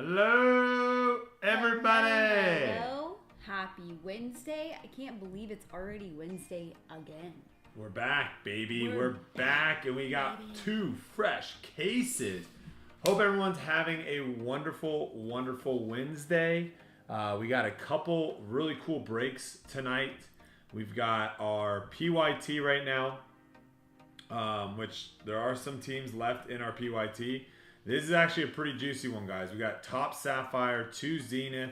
Hello, everybody. Hello. Happy Wednesday. I can't believe it's already Wednesday again. We're back, baby. We're back, and we got two fresh cases. Hope everyone's having a wonderful, wonderful Wednesday. We got a couple really cool breaks tonight. We've got our PYT right now, which there are some teams left in our PYT. This is actually a pretty juicy one, guys. We got Topps Sapphire, 2 Zenith,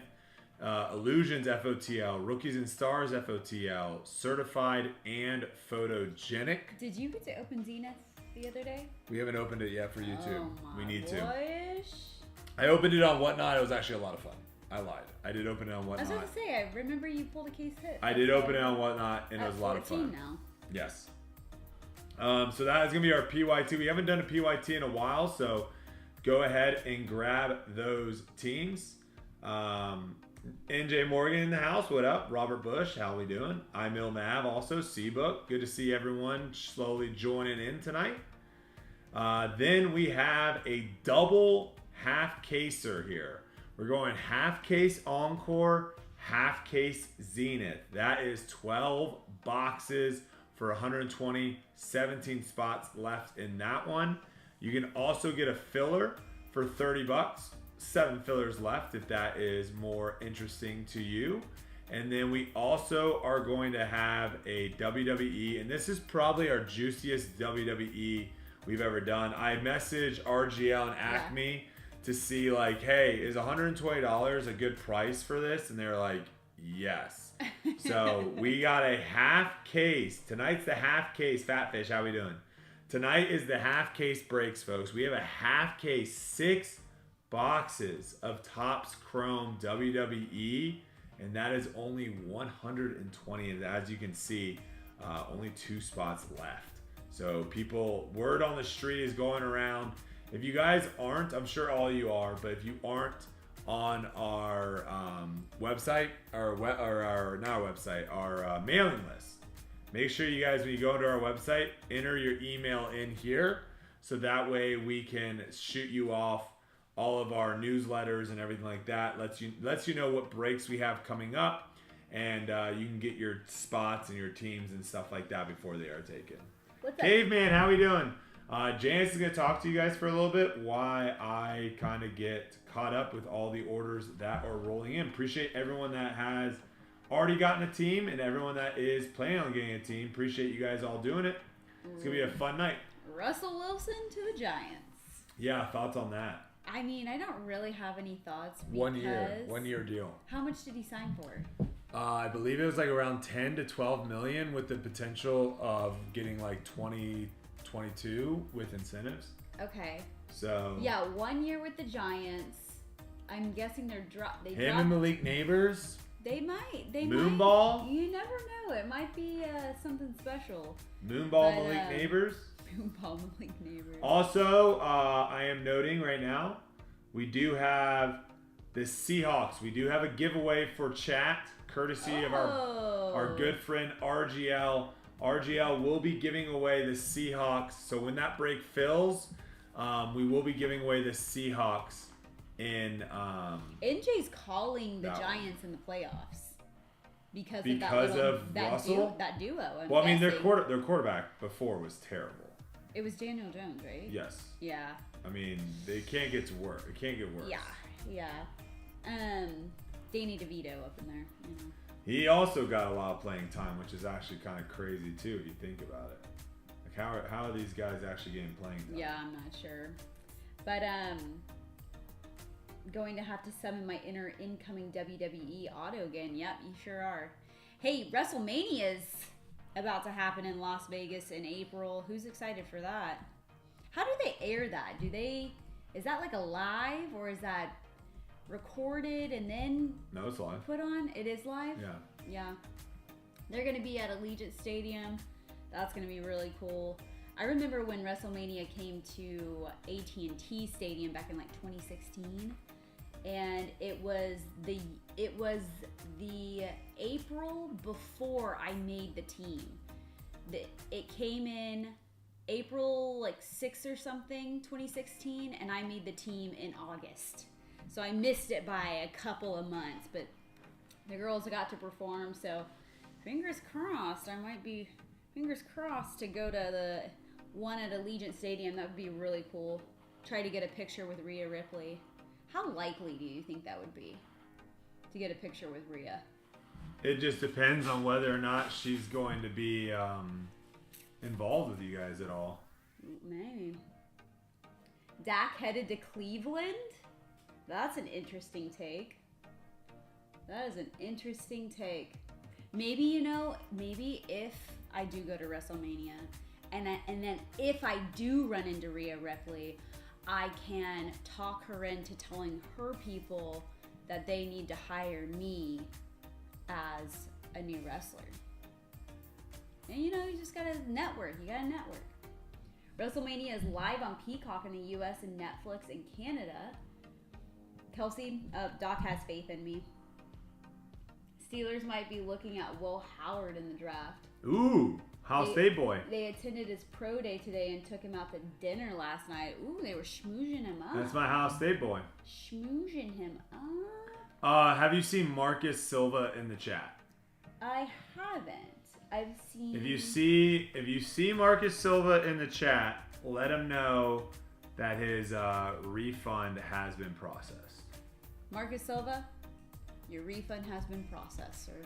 Illusions FOTL, Rookies and Stars FOTL, Certified and Photogenic. Did you get to open Zenith the other day? We haven't opened it yet for YouTube. We need to. Gosh. I opened it on Whatnot. It was actually a lot of fun. I lied. I did open it on Whatnot. I was about to say, I remember you pulled a case hit. I did open it on Whatnot, and it was a lot of fun. Now. Yes. So that is going to be our PYT. We haven't done a PYT in a while, so go ahead and grab those teams. NJ Morgan in the house. What up? Robert Bush. How we doing? iMill Nav also. C-Book. Good to see everyone slowly joining in tonight. Then we have a double half caser here. We're going half case Encore, half case Zenith. That is 12 boxes for 120, 17 spots left in that one. You can also get a filler for 30 bucks. 7 fillers left if that is more interesting to you. And then we also are going to have a WWE, and this is probably our juiciest WWE we've ever done. I messaged RGL and Acme to see like, hey, is $120 a good price for this? And they're like, yes. So we got a half case. Tonight's the half case. Fatfish, how we doing? Tonight is the half case breaks, folks. We have a half case, 6 boxes of Topps Chrome WWE, and that is only 120. And as you can see, only 2 spots left. So people, word on the street is going around. If you guys aren't, I'm sure all you are, but if you aren't on our website, our mailing list, make sure you guys, when you go to our website, enter your email in here, so that way we can shoot you off all of our newsletters and everything like that. Lets you know what breaks we have coming up, and you can get your spots and your teams and stuff like that before they are taken. What's up? Caveman, how we doing? Janice is going to talk to you guys for a little bit why I kind of get caught up with all the orders that are rolling in. Appreciate everyone that has already gotten a team and everyone that is planning on getting a team. Appreciate you guys all doing it. It's going to be a fun night. Russell Wilson to the Giants. Yeah, thoughts on that? I mean, I don't really have any thoughts. 1 year deal. How much did he sign for? I believe it was like around 10 to 12 million with the potential of getting like 22 with incentives. Okay. So yeah, 1 year with the Giants. I'm guessing they're him and Malik Neighbors. They might. Moonball. You never know. It might be something special. Moonball Malik Neighbors. Moonball Malik Neighbors. Also, I am noting right now, we do have the Seahawks. We do have a giveaway for chat, courtesy of our good friend RGL. RGL will be giving away the Seahawks. So when that break fills, we will be giving away the Seahawks in NJ's calling the Giants in the playoffs because of Russell? That duo. Well, I mean, their quarterback before was terrible. It was Daniel Jones, right? Yes. Yeah. I mean, they can't get worse. It can't get worse. Yeah. Danny DeVito up in there. You know. He also got a lot of playing time, which is actually kind of crazy too, if you think about it. Like how are these guys actually getting playing time? Yeah, I'm not sure. But going to have to summon my inner incoming WWE auto again. Yep, you sure are. Hey, WrestleMania's about to happen in Las Vegas in April. Who's excited for that? How do they air that? Is that like a live, or is that recorded and then No, it's live. Put on? It is live? Yeah. They're going to be at Allegiant Stadium. That's going to be really cool. I remember when WrestleMania came to AT&T Stadium back in like 2016, and it was the April before I made the team. It came in April like 6 or something, 2016, and I made the team in August. So I missed it by a couple of months, but the girls got to perform, so fingers crossed. I might be fingers crossed to go to the one at Allegiant Stadium. That would be really cool. Try to get a picture with Rhea Ripley. How likely do you think that would be to get a picture with Rhea? It just depends on whether or not she's going to be involved with you guys at all. Maybe. Dak headed to Cleveland? That's an interesting take. That is an interesting take. Maybe, maybe if I do go to WrestleMania, and then if I do run into Rhea Ripley, I can talk her into telling her people that they need to hire me as a new wrestler. And you just gotta network. You gotta network. WrestleMania is live on Peacock in the US and Netflix in Canada. Kelsey, Doc has faith in me. Steelers might be looking at Will Howard in the draft. Ooh, Ohio State boy. They attended his pro day today and took him out to dinner last night. Ooh, they were schmoozing him up. That's my Ohio State boy. Schmoozing him up. Have you seen Marcus Silva in the chat? I haven't. I've seen. If you see Marcus Silva in the chat, let him know that his refund has been processed. Marcus Silva, your refund has been processed, sir.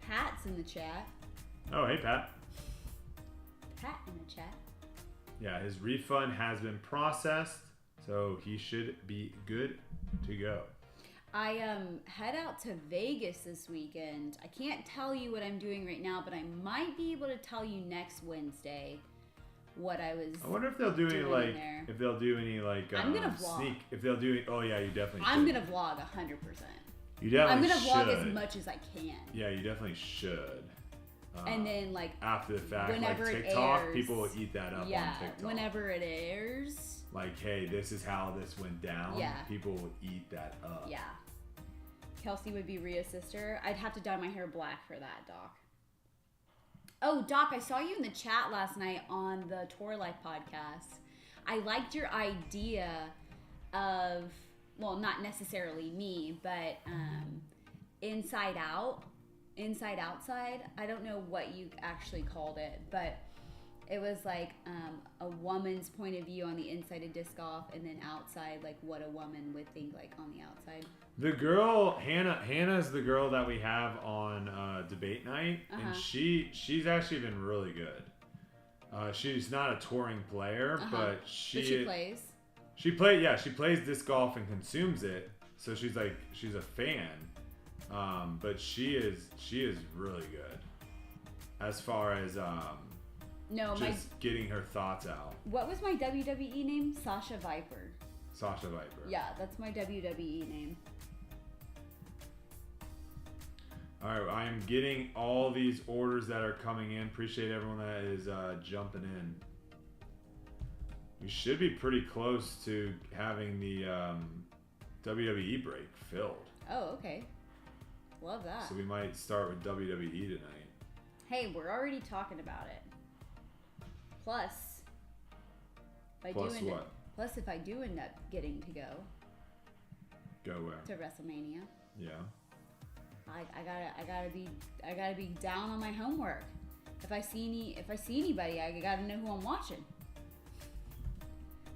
Pat's in the chat. Oh, hey, Pat. Pat in the chat. Yeah, his refund has been processed, so he should be good to go. I head out to Vegas this weekend. I can't tell you what I'm doing right now, but I might be able to tell you next Wednesday what I was. I wonder if they'll do any I'm gonna vlog. sneak. If they'll do, oh yeah, you definitely. I'm should. gonna vlog 100%. You definitely I'm gonna vlog should. as much as I can. Yeah, you definitely should. And then after the fact, whenever like it TikTok, airs, people will eat that up on TikTok. Whenever it airs. Like, hey, this is how this went down. Yeah. People will eat that up. Yeah. Kelsey would be Rhea's sister. I'd have to dye my hair black for that, Doc. Oh, Doc, I saw you in the chat last night on the Tour Life podcast. I liked your idea of, well, not necessarily me, but inside out, inside outside. I don't know what you actually called it, but it was like a woman's point of view on the inside of disc golf, and then outside, like what a woman would think like on the outside. The girl, Hannah's the girl that we have on debate night, and she's actually been really good. She's not a touring player, but she plays. She plays disc golf and consumes it, so she's a fan. But she is really good as far as getting her thoughts out. What was my WWE name? Sasha Viper. Sasha Viper. Yeah, that's my WWE name. All right, I am getting all these orders that are coming in. Appreciate everyone that is jumping in. We should be pretty close to having the WWE break filled. Oh, okay. Love that. So we might start with WWE tonight. Hey, we're already talking about it. Plus, if I do end up getting to go where? To WrestleMania. Yeah. I gotta be down on my homework. If I see anybody, I gotta know who I'm watching.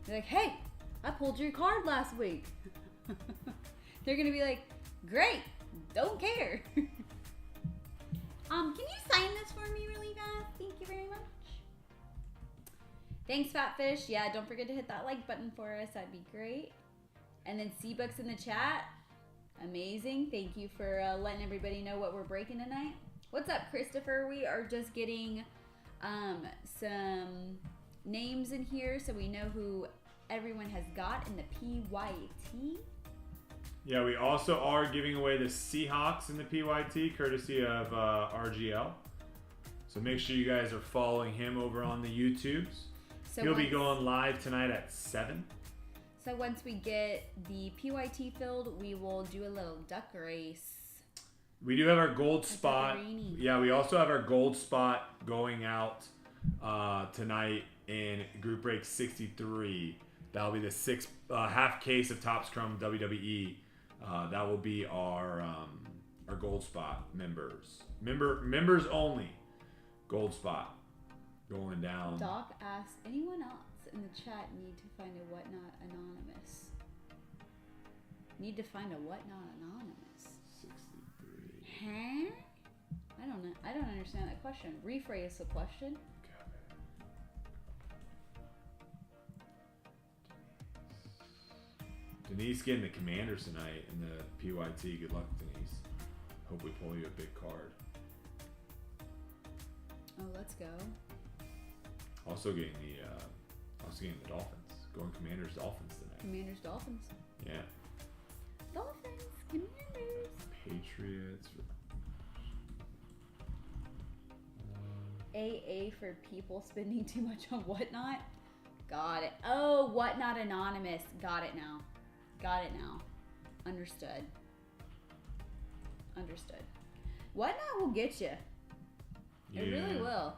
They're like, hey, I pulled your card last week. They're gonna be like, great, don't care. Can you sign this for me really fast? Thank you very much. Thanks, Fatfish. Yeah, don't forget to hit that like button for us. That'd be great. And then C-Bucks in the chat. Amazing. Thank you for letting everybody know what we're breaking tonight. What's up, Christopher? We are just getting some names in here so we know who everyone has got in the PYT. Yeah, we also are giving away the Seahawks in the PYT, courtesy of RGL. So make sure you guys are following him over on the YouTubes. So he'll be going live tonight at 7. So once we get the PYT filled, we will do a little duck race. We do have our gold spot. Yeah, we also have our gold spot going out tonight in Group Break 63. That'll be the half case of Topps Chrome WWE. That will be our gold spot members. Members only gold spot going down. Doc asks, anyone else in the chat need to find a whatnot anonymous? Need to find a whatnot anonymous. 63. Huh? I don't know. I don't understand that question. Rephrase the question. Denise getting the Commanders tonight in the PYT. Good luck, Denise. Hope we pull you a big card. Oh, let's go. Also getting the Dolphins. Going Commanders Dolphins tonight. Commanders Dolphins. Yeah. Dolphins Commanders. Patriots. AA for people spending too much on whatnot. Got it. Oh, whatnot anonymous. Got it now. Got it now. Understood. Whatnot will get you. Yeah. It really will.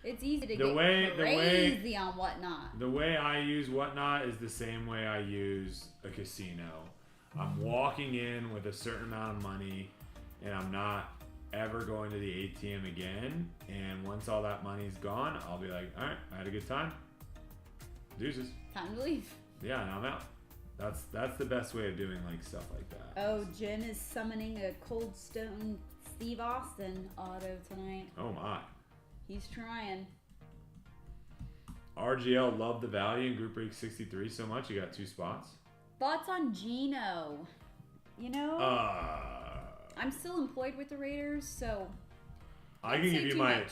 It's easy to The get way- crazy on whatnot. The way I use Whatnot is the same way I use a casino. I'm walking in with a certain amount of money, and I'm not ever going to the ATM again. And once all that money's gone, I'll be like, all right, I had a good time. Deuces. Time to leave. Yeah, and I'm out. That's the best way of doing like stuff like that. Oh, Jen is summoning a Cold Stone Steve Austin auto tonight. Oh my. He's trying. RGL loved the value in Group Break 63 so much. You got 2 spots. Thoughts on Geno? You know, I'm still employed with the Raiders, so I can give you my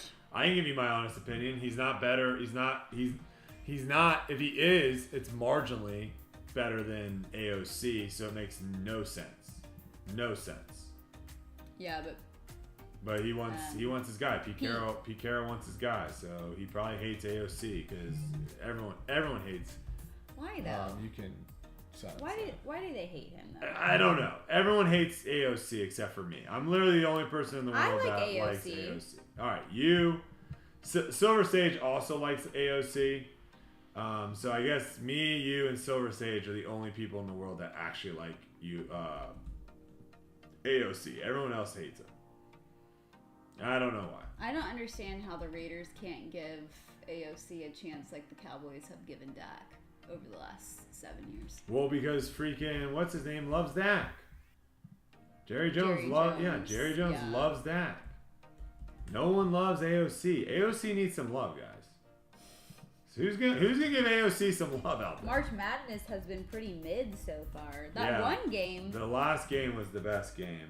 honest opinion. He's not better. He's not. If he is, it's marginally better than AOC. So it makes no sense. No sense. Yeah, But he wants his guy. Pete Carroll wants his guy. So he probably hates AOC because everyone hates. Why though? You can. Why do they hate him though? I don't know. Everyone hates AOC except for me. I'm literally the only person in the world that likes AOC. All right, you. Silver Sage also likes AOC. So I guess me, you, and Silver Sage are the only people in the world that actually like AOC. Everyone else hates him. I don't know why. I don't understand how the Raiders can't give AOC a chance like the Cowboys have given Dak over the last 7 years. Well, because freaking what's his name loves Dak. Jerry Jones loves Dak. No one loves AOC. AOC needs some love, guys. So who's gonna give AOC some love out there? March Madness has been pretty mid so far. That one game. The last game was the best game.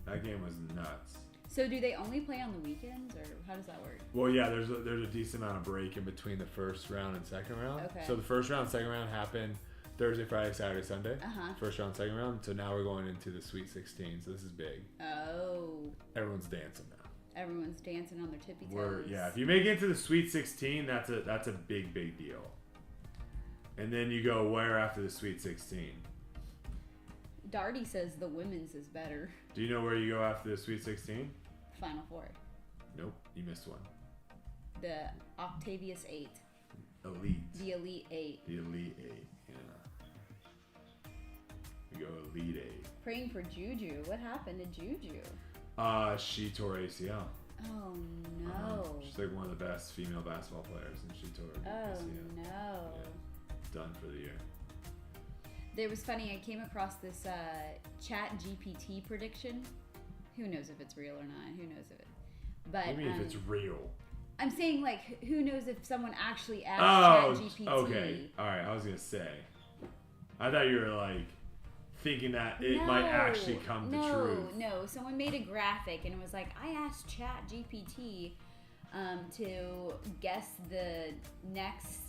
That game was nuts. So do they only play on the weekends, or how does that work? Well, yeah, there's a decent amount of break in between the first round and second round. Okay. So the first round, second round happened Thursday, Friday, Saturday, Sunday. Uh-huh. First round, second round. So now we're going into the Sweet 16. So this is big. Oh. Everyone's dancing now. Everyone's dancing on their tippy toes. If you make it to the Sweet 16, that's a big deal. And then you go where after the Sweet 16? Darty says the women's is better. Do you know where you go after the Sweet 16? Final Four. Nope, you missed one. The Octavius 8. Elite. The Elite 8. The Elite 8, yeah. We go Elite 8. Praying for Juju. What happened to Juju? She tore ACL. Oh no. She's like one of the best female basketball players, and she tore ACL. Oh no. Yeah. Done for the year. It was funny. I came across this Chat GPT prediction. Who knows if it's real or not? Who knows if it? But What do you mean if it's real? I'm saying like, who knows if someone actually asked Chat GPT? Okay. All right. I was gonna say. I thought you were like thinking that it might actually come to truth. No. Someone made a graphic and it was like, I asked Chat GPT to guess the next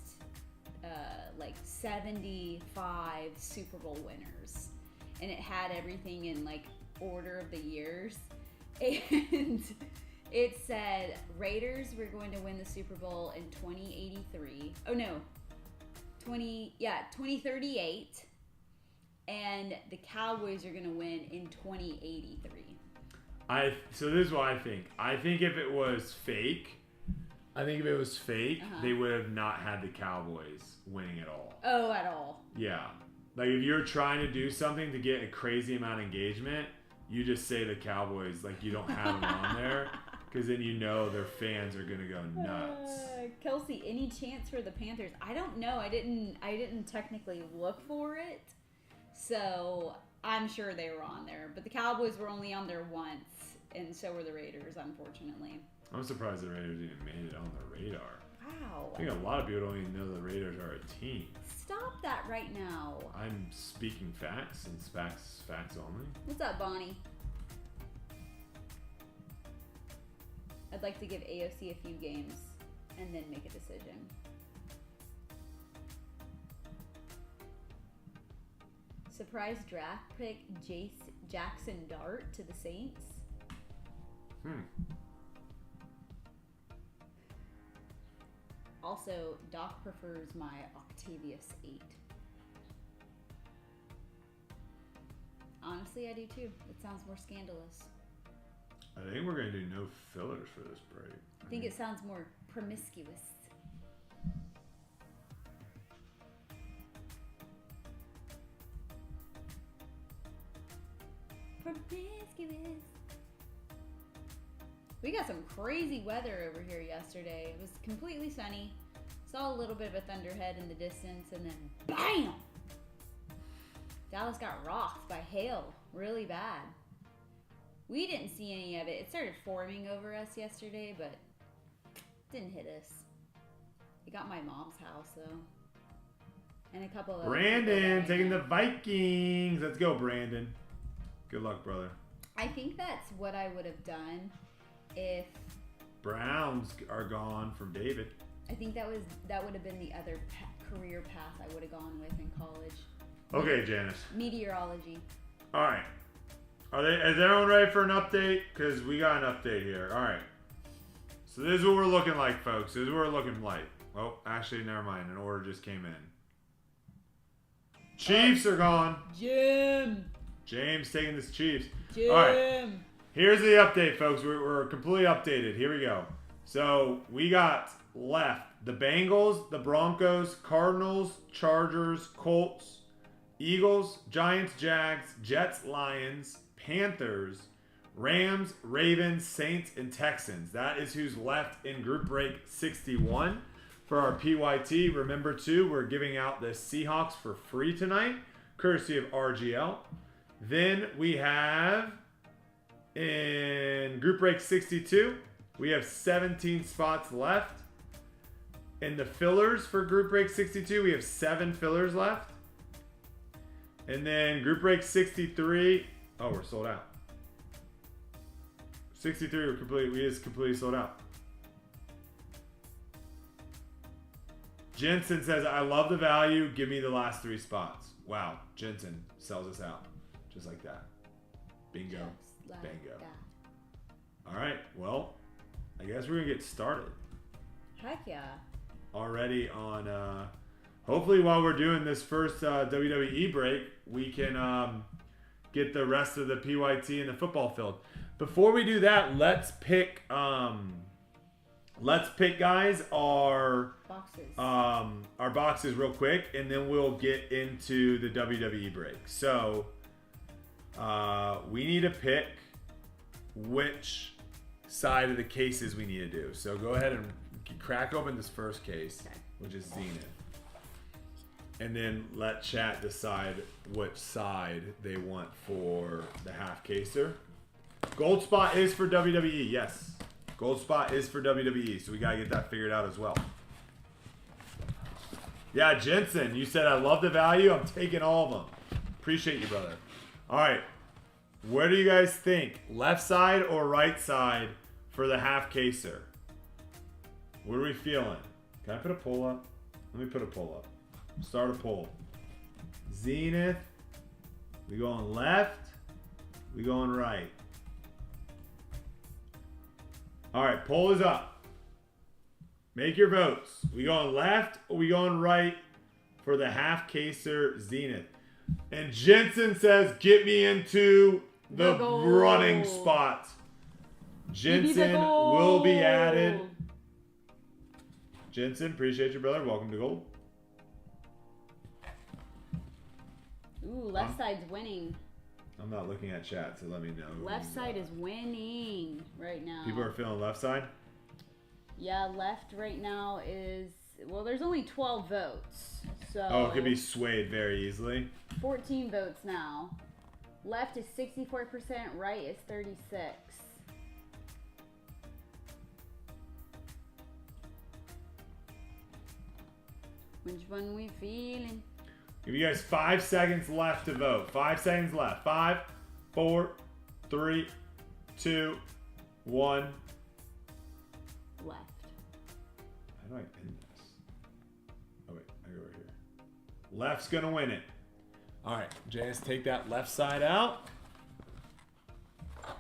like 75 Super Bowl winners, and it had everything in like order of the years, and it said Raiders were going to win the Super Bowl in 2083. Oh no, 2038, and the Cowboys are going to win in 2083. So this is what I think. I think if it was fake, I think if it was fake, they would have not had the Cowboys winning at all. Oh, at all. Yeah. Like, if you're trying to do something to get a crazy amount of engagement, you just say the Cowboys, like, you don't have them on there, because then you know their fans are going to go nuts. Kelsey, any chance for the Panthers? I don't know. I didn't technically look for it, so I'm sure they were on there. But the Cowboys were only on there once, and so were the Raiders, unfortunately. I'm surprised the Raiders even made it on the radar. Wow. I think a lot of people don't even know the Raiders are a team. Stop that right now. I'm speaking facts, and facts only. What's up, Bonnie? I'd like to give AOC a few games and then make a decision. Surprise draft pick Jackson Dart to the Saints. Also, Doc prefers my Octavius 8. Honestly, I do too. It sounds more scandalous. I think we're going to do no fillers for this break. I think it sounds more promiscuous. Promiscuous. We got some crazy weather over here yesterday. It was completely sunny. Saw a little bit of a thunderhead in the distance, and then BAM! Dallas got rocked by hail really bad. We didn't see any of it. It started forming over us yesterday, but didn't hit us. It got my mom's house, though. And a couple of... Brandon taking the Vikings. Let's go, Brandon. Good luck, brother. I think that's what I would have done if... Browns are gone from David. I think that would have been the other career path I would have gone with in college. Okay, Janice. Meteorology. All right. Is everyone ready for an update? Because we got an update here. All right. So this is what we're looking like, folks. This is what we're looking like. Oh, actually, never mind. An order just came in. Chiefs are gone. James taking this Chiefs. All right. Here's the update, folks. We're completely updated. Here we go. So we got left the Bengals, the Broncos, Cardinals, Chargers, Colts, Eagles, Giants, Jags, Jets, Lions, Panthers, Rams, Ravens, Saints, and Texans. That is who's left in Group Break 61 for our PYT. Remember, too, we're giving out the Seahawks for free tonight, courtesy of RGL. Then we have, in Group Break 62, we have 17 spots left. In the fillers for Group Break 62, we have 7 fillers left. And then Group Break 63, oh, we're sold out. 63, we just completely sold out. Jensen says, I love the value. Give me the last 3 spots. Wow, Jensen sells us out. Just like that. Bingo. Like Bingo. that. All right, well, I guess we're going to get started. Heck yeah. Already on, hopefully while we're doing this first WWE break, we can get the rest of the PYT in the football field. Before we do that, let's pick guys our boxes real quick, and then we'll get into the WWE break. So we need to pick which side of the cases we need to do. So go ahead and crack open this first case, which is Zenith. And then let chat decide which side they want for the half caser. Gold spot is for WWE, yes. Gold spot is for WWE, so we gotta get that figured out as well. Yeah, Jensen, you said I love the value. I'm taking all of them. Appreciate you, brother. All right, where do you guys think? Left side or right side for the half caser? What are we feeling? Can I put a poll up? Let me put a poll up. Start a poll. Zenith. We going left. We going right. All right, poll is up. Make your votes. We going left or we going right for the half caser Zenith? And Jensen says, get me into the running spot. Jensen will be added. Jensen, appreciate you, brother. Welcome to gold. Ooh, left side's winning. I'm not looking at chat, so let me know. Left side is winning right now. People are feeling left side? Yeah, left right now is... Well, there's only 12 votes. So Oh, it could be swayed very easily. 14 votes now. Left is 64%, right is 36%. Which one we feeling? Give you guys 5 seconds left to vote. 5 seconds left. 5, 4, 3, 2, 1. Left. How do I pin this? Oh wait, I go over here. Left's gonna win it. All right, JS, take that left side out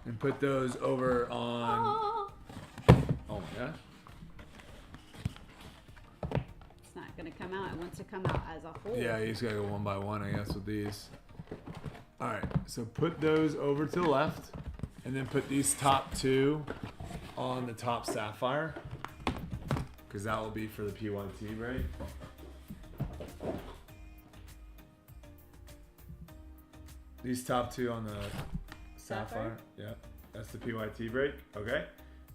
and put those over on. Oh my gosh. It's not gonna come out. It wants to come out as a whole. Yeah, you just gotta go one by one, I guess, with these. All right, so put those over to the left, and then put these top 2 on the top Sapphire, because that will be for the PYT, right? These top 2 on the Sapphire. Yeah, that's the PYT break. Okay,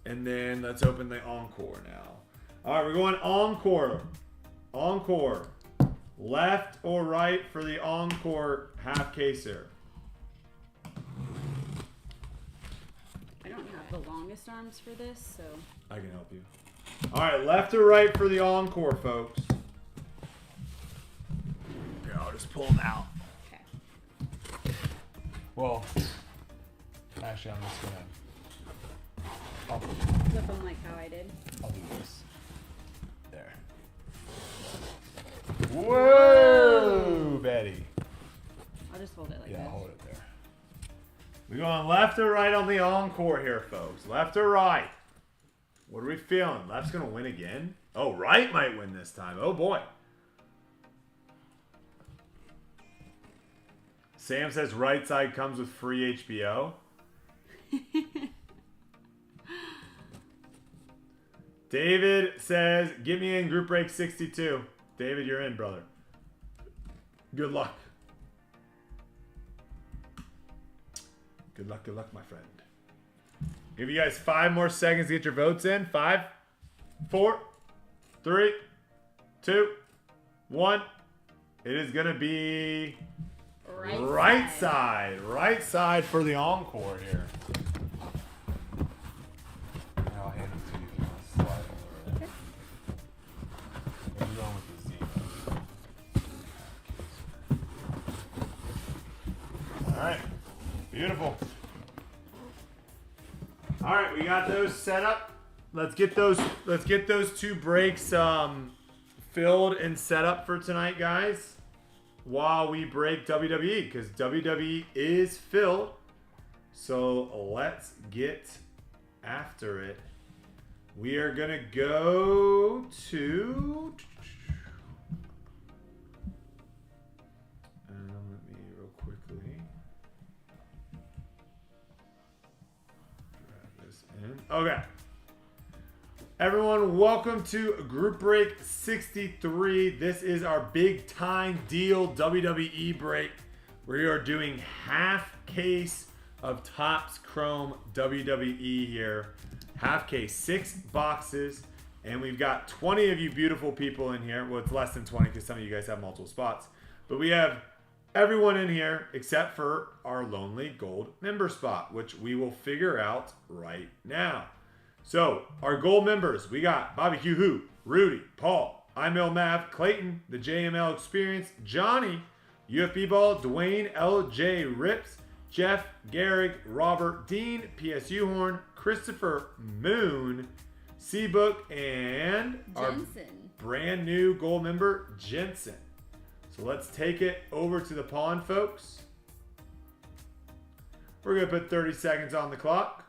and then let's open the Encore now. All right, we're going Encore. Encore. Left or right for the Encore half caser? I don't have the longest arms for this, so. I can help you. All right, left or right for the Encore, folks? Here, I'll just pull them out. Okay. Well, actually, I'm just gonna. Flip them like how I did. I'll do this. There. Whoa, Betty. I'll just hold it like Yeah, this. hold it there. We're going left or right on the Encore here, folks. Left or right? What are we feeling? Left's going to win again? Oh, right might win this time. Oh, boy. Sam says right side comes with free HBO. David says, get me in group break 62. David, you're in, brother. Good luck. Good luck, my friend. Give you guys 5 more seconds to get your votes in. 5, 4, 3, 2, 1. It is going to be right side. Right side for the Encore here. I'll hand it to you if you want to slide over there. We're going with the Zenith. All right. Beautiful. All right, we got those set up. Let's get those 2 breaks filled and set up for tonight, guys. While we break WWE, because WWE is filled. So let's get after it. We are gonna go to. Let me real quickly. Okay. Everyone, welcome to Group Break 63. This is our big time deal WWE break. We are doing half case of Topps Chrome WWE here. Half case, 6 boxes. And we've got 20 of you beautiful people in here. Well, it's less than 20 because some of you guys have multiple spots. But we have everyone in here except for our Lonely Gold member spot, which we will figure out right now. So, our gold members, we got Bobby Hugh Hoo, Rudy, Paul, IML Mav, Clayton, the JML Experience, Johnny, UFB Ball, Dwayne, LJ Rips, Jeff, Garrick, Robert, Dean, PSU Horn, Christopher Moon, C-Book, and our brand new gold member, Jensen. So let's take it over to the pawn, folks. We're going to put 30 seconds on the clock.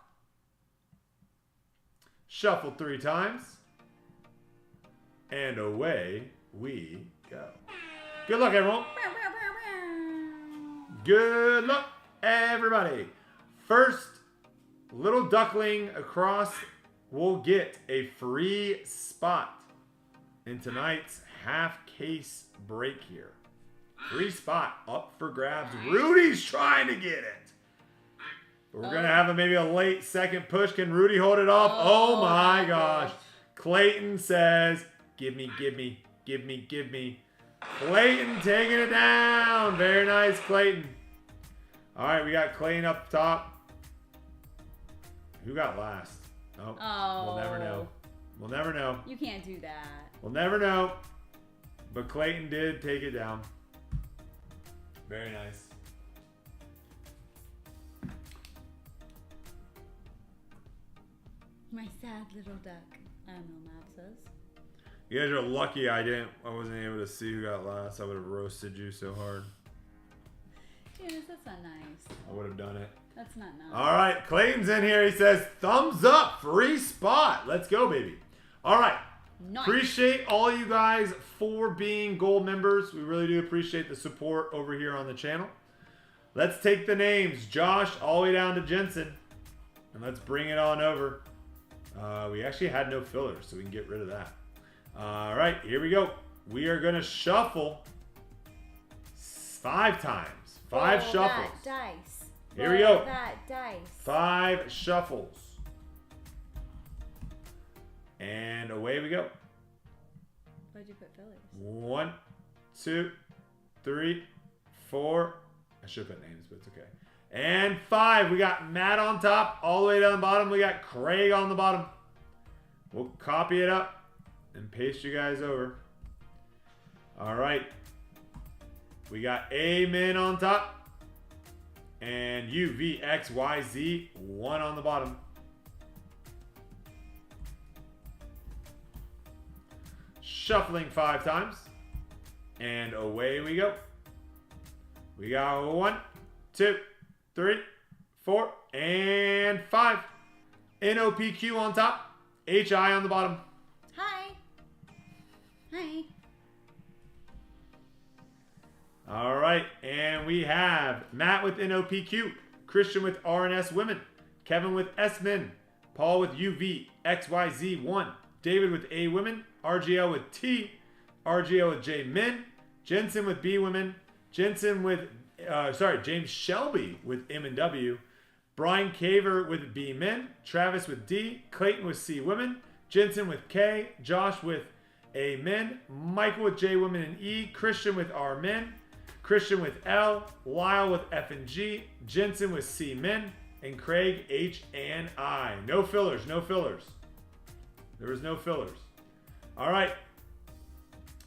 Shuffle 3 times. And away we go. Good luck, everyone. Good luck, everybody. First little duckling across will get a free spot. in tonight's half case break here. Free spot up for grabs. Rudy's trying to get it. But we're going to have maybe a late second push. Can Rudy hold it off? Oh my gosh. Clayton says, give me, give me, give me, give me. Clayton taking it down. Very nice, Clayton. All right, we got Clayton up top. Who got last? Oh, we'll never know. We'll never know. You can't do that. We'll never know. But Clayton did take it down. Very nice. My sad little duck, Map says. You guys are lucky I wasn't able to see who got last. I would have roasted you so hard. Yes, that's not nice. I would have done it. That's not nice. All right, Clayton's in here. He says, thumbs up, free spot. Let's go, baby. All right. Nice. Appreciate all you guys for being gold members. We really do appreciate the support over here on the channel. Let's take the names. Josh, all the way down to Jensen. And let's bring it on over. We actually had no fillers, so we can get rid of that. All right, here we go. We are going to shuffle 5 times. 5 Roll shuffles. That dice. Here we go. That dice. 5 shuffles. And away we go. Why'd you put fillers? 1, 2, 3, 4. I should put names, but it's okay. And 5. We got Matt on top. All the way down the bottom, we got Craig on the bottom. We'll copy it up and paste you guys over. All right. We got Amen on top. And UVXYZ 1 on the bottom. Shuffling 5 times. And away we go. We got 1, 2, 3, 4, and 5. NOPQ on top. HI on the bottom. Hi. Hi. All right. And we have Matt with NOPQ. Christian with RNS Women. Kevin with S-Men. Paul with UVXYZ1. David with A Women. RGL with T. RGL with J Men. Jensen with B Women. Jensen with, James Shelby with M and W. Brian Caver with B Men. Travis with D. Clayton with C Women. Jensen with K. Josh with A Men. Michael with J Women and E. Christian with R Men. Christian with L. Lyle with F and G. Jensen with C Men. And Craig H and I. No fillers, no fillers. There was no fillers. All right.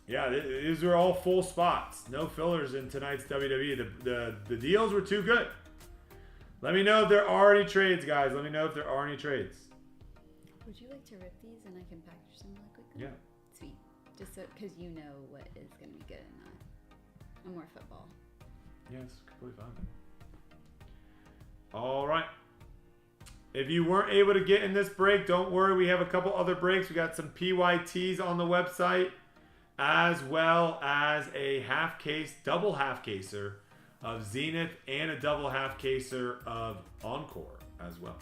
Yeah, these were all full spots. No fillers in tonight's WWE. The deals were too good. Let me know if there are any trades, guys. Let me know if there are any trades. Would you like to rip these and I can package them really quickly? Yeah. Sweet. Just so, because you know what is going to be good and not. And more football. Yeah, it's completely fine. All right. If you weren't able to get in this break, don't worry. We have a couple other breaks. We got some PYTs on the website, as well as a half case, double half caser of Zenith and a double half caser of Encore as well.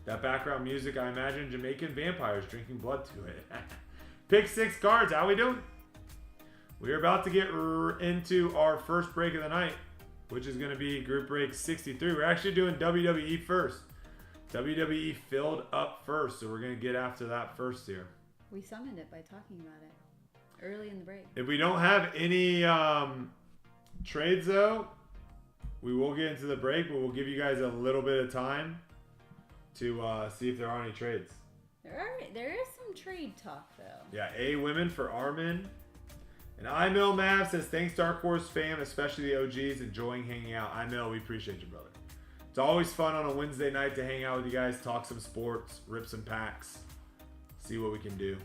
That background music, I imagine Jamaican vampires drinking blood to it. Pick 6 cards. How we doing? We're about to get into our first break of the night, which is going to be group break 63. We're actually doing WWE first. WWE filled up first, so we're going to get after that first here. We summoned it by talking about it early in the break. If we don't have any trades, though, we will get into the break, but we'll give you guys a little bit of time to see if there are any trades. There is some trade talk, though. Yeah, A Women for Armin. And IMill Mav says, thanks, Darkhorse fam, especially the OGs, enjoying hanging out. IMill, we appreciate you, brother. It's always fun on a Wednesday night to hang out with you guys, talk some sports, rip some packs, see what we can do.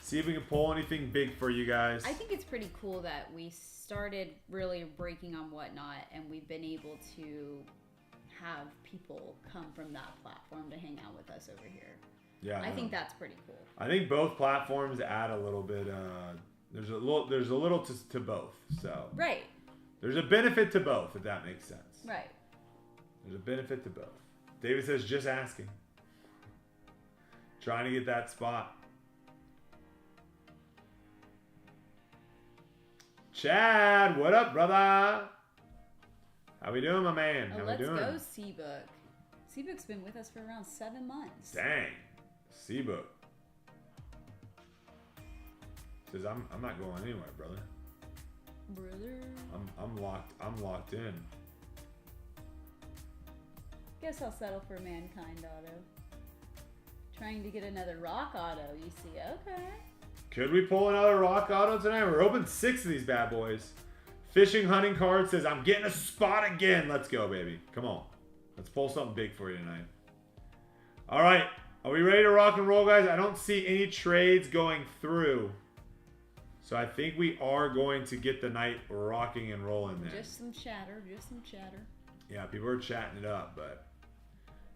See if we can pull anything big for you guys. I think it's pretty cool that we started really breaking on Whatnot, and we've been able to have people come from that platform to hang out with us over here. Yeah, I think that's pretty cool. I think both platforms add a little bit. There's a little to both. So right. There's a benefit to both, if that makes sense. Right. There's a benefit to both. David says, just asking. Trying to get that spot. Chad, what up, brother? How we doing, my man? How we Let's doing? go, C-Book. C-Book's been with us for around 7 months. Dang. C-Book. Says I'm not going anywhere, brother. I'm locked in. Guess I'll settle for Mankind Auto. Trying to get another Rock Auto, you see. Okay. Could we pull another Rock Auto tonight? We're open 6 of these bad boys. Fishing Hunting Card says, I'm getting a spot again. Let's go, baby. Come on. Let's pull something big for you tonight. All right. Are we ready to rock and roll, guys? I don't see any trades going through. So I think we are going to get the night rocking and rolling there. Just some chatter. Just some chatter. Yeah, people are chatting it up, but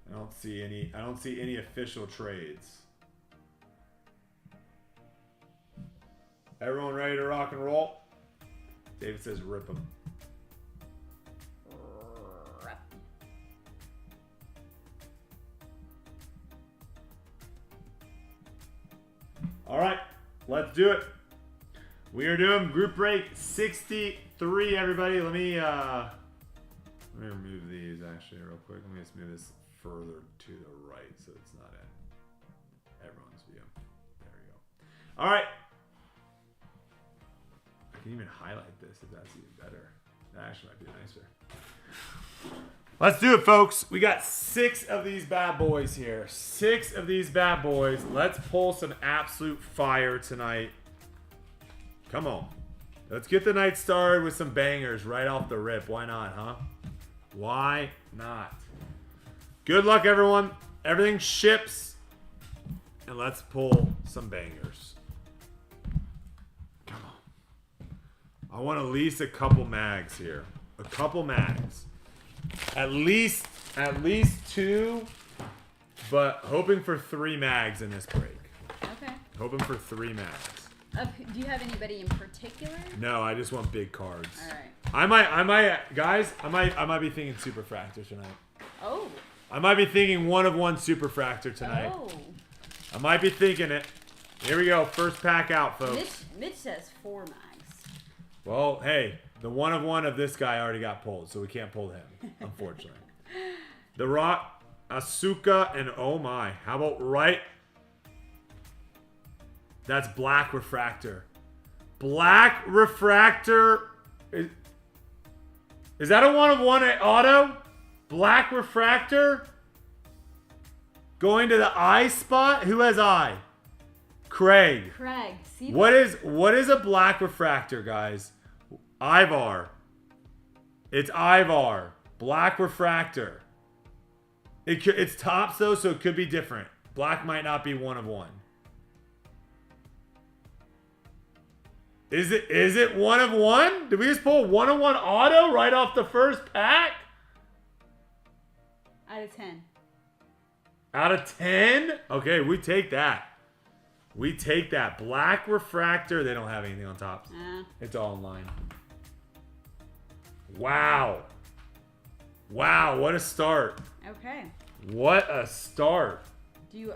I don't see any official trades. Everyone ready to rock and roll? David says rip them. All right, let's do it. We are doing group break 63, everybody. Let me remove these actually real quick. Let me just move this further to the right so it's not in everyone's view. There we go. All right. I can even highlight this if that's even better. That actually might be nicer. Let's do it, folks. We got 6 of these bad boys here. 6 of these bad boys. Let's pull some absolute fire tonight. Come on. Let's get the night started with some bangers right off the rip. Why not, huh? Why not? Good luck, everyone. Everything ships. And let's pull some bangers. Come on. I want at least a couple mags here. A couple mags. At least 2, but hoping for 3 mags in this break. Okay. Hoping for 3 mags. Do you have anybody in particular? No, I just want big cards. All right. I might, guys. I might be thinking Superfractor tonight. Oh. I might be thinking 1 of 1 Superfractor tonight. Oh. I might be thinking it. Here we go. First pack out, folks. Mitch says 4 mags. Well, hey, the 1 of 1 of this guy already got pulled, so we can't pull him, unfortunately. The Rock, Asuka, and oh my. How about right? That's Black Refractor. Black Refractor. Is that a 1 of 1 auto? Black Refractor. Going to the eye spot. Who has eye? Craig. See What is a Black Refractor, guys? Ivar. It's Ivar. Black Refractor. It's Topps though, so it could be different. Black might not be 1 of 1. Is it 1 of 1? Did we just pull 1 of 1 auto right off the first pack? Out of 10. Out of 10? Okay, we take that. We take that. Black Refractor. They don't have anything on top. It's all in line. Wow. Wow, what a start. Okay. What a start.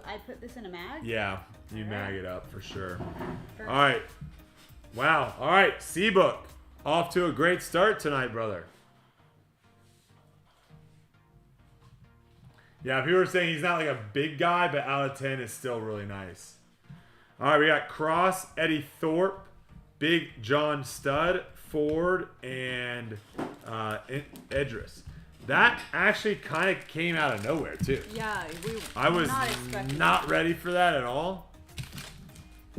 I put this in a mag? Yeah, you mag it up for sure. Perfect. All right. Wow. All right, C-Book. Off to a great start tonight, brother. Yeah, people were saying he's not like a big guy, but out of 10 is still really nice. All right, we got Cross, Eddie Thorpe, Big John Studd, Ford, and Idris. That actually kind of came out of nowhere, too. Yeah, I was not that. ready for that at all.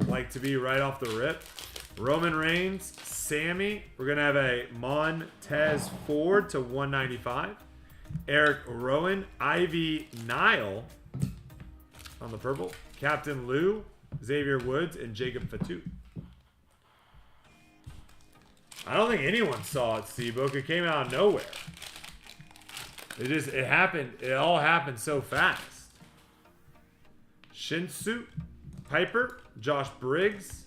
Like, to be right off the rip. Roman Reigns, Sammy. We're going to have a Montez Ford to 195. Eric Rowan, Ivy Nile on the purple. Captain Lou, Xavier Woods, and Jacob Fatou. I don't think anyone saw it, C-Book. It came out of nowhere. It happened. It all happened so fast. Shinsu, Piper, Josh Briggs.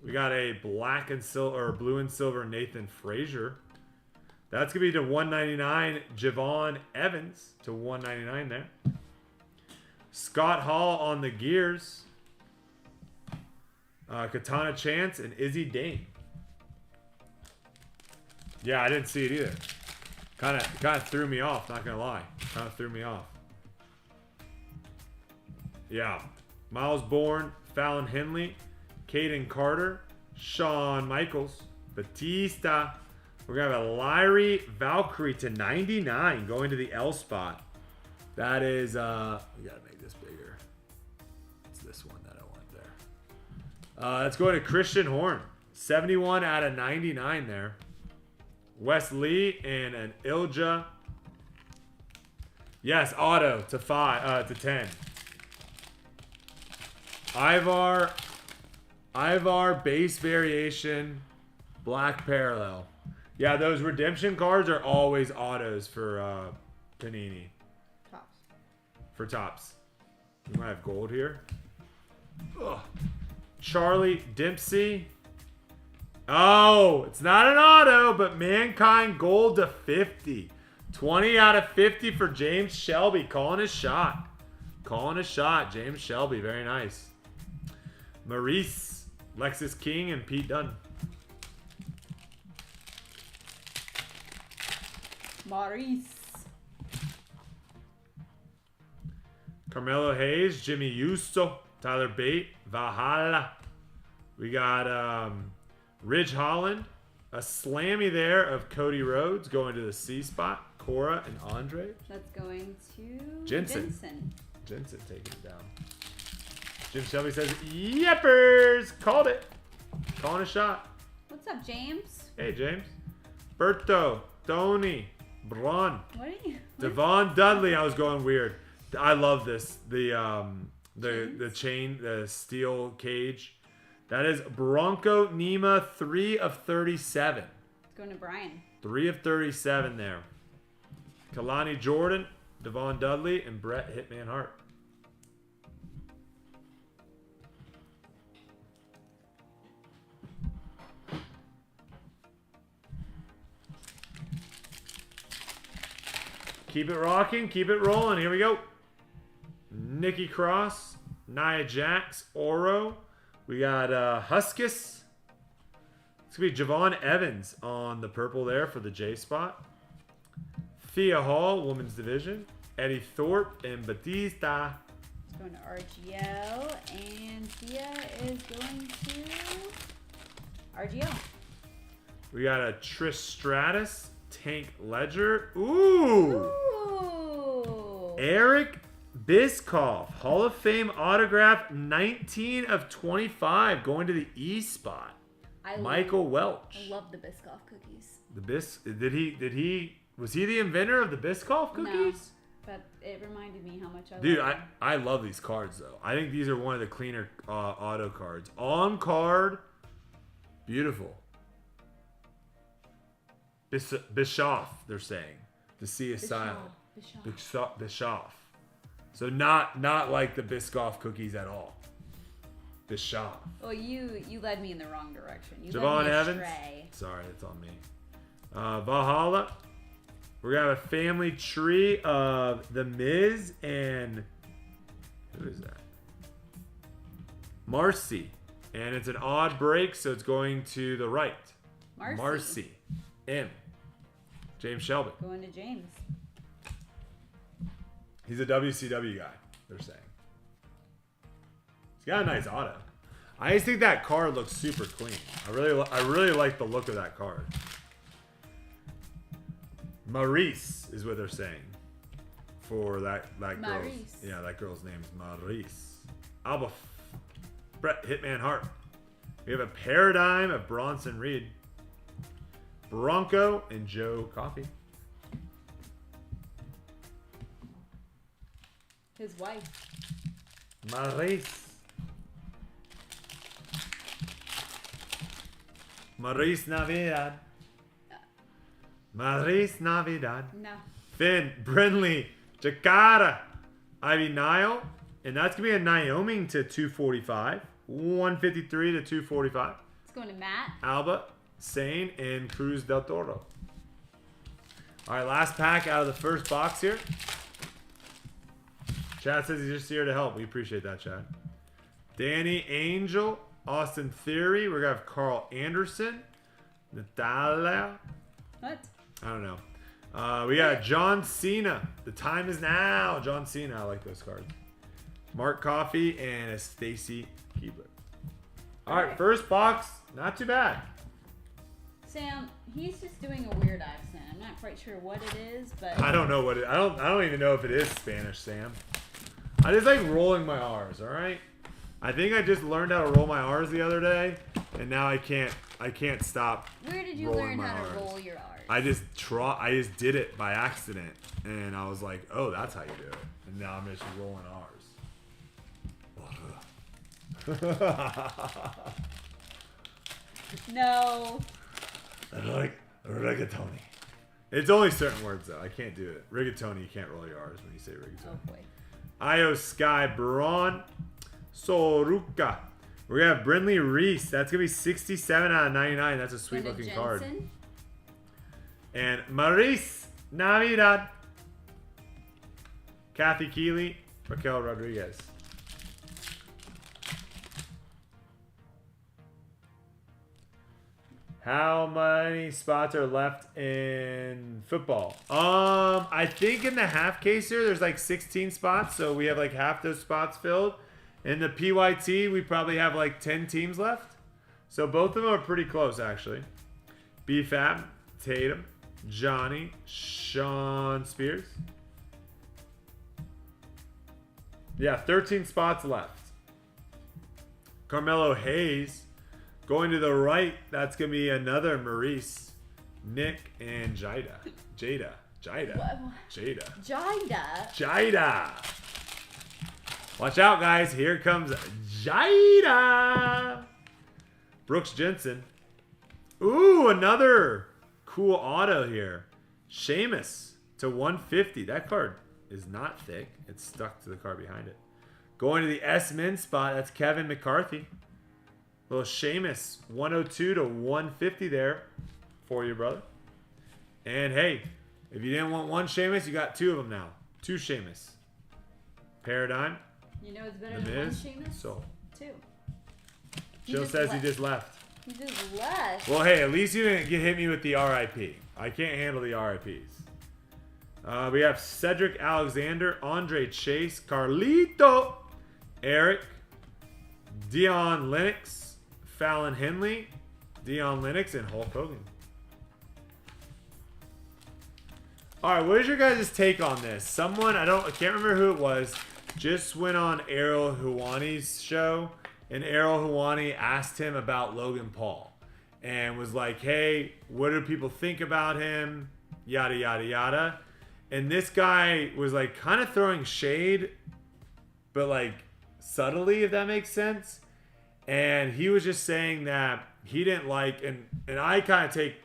We got a black and silver or blue and silver Nathan Frazier. That's gonna be to 199. Javon Evans to 199 there. Scott Hall on the gears. Katana Chance and Izzy Dane. Yeah, I didn't see it either. Kind of threw me off, not gonna lie. Kind of threw me off. Yeah. Miles Bourne, Fallon Henley, Caden Carter, Shawn Michaels, Batista. We're gonna have a Lyrie Valkyrie to 99 going to the L spot. That is we gotta make this bigger. It's this one that I want there. Let's go to Christian Horn. 71 out of 99 there. Wes Lee and an Ilja. Yes, auto to 10. Ivar base variation, black parallel. Yeah, those redemption cards are always autos for Panini. Topps. For Topps. We might have gold here. Ugh. Charlie Dempsey. Oh, it's not an auto, but Mankind gold to 50. 20 out of 50 for James Shelby. Calling his shot. Calling a shot. James Shelby. Very nice. Maurice, Lexus King, and Pete Dunne. Maurice. Carmelo Hayes, Jimmy Uso, Tyler Bate, Valhalla. We got Ridge Holland, a slammy there of Cody Rhodes going to the C spot. Cora and Andre. That's going to Jensen. Jensen Taking it down. Jim Shelby says, Yeppers! Called it. Calling a shot. What's up, James? Hey, James. Berto, Tony, Braun, What are you? Devon Dudley. I was going weird. I love this. The chain, the steel cage. That is Bronco Nima, 3 of 37. It's going to Brian. 3 of 37 there. Kalani Jordan, Devon Dudley, and Brett Hitman Hart. Keep it rocking, keep it rolling. Here we go. Nikki Cross, Nia Jax, Oro. We got Huskus. It's going to be Javon Evans on the purple there for the J spot. Thea Hall, women's division. Eddie Thorpe and Batista. It's going to RGL, and Thea is going to RGL. We got a Trish Stratus, Tank Ledger. Ooh! Eric Biscoff, Hall of Fame autograph, 19 of 25, going to the E spot. Michael Welch. I love the Biscoff cookies. Was he the inventor of the Biscoff cookies? No, but it reminded me how much I Dude, love I love these cards though. I think these are one of the cleaner auto cards. On card, beautiful. Bischoff, they're saying. To see a silent. Bischoff. So not like the Biscoff cookies at all. Bischoff. Well, you led me in the wrong direction. You Javon led me Evans. astray. Sorry, that's on me. Valhalla. We're gonna have a family tree of The Miz and who is that? Marcy. And it's an odd break, so it's going to the right. Marcy. M. James Shelby. Going to James. He's a WCW guy, they're saying. He's got a nice auto. I just think that card looks super clean. I really like the look of that card. Maurice is what they're saying for that girl. Yeah, that girl's name is Maurice. Brett Hitman Hart. We have a Paradigm of Bronson Reed. Bronco and Joe Coffey. His wife. Maurice Navidad. Maurice Navidad. No. Finn, Brindley, Jakarta, Ivy Nile. And that's going to be a Naomi to 245. 153 to 245. It's going to Matt. Alba, Sane, and Cruz del Toro. All right, last pack out of the first box here. Chad says he's just here to help. We appreciate that, Chad. Danny Angel, Austin Theory. We're going to have Carl Anderson, Natalia, What? I don't know. We got John Cena. The time is now. John Cena. I like those cards. Mark Coffey and a Stacy Keebler. All right, first box. Not too bad. Sam, he's just doing a weird accent. I'm not quite sure what it is, but I don't know what it. I don't even know if it is Spanish, Sam. I just like rolling my R's. All right. I think I just learned how to roll my R's the other day, and now I can't stop. Where did you learn how to roll your R's? I just did it by accident, and I was like, oh, that's how you do it. And now I'm just rolling R's. No. Like rigatoni. It's only certain words though. I can't do it. Rigatoni, you can't roll your R's when you say rigatoni. Oh boy. Io Sky Braun Soruka. We're gonna have Brindley Reese. That's gonna be 67 out of 99. That's a sweet looking card. And Maurice Navidad. Kathy Keeley. Raquel Rodriguez. How many spots are left in football? I think in the half caser there's like 16 spots, so we have like half those spots filled. In the PYT we probably have like 10 teams left, so both of them are pretty close actually. BFAB, Tatum, Johnny, Sean Spears. Yeah, 13 spots left. Carmelo Hayes. Going to the right, that's going to be another Maurice, Nick, and Jida. Watch out, guys. Here comes Jida. Brooks Jensen. Ooh, another cool auto here. Sheamus to 150. That card is not thick. It's stuck to the card behind it. Going to the S-Min spot, that's Kevin McCarthy. Little Sheamus, 102 to 150 there for you, brother. And hey, if you didn't want one Sheamus, you got two of them now. Two Sheamus. Paradigm. You know it's better than one Sheamus? So. Two. Jill says he just left. He just left. Well, hey, at least you didn't hit me with the RIP. I can't handle the RIPs. We have Cedric Alexander, Andre Chase, Carlito, Eric, Dion Lennox, Fallon Henley, Dion Lennox, and Hulk Hogan. All right, what is your guys' take on this? Someone, I can't remember who it was, just went on Errol Houani's show, and Errol Houani asked him about Logan Paul, and was like, hey, what do people think about him? Yada, yada, yada. And this guy was like kind of throwing shade, but like subtly, if that makes sense. And he was just saying that he didn't like, and I kind of take,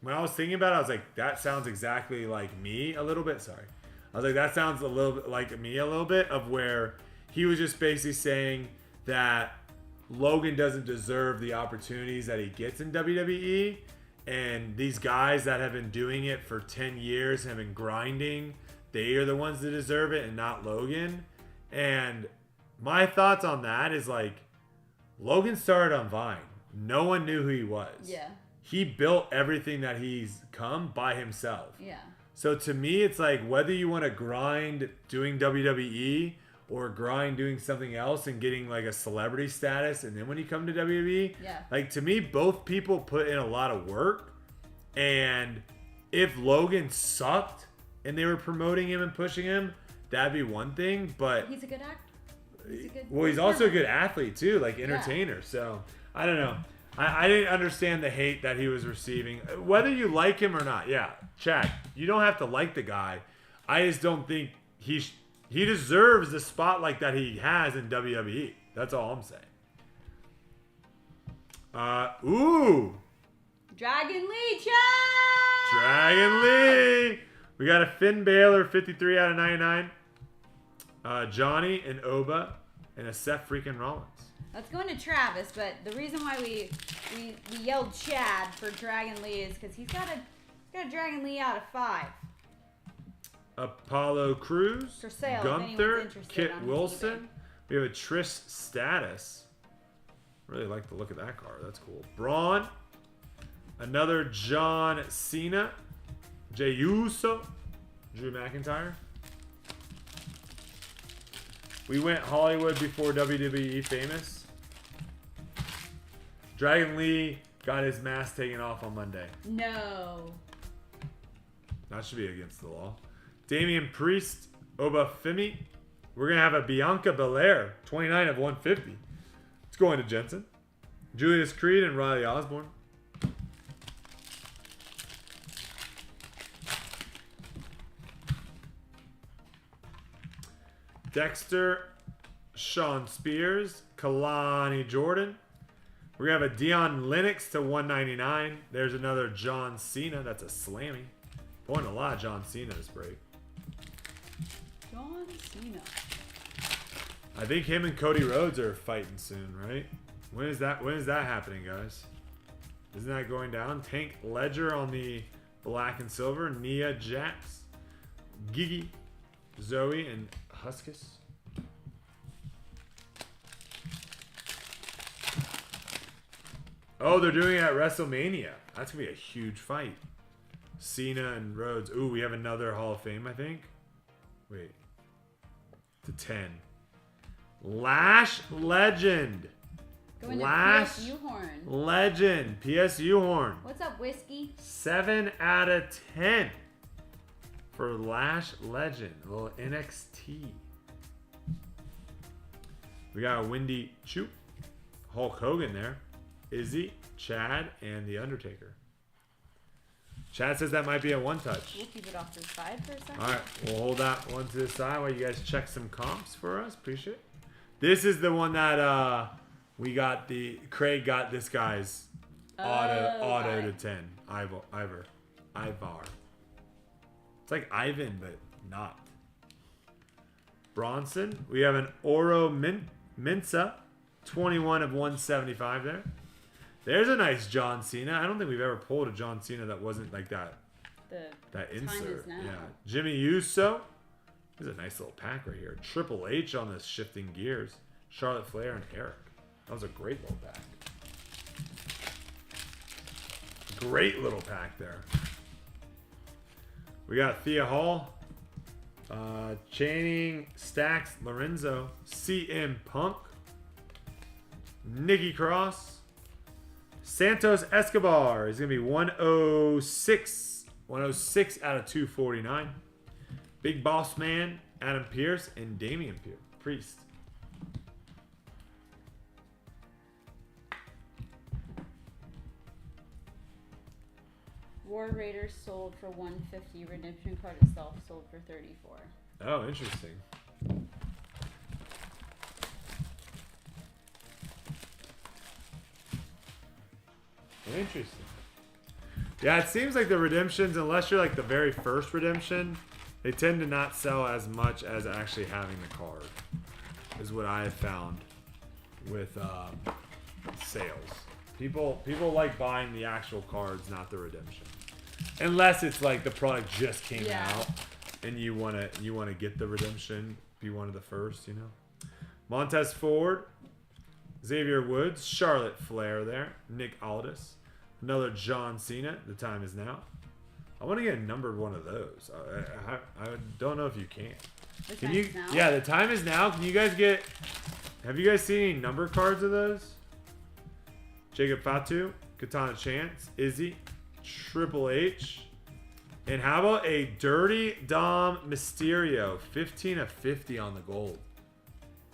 when I was thinking about it, I was like, that sounds exactly like me a little bit. Sorry. I was like, that sounds a little bit like me a little bit, of where he was just basically saying that Logan doesn't deserve the opportunities that he gets in WWE. And these guys that have been doing it for 10 years, have been grinding, they are the ones that deserve it and not Logan. And my thoughts on that is like, Logan started on Vine. No one knew who he was. Yeah. He built everything that he's come by himself. Yeah. So to me, it's like whether you want to grind doing WWE or grind doing something else and getting like a celebrity status, and then when you come to WWE, yeah. Like to me, both people put in a lot of work. And if Logan sucked and they were promoting him and pushing him, that'd be one thing. But he's a good actor. He's also a good athlete too, like entertainer. Yeah. So I don't know. I didn't understand the hate that he was receiving. Whether you like him or not, yeah, Chad, you don't have to like the guy. I just don't think he deserves the spotlight that he has in WWE. That's all I'm saying. Ooh, Dragon Lee, Chad! Dragon Lee. We got a Finn Balor, 53 out of 99. Johnny and Oba, and a Seth freaking Rollins. That's going to Travis, but the reason why we yelled Chad for Dragon Lee is because he's got a Dragon Lee out of 5. Apollo Crews, for sale, Gunther, Kit Wilson. We have a Trish Stratus. Really like the look of that card. That's cool. Braun, Another John Cena. Jey Uso. Drew McIntyre. We went Hollywood before WWE famous. Dragon Lee got his mask taken off on Monday. No. That should be against the law. Damian Priest, Obafemi. We're going to have a Bianca Belair, 29 of 150. It's going to Jensen. Julius Creed and Riley Osborne. Dexter, Sean Spears, Kalani Jordan. We're going to have a Dion Lennox to 199. There's another John Cena. That's a slammy. Going a lot of John Cena this break. John Cena. I think him and Cody Rhodes are fighting soon, right? When is that happening, guys? Isn't that going down? Tank Ledger on the black and silver. Nia Jax. Gigi. Zoe and Huskus. Oh, they're doing it at WrestleMania. That's going to be a huge fight. Cena and Rhodes. Ooh, we have another Hall of Fame, I think. Wait. To 10. Lash Legend. Going Lash to PSU Horn. Legend. PSU Horn. What's up, Whiskey? 7 out of 10 for Lash Legend. A little NXT. We got a Wendy Chu. Hulk Hogan there. Izzy, Chad, and The Undertaker. Chad says that might be a one-touch. We'll keep it off to the side for a second. All right, we'll hold that one to the side while you guys check some comps for us. Appreciate it. This is the one that we got Craig got this guy's auto to 10. Ivar. It's like Ivan, but not. Bronson. We have an Oro Minsa. 21 of 175 there. There's a nice John Cena. I don't think we've ever pulled a John Cena that wasn't like that. That insert. Yeah. Jimmy Uso. There's a nice little pack right here. Triple H on this shifting gears. Charlotte Flair and Eric. That was a great little pack. Great little pack there. We got Thea Hall. Channing, Stacks, Lorenzo, CM Punk, Nikki Cross, Santos Escobar is going to be 106 out of 249. Big Boss Man, Adam Pearce, and Damian Priest. War Raiders sold for 150. Redemption card itself sold for 34. Oh, interesting. Interesting. Yeah, it seems like the redemptions, unless you're like the very first redemption, they tend to not sell as much as actually having the card, is what I have found with sales. People like buying the actual cards, not the redemption. Unless it's like the product just came out and you wanna get the redemption, be one of the first, you know. Montez Ford, Xavier Woods, Charlotte Flair there, Nick Aldis, another John Cena. The time is now. I want to get a numbered one of those. I don't know if you can. Can you? Now? Yeah, the time is now. Can you guys get? Have you guys seen any number cards of those? Jacob Fatu, Katana Chance, Izzy, Triple H, and how about a Dirty Dom Mysterio, 15 of 50 on the gold,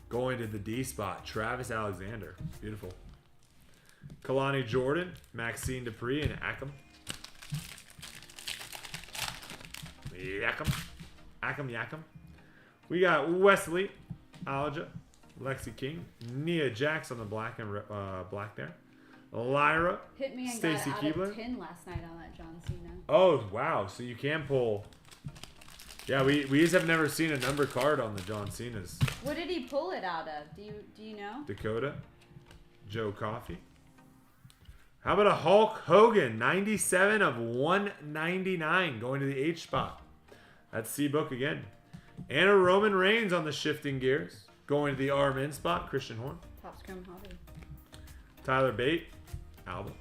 going to the D spot. Travis Alexander, beautiful. Kalani Jordan, Maxine Dupree, and Yakum. We got Wesley, Alja, Lexi King, Nia Jax on the black and black there. Lyra, hit me and Stacy got Keebler. out of 10 last night on that John Cena. Oh wow! So you can pull. Yeah, we just have never seen a number card on the John Cenas. What did he pull it out of? Do you know? Dakota, Joe Coffey. How about a Hulk Hogan, 97 of 199, going to the H spot. That's C-Book again. And a Roman Reigns on the shifting gears, going to the RMN spot. Christian Horn. Topps Chrome Hobby. Tyler Bate, Alba.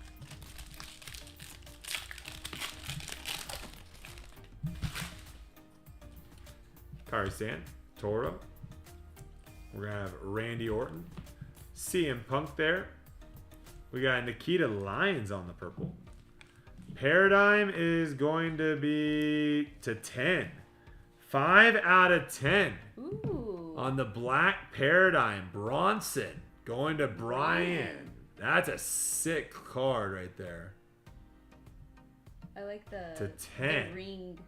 Kari Sand, Toro. We're going to have Randy Orton. CM Punk there. We got Nikita Lyons on the purple. Paradigm is going to be to 10. 5 out of 10. Ooh. On the black Paradigm. Bronson going to Brian. That's a sick card right there. I like the, to 10. the ringed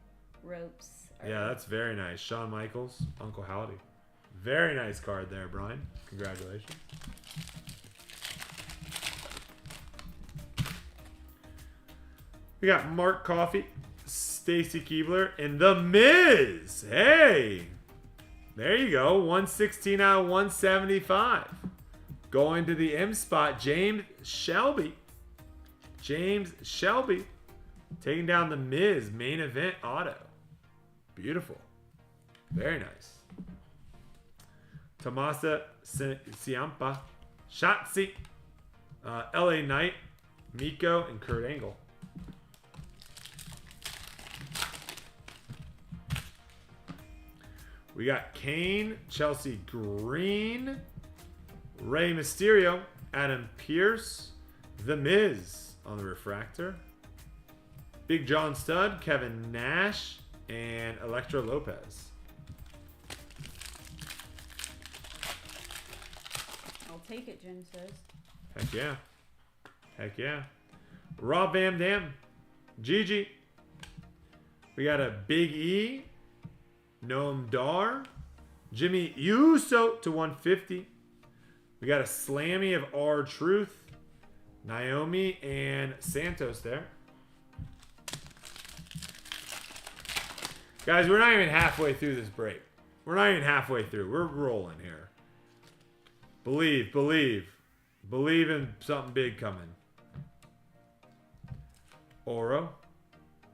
ropes. Yeah, that's very nice. Shawn Michaels, Uncle Howdy. Very nice card there, Brian. Congratulations. We got Mark Coffey, Stacy Keebler, and The Miz. Hey, there you go. 116 out of 175. Going to the M spot, James Shelby. James Shelby taking down The Miz, main event auto. Beautiful. Very nice. Tomasa Ciampa, Shotzi, LA Knight, Miko, and Kurt Angle. We got Kane, Chelsea Green, Rey Mysterio, Adam Pearce, The Miz on the refractor, Big John Studd, Kevin Nash, and Elektra Lopez. I'll take it, Jim says. Heck yeah. Heck yeah. Rob Van Dam, Gigi. We got a Big E, Noam Dar, Jimmy Uso to 150. We got a Slammy of R-Truth, Naomi, and Santos there. Guys, we're not even halfway through this break. We're not even halfway through. We're rolling here. Believe, believe. Believe in something big coming. Oro.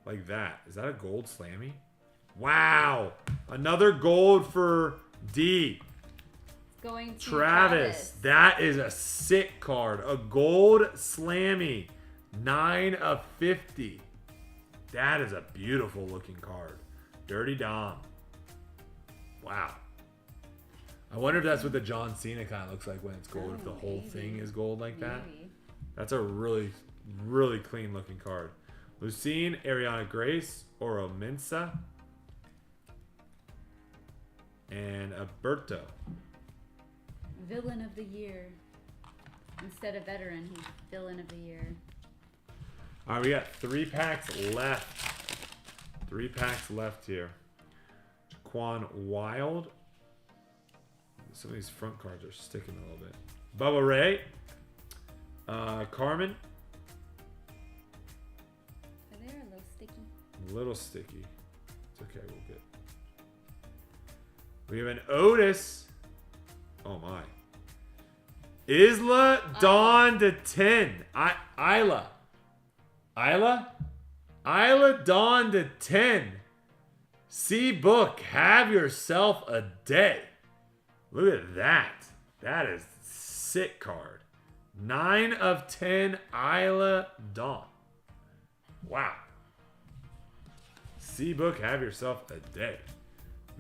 Like that. Is that a gold Slammy? Wow. Another gold for D. Going to Travis. That is a sick card. A gold Slammy. 9 of 50. That is a beautiful looking card. Dirty Dom. Wow. I wonder if that's what the John Cena kind of looks like when it's gold. If the whole thing is gold like that. That's a really, really clean looking card. Lucine, Ariana Grace, Oro Mensa, and Alberto. Villain of the year. Instead of veteran, he's villain of the year. All right, we got 3 packs left. 3 packs left here. Jaquan Wild. Some of these front cards are sticking a little bit. Bubba Ray. Carmen. They're a little sticky. A little sticky. It's okay, we'll get. We have an Otis. Oh my. Isla Dawn to 10. Isla Dawn to 10. C-Book, have yourself a day. Look at that. That is sick card. 9 of 10 Isla Dawn. Wow. C-Book, have yourself a day.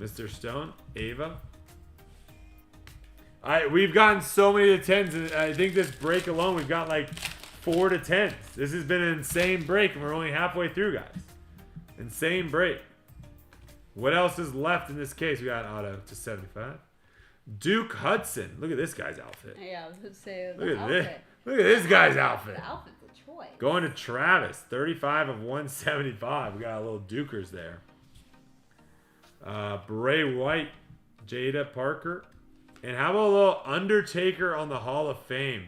Mr. Stone, Ava. All right, we've gotten so many to 10s. And I think this break alone, we've got like 4 to 10s. This has been an insane break, and we're only halfway through, guys. Insane break. What else is left in this case? We got an auto to 75. Duke Hudson. Look at this guy's outfit. Yeah, I was going to say Look at this. Look at this guy's outfit. The outfit's a choice. Going to Travis. 35 of 175. We got a little Dukers there. Bray White. Jada Parker. And how about a little Undertaker on the Hall of Fame?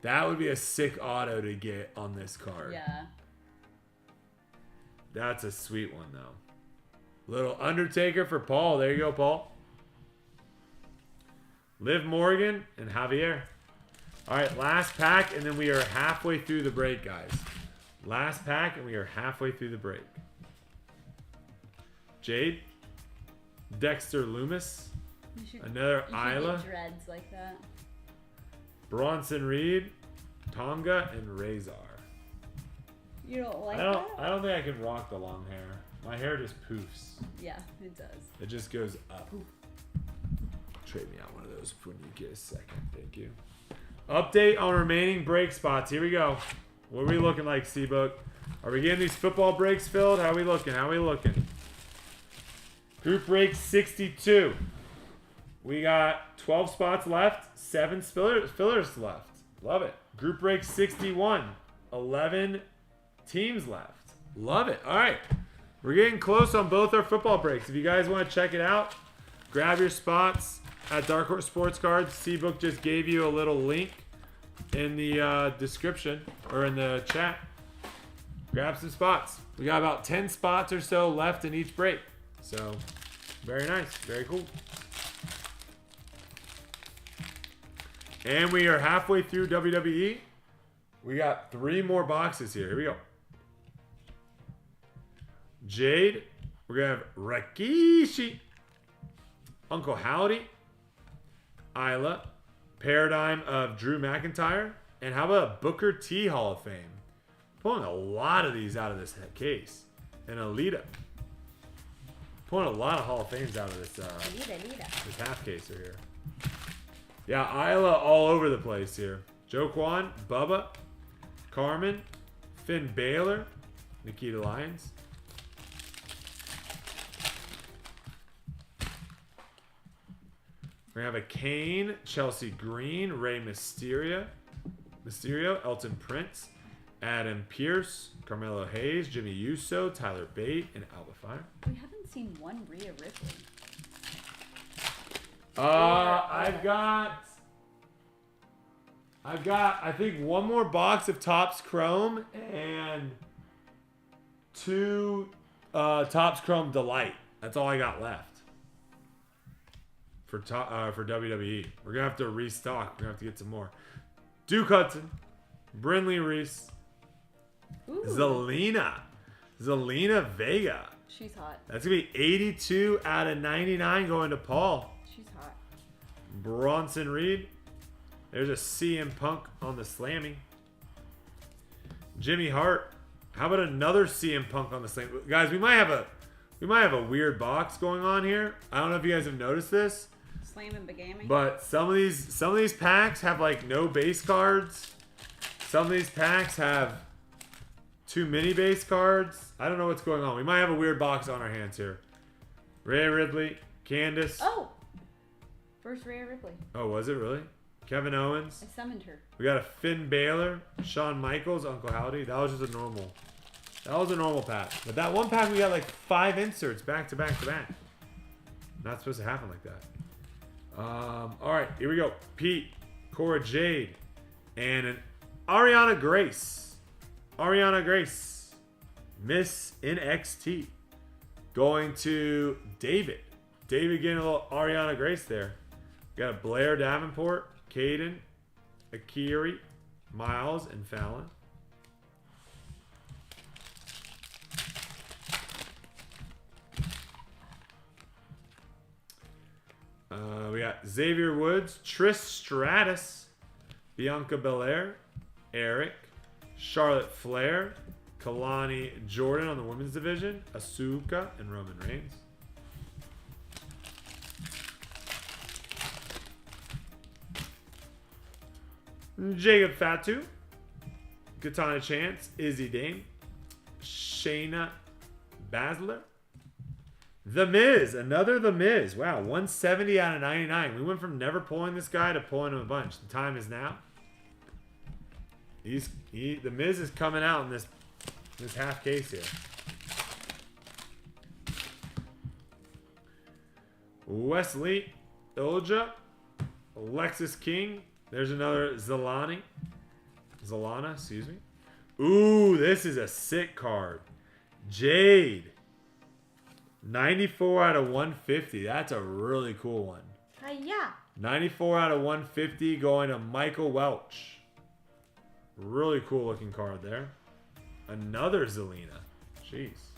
That would be a sick auto to get on this card. Yeah. That's a sweet one, though. Little Undertaker for Paul. There you go, Paul. Liv Morgan and Javier. All right, last pack, and then we are halfway through the break, guys. Last pack, and we are halfway through the break. Jade. Dexter Loomis. Another Isla. Get dreads like that. Bronson Reed. Tonga and Razor. You don't like I don't think I can rock the long hair. My hair just poofs. Yeah, it does. It just goes up. Trade me out one of those when you get a second. Thank you. Update on remaining break spots. Here we go. What are we looking like, C-Book? Are we getting these football breaks filled? How are we looking? How are we looking? Group break 62. We got 12 spots left, 7 fillers left. Love it. Group break 61. 11 teams left. Love it. All right. We're getting close on both our football breaks. If you guys want to check it out, grab your spots at Darkhorse Sports Cards. C-Book just gave you a little link in the description or in the chat. Grab some spots. We got about 10 spots or so left in each break. So, very nice. Very cool. And we are halfway through WWE. We got 3 more boxes here. Here we go. Jade. We're going to have Rikishi. Uncle Howdy. Isla. Paradigm of Drew McIntyre. And how about Booker T Hall of Fame? Pulling a lot of these out of this case. And Alita. Pulling a lot of Hall of Fames out of this this half case here. Yeah, Isla all over the place here. Joe Kwan, Bubba, Carmen, Finn Balor, Nikita Lyons. We're going to have a Kane, Chelsea Green, Rey Mysterio, Elton Prince, Adam Pearce, Carmelo Hayes, Jimmy Uso, Tyler Bate, and Alba Fire. We haven't seen one Rhea Ripley. I've got I think one more box of Topps Chrome and 2 Topps Chrome Delight. That's all I got left for WWE. We're gonna have to restock. We're gonna have to get some more. Duke Hudson, Brinley Reese, Zelina Vega. She's hot. That's gonna be 82 out of 99 going to Paul. She's hot. Bronson Reed. There's a CM Punk on the Slammy. Jimmy Hart. How about another CM Punk on the Slammy? Guys, we might have a weird box going on here. I don't know if you guys have noticed this. Slamming Bagami. But some of these packs have like no base cards. Some of these packs have 2 mini base cards. I don't know what's going on. We might have a weird box on our hands here. Rhea Ripley, Candice. Oh! First Rhea Ripley. Oh, was it really? Kevin Owens. I summoned her. We got a Finn Balor, Shawn Michaels, Uncle Howdy. That was just a normal. That was a normal pack. But that one pack, we got like 5 inserts back to back to back. Not supposed to happen like that. All right, here we go. Pete, Cora Jade, and an Ariana Grace. Ariana Grace, Miss NXT. Going to David. David getting a little Ariana Grace there. We got a Blair Davenport, Caden, Akiri, Miles, and Fallon. We got Xavier Woods, Trish Stratus, Bianca Belair, Eric, Charlotte Flair, Kalani Jordan on the women's division, Asuka, and Roman Reigns. Jacob Fatu, Katana Chance, Izzy Dame, Shayna Baszler, The Miz, another The Miz. Wow, 170 out of 99. We went from never pulling this guy to pulling him a bunch. The time is now. The Miz is coming out in this half case here. Wesley Ilja, Alexis King. There's another Zalana, excuse me. Ooh, this is a sick card. Jade. 94 out of 150. That's a really cool one. Hiya. 94 out of 150 going to Michael Welch. Really cool looking card there. Another Zelina. Jeez.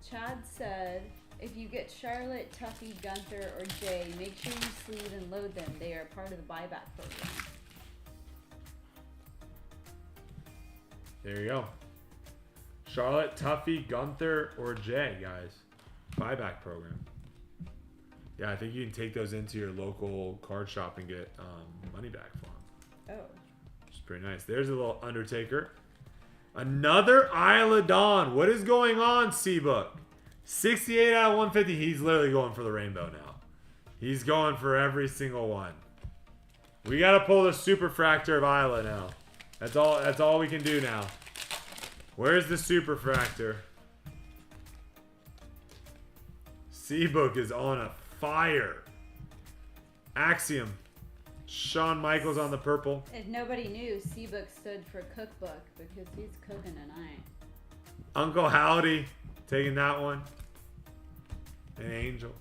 Chad said, if you get Charlotte, Tuffy, Gunther, or Jay, make sure you sleeve and load them. They are part of the buyback program. There you go. Charlotte, Tuffy, Gunther, or Jay, guys. Buyback program. Yeah, I think you can take those into your local card shop and get money back for them. Oh. Which is pretty nice. There's a little Undertaker. Another Isle of Dawn. What is going on, C-Book? 68 out of 150. He's literally going for the rainbow now. He's going for every single one. We got to pull the Superfractor of Isla now. That's all we can do now. Where's the Superfractor? C-Book is on a fire. Axiom. Shawn Michaels on the purple. If nobody knew, C-Book stood for cookbook because he's cooking tonight. Uncle Howdy taking that one. An Angel.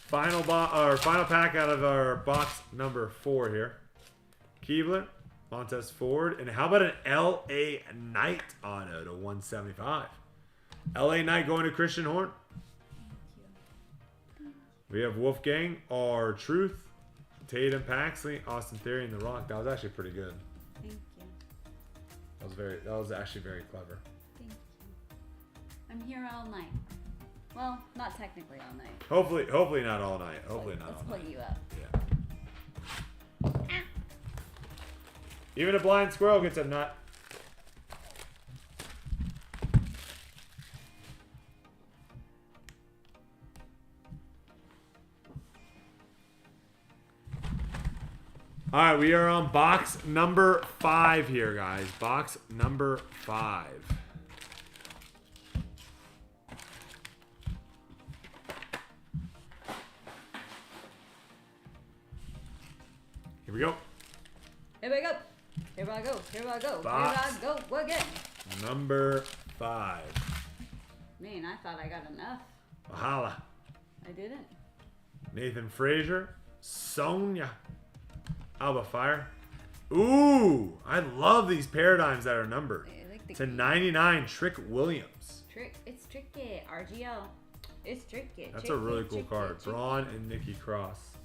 Final pack out of our box number 4 here. Keebler, Montez Ford, and how about an L.A. Knight auto to 175? L.A. Knight going to Christian Horn. We have Wolfgang, R-Truth, Tatum Paxley, Austin Theory, and The Rock. That was actually pretty good. Thank you. That was actually very clever. Thank you. I'm here all night. Well, not technically all night. Hopefully not all night. Hopefully not all Let's night. plug you up. Yeah. Even a blind squirrel gets a nut. All right, we are on box number 5 here, guys. Box number 5. Here we go. Here we go. Here I go. Here I go. Box. Here I go again. Number 5. Man, I thought I got enough. Wahala. I didn't. Nathan Frazier. Sonya. Alba Fire. Ooh, I love these paradigms that are numbered. I like the To 99, Trick Williams. It's tricky. RGL. It's tricky. That's a really cool card. Braun and Nikki Cross.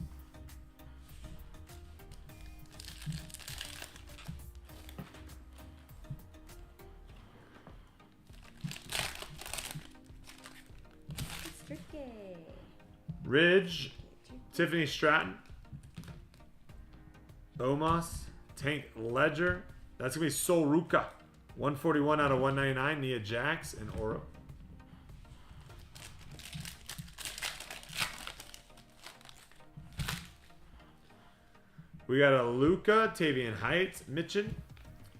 It's tricky. Ridge. Tiffany Stratton. Omos. Tank Ledger. That's going to be Sol Ruka. 141 out of 199. Nia Jax and Oro. We got a Luca, Tavian Heights, Mitchin,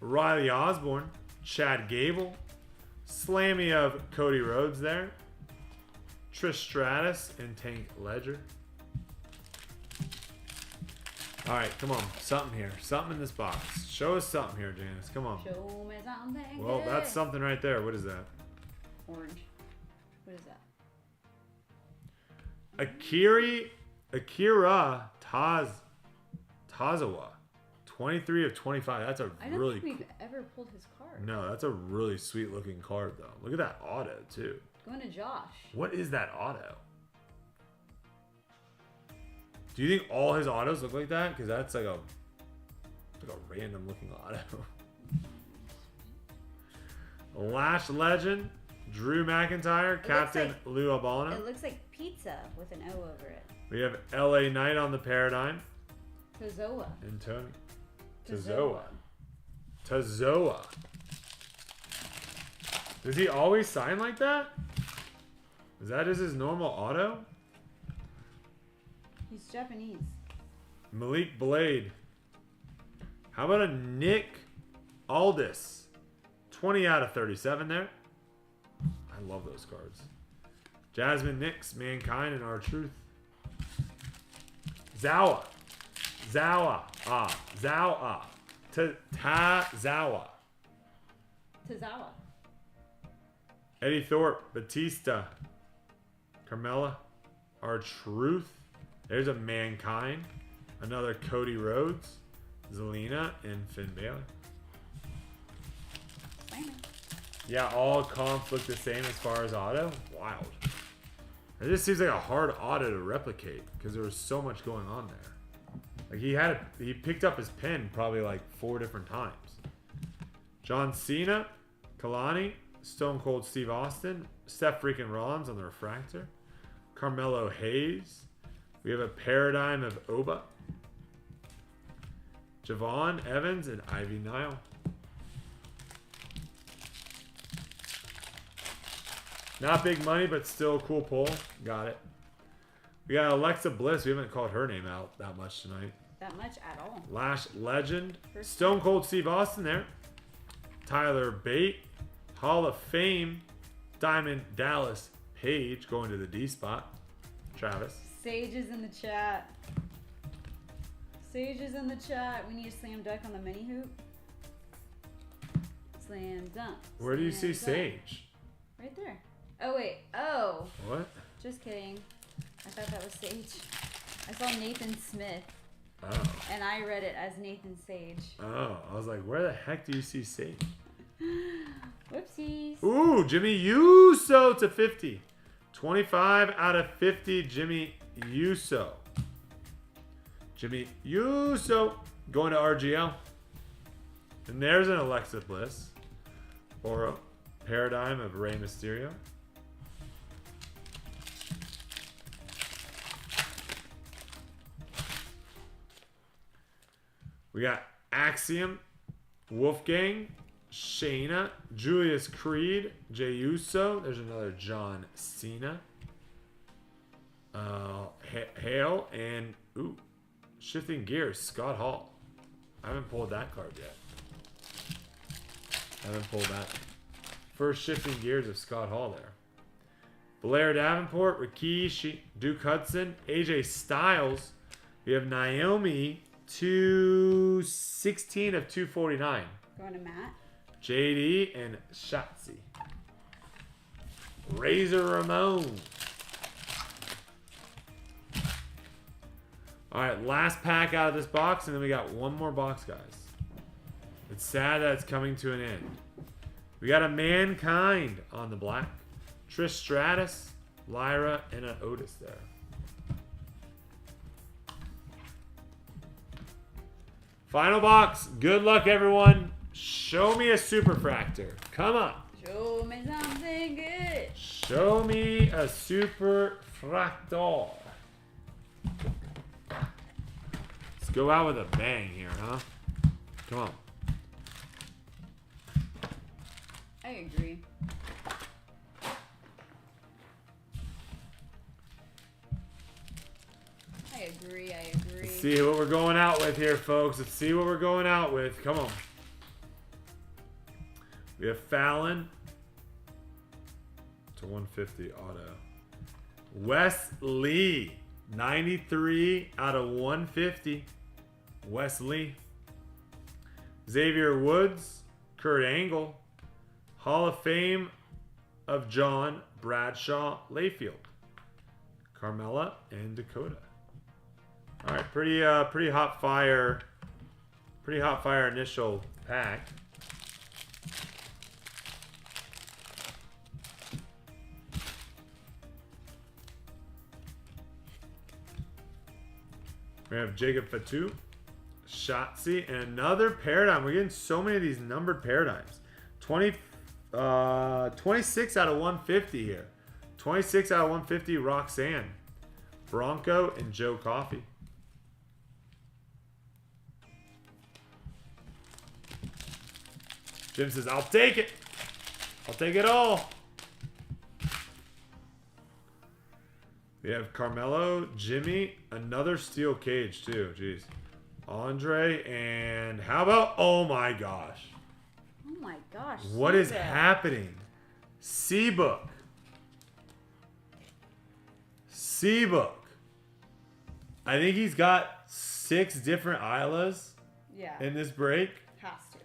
Riley Osborne, Chad Gable, Slammy of Cody Rhodes there, Trish Stratus, and Tank Ledger. All right, come on. Something here. Something in this box. Show us something here, Janice. Come on. Show me something. Well, good. that's something right there. What is that? Orange. What is that? Akira Tazawa. 23 of 25. That's a I don't really think we've ever pulled his card. No, that's a really sweet looking card though. Look at that auto too. Going to Josh. What is that auto? Do you think all his autos look like that? Because that's like a random looking auto. Lash Legend, Drew McIntyre, Captain Lou Albano. It looks like pizza with an O over it. We have LA Knight on the paradigm. Tozoa. And Tony. Tazoa. Does he always sign like that? Is that his normal auto? He's Japanese. Malik Blade. How about a Nick Aldis? 20 out of 37 there. I love those cards. Jasmine Nix, Mankind, and R-Truth. Zawa. Tazawa. Tozawa. Eddie Thorpe, Batista, Carmella, R-Truth. There's a Mankind. Another Cody Rhodes, Zelina, and Finn Balor. Yeah, all comps look the same as far as auto. Wild. It just seems like a hard auto to replicate because there was so much going on there. Like he picked up his pen probably like 4 different times. John Cena, Kalani, Stone Cold Steve Austin, Steph freaking Rollins on the refractor, Carmelo Hayes. We have a paradigm of Oba, Javon Evans, and Ivy Nile. Not big money, but still a cool pull. Got it. We got Alexa Bliss. We haven't called her name out that much tonight. That much at all. Lash Legend. Stone Cold Steve Austin there. Tyler Bate. Hall of Fame. Diamond Dallas Page going to the D spot. Travis. Sage is in the chat. Sage is in the chat. We need a slam dunk on the mini hoop. Slam dunk. Where do you see dunk. Sage? Right there. Oh, wait. Oh. What? Just kidding. I thought that was Sage. I saw Nathan Smith. Oh. And I read it as Nathan Sage. Oh. I was like, where the heck do you see Sage? Whoopsies. Ooh, Jimmy Uso to 50. 25 out of 50, Jimmy Uso. Jimmy Uso going to RGL. And there's an Alexa Bliss. Or a paradigm of Rey Mysterio. We got Axiom, Wolfgang, Shayna, Julius Creed, Jey Uso. There's another John Cena. Hale, and ooh, shifting gears, Scott Hall. I haven't pulled that card yet. First shifting gears of Scott Hall there. Blair Davenport, Rikishi, Duke Hudson, AJ Styles. We have Naomi, 216 of 249. Going to Matt. JD and Shotzi. Razor Ramon. All right, last pack out of this box, and then we got one more box, guys. It's sad that it's coming to an end. We got a Mankind on the black. Trish Stratus, Lyra, and an Otis there. Final box. Good luck, everyone. Show me a Superfractor. Come on. Show me something good. Show me a Superfractor. Let's go out with a bang here, huh? Come on. I agree. I agree. Let's see what we're going out with here, folks. Let's see what we're going out with. Come on. We have Fallon to 150 auto. Wes Lee, 93 out of 150. Wes Lee. Xavier Woods, Kurt Angle. Hall of Fame of John Bradshaw Layfield. Carmella and Dakota. All right, pretty hot fire initial pack. We have Jacob Fatu, Shotzi, and another paradigm. We're getting so many of these numbered paradigms. 26 out of 150 here. 26 out of 150, Roxanne, Bronco, and Joe Coffey. Jim says, I'll take it. I'll take it all. We have Carmelo, Jimmy, another steel cage too. Jeez. Andre, and how about, oh my gosh. Oh my gosh. What is happening? C-Book. C-Book. I think he's got 6 different Islas in this break. Has to.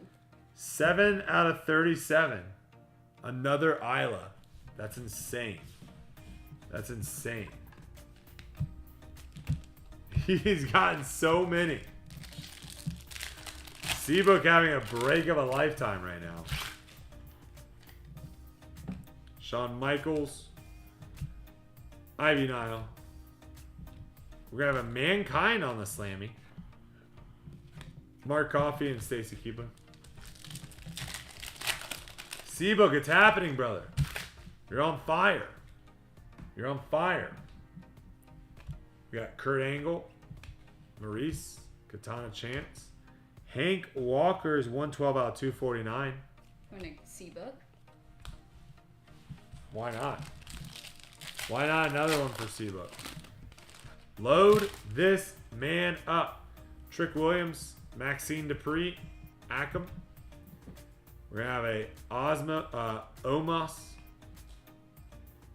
7 out of 37. Another Isla. That's insane. That's insane. He's gotten so many. C-Book having a break of a lifetime right now. Shawn Michaels. Ivy Nile. We're going to have a Mankind on the Slammy. Mark Coffey and Stacy Keeper. C-Book, it's happening, brother. You're on fire. You're on fire. We got Kurt Angle, Maurice, Katana Chance. Hank Walker's 112 out of 249. Going to C-Book. Why not? Why not another one for C-Book? Load this man up. Trick Williams, Maxine Dupree, Ackham. We're going to have a Omos,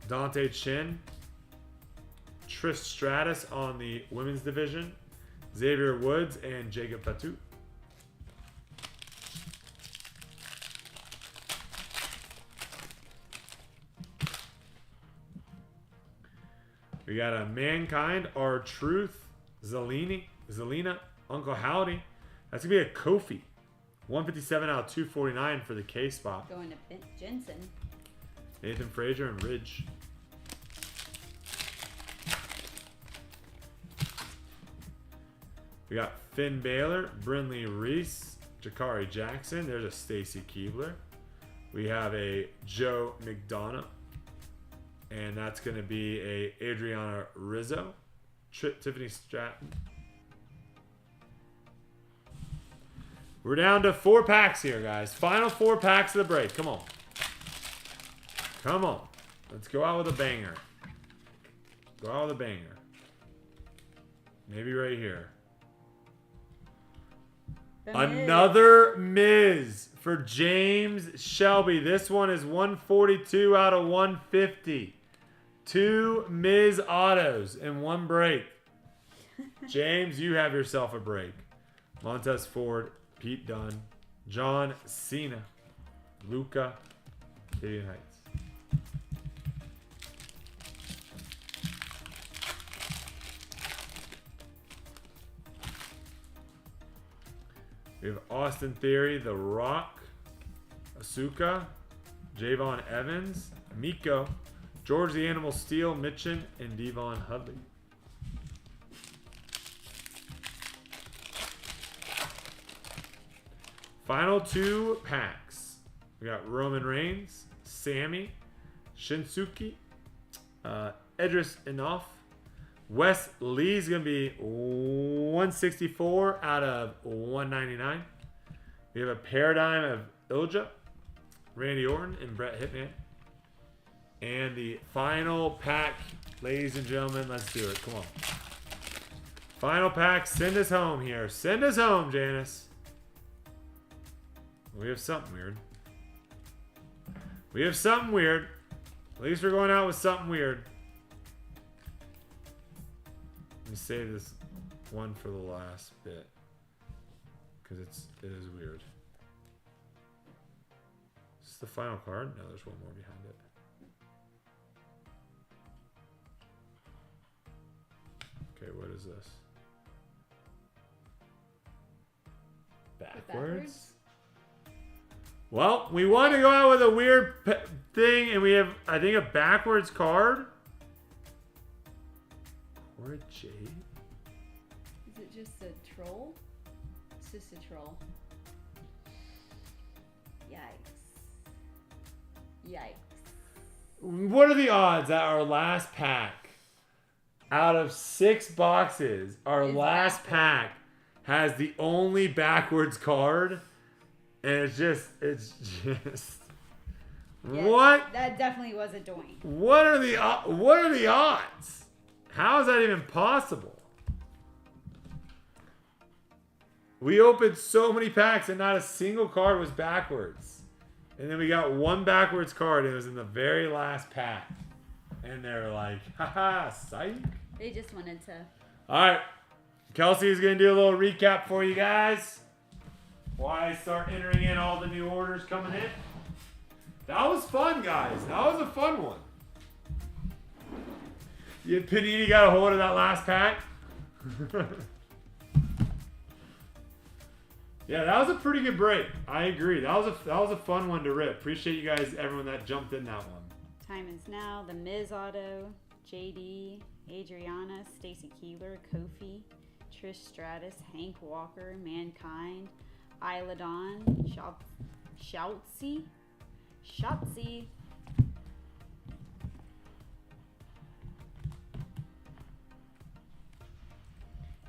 Dante Chin, Trish Stratus on the women's division, Xavier Woods, and Jacob Fatu. We got a Mankind, R-Truth, Zelina, Uncle Howdy. That's going to be a Kofi. 157 out of 249 for the K spot. Going to Jensen. Nathan Frazier and Ridge. We got Finn Balor, Brinley Reese, Jakari Jackson. There's a Stacy Keebler. We have a Joe McDonough. And that's going to be a Adriana Rizzo. Tiffany Stratton. We're down to 4 packs here, guys. Final 4 packs of the break. Come on. Come on. Let's go out with a banger. Go out with a banger. Maybe right here. Another Miz for James Shelby. This one is 142 out of 150. 2 Miz autos in 1 break. James, you have yourself a break. Montez Ford, Pete Dunne, John Cena, Luca, Gideon Heights. We have Austin Theory, The Rock, Asuka, Javon Evans, Miko, George the Animal Steel, Mitchin, and Devon Hudley. Final 2 packs. We got Roman Reigns, Sammy, Shinsuke, Edris Enough. Wes Lee's going to be 164 out of 199. We have a Paradigm of Ilja, Randy Orton, and Bret Hitman. And the final pack, ladies and gentlemen, let's do it. Come on. Final pack, send us home here. Send us home, Janice. We have something weird. We have something weird. At least we're going out with something weird. Let me save this one for the last bit. Because it is weird. Is this the final card? No, there's one more behind it. Okay, what is this? Backwards? Well, we want to go out with a weird thing, and we have, I think, a backwards card. Or a Jade? Is it just a troll? It's just a troll. Yikes. Yikes. What are the odds that our last pack, out of 6 boxes, our last pack has the only backwards card? And it's just yeah, what? That definitely was a doink. What are the odds? How is that even possible? We opened so many packs and not a single card was backwards. And then we got one backwards card and it was in the very last pack. And they were like, haha, psych. They just wanted to. All right. Kelsey's going to do a little recap for you guys. Why I start entering in all the new orders coming in. That was fun, guys. That was a fun one. You Panini got a hold of that last pack? Yeah, that was a pretty good break. I agree. That was a fun one to rip. Appreciate you guys, everyone that jumped in that one. Time is now. The Miz Auto, JD, Adriana, Stacy Keebler, Kofi, Trish Stratus, Hank Walker, Mankind, Isla Dawn, Shoutzy, Shotzi.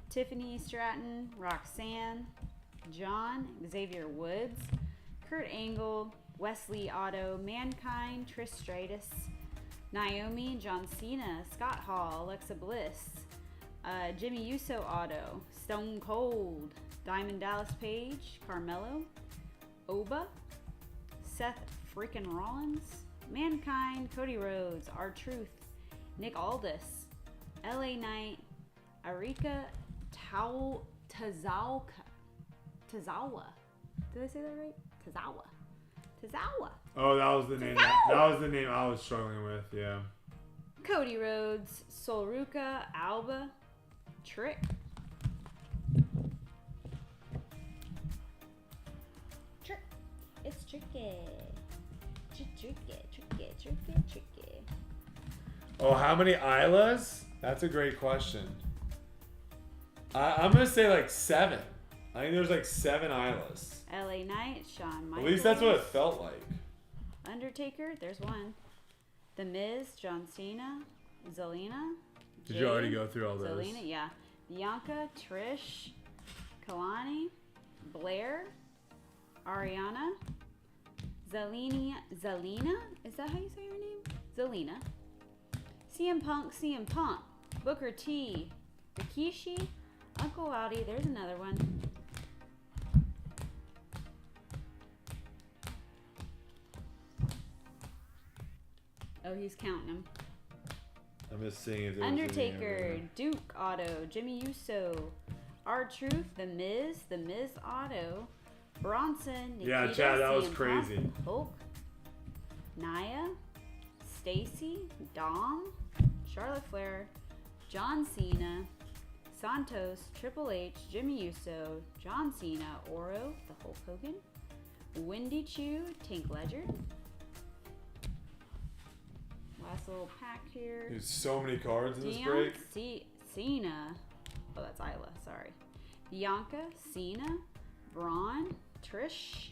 Tiffany Stratton, Roxanne, John, Xavier Woods, Kurt Angle, Wesley Otto, Mankind, Trish Stratus, Naomi, John Cena, Scott Hall, Alexa Bliss, Jimmy Uso Auto, Stone Cold, Diamond Dallas Page, Carmelo, Oba, Seth freaking Rollins, Mankind, Cody Rhodes, R-Truth, Nick Aldis, LA Knight, Arika Tazawa. Did I say that right? Tazawa. Oh, that was the name. That was the name I was struggling with. Yeah. Cody Rhodes, Solruka, Alba, Trick. Trick. It's tricky. Tricky. Oh, how many Islas? That's a great question. I'm gonna say like 7. I think there's like 7 Islas. LA Knight, Shawn Michaels. At least that's what it felt like. Undertaker, there's one. The Miz, John Cena, Zelina. Did you already go through all those? Zelina, yeah. Bianca, Trish, Kalani, Blair, Ariana, Zelina. Is that how you say her name? Zelina. CM Punk, Booker T, Rikishi, Uncle Audi. There's another one. Oh, he's counting them. I'm just seeing if there's Undertaker, Duke Auto, Jimmy Uso, R-Truth, The Miz Auto, Bronson, Nikita, yeah, Chad, that was CM crazy. Punk, Hulk, Nia, Stacy, Dom, Charlotte Flair, John Cena, Santos, Triple H, Jimmy Uso, John Cena, Oro, the Hulk Hogan, Wendy Chu, Tank Ledger. Last little pack here. There's so many cards in this break. Cena. Oh, that's Isla. Sorry. Bianca, Cena, Braun, Trish,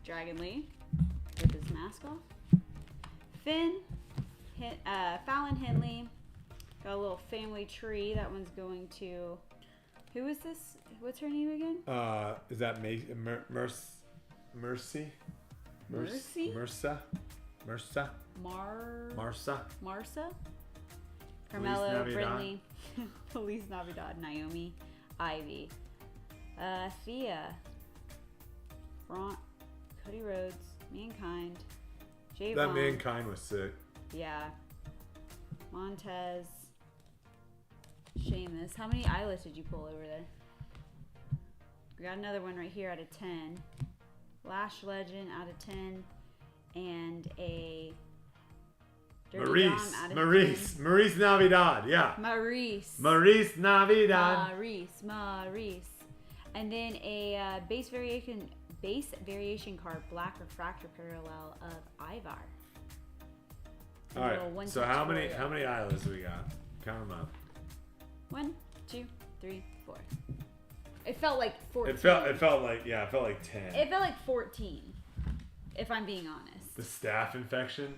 Dragon Lee with his mask off. Finn, Fallon Henley. Got a little family tree. That one's going to. Who is this? What's her name again? Is that Mercy? Mercy? Marsa? Carmelo, Brindley, Feliz Navidad, Naomi, Ivy, Thea, Front, Cody Rhodes, Mankind, Javon. That Mankind was sick. Yeah. Montez, Sheamus. How many Islas did you pull over there? We got another one right here out of 10. Lash Legend out of 10. And a Maurice Navidad, yeah. Maurice Navidad. Maurice. And then a base variation card, Black Refractor Parallel of Ivar. All right. So how many Islas do we got? Count them up. 1, 2, 3, 4. It felt like 14. It felt like 10. It felt like 14, if I'm being honest. The staph infection.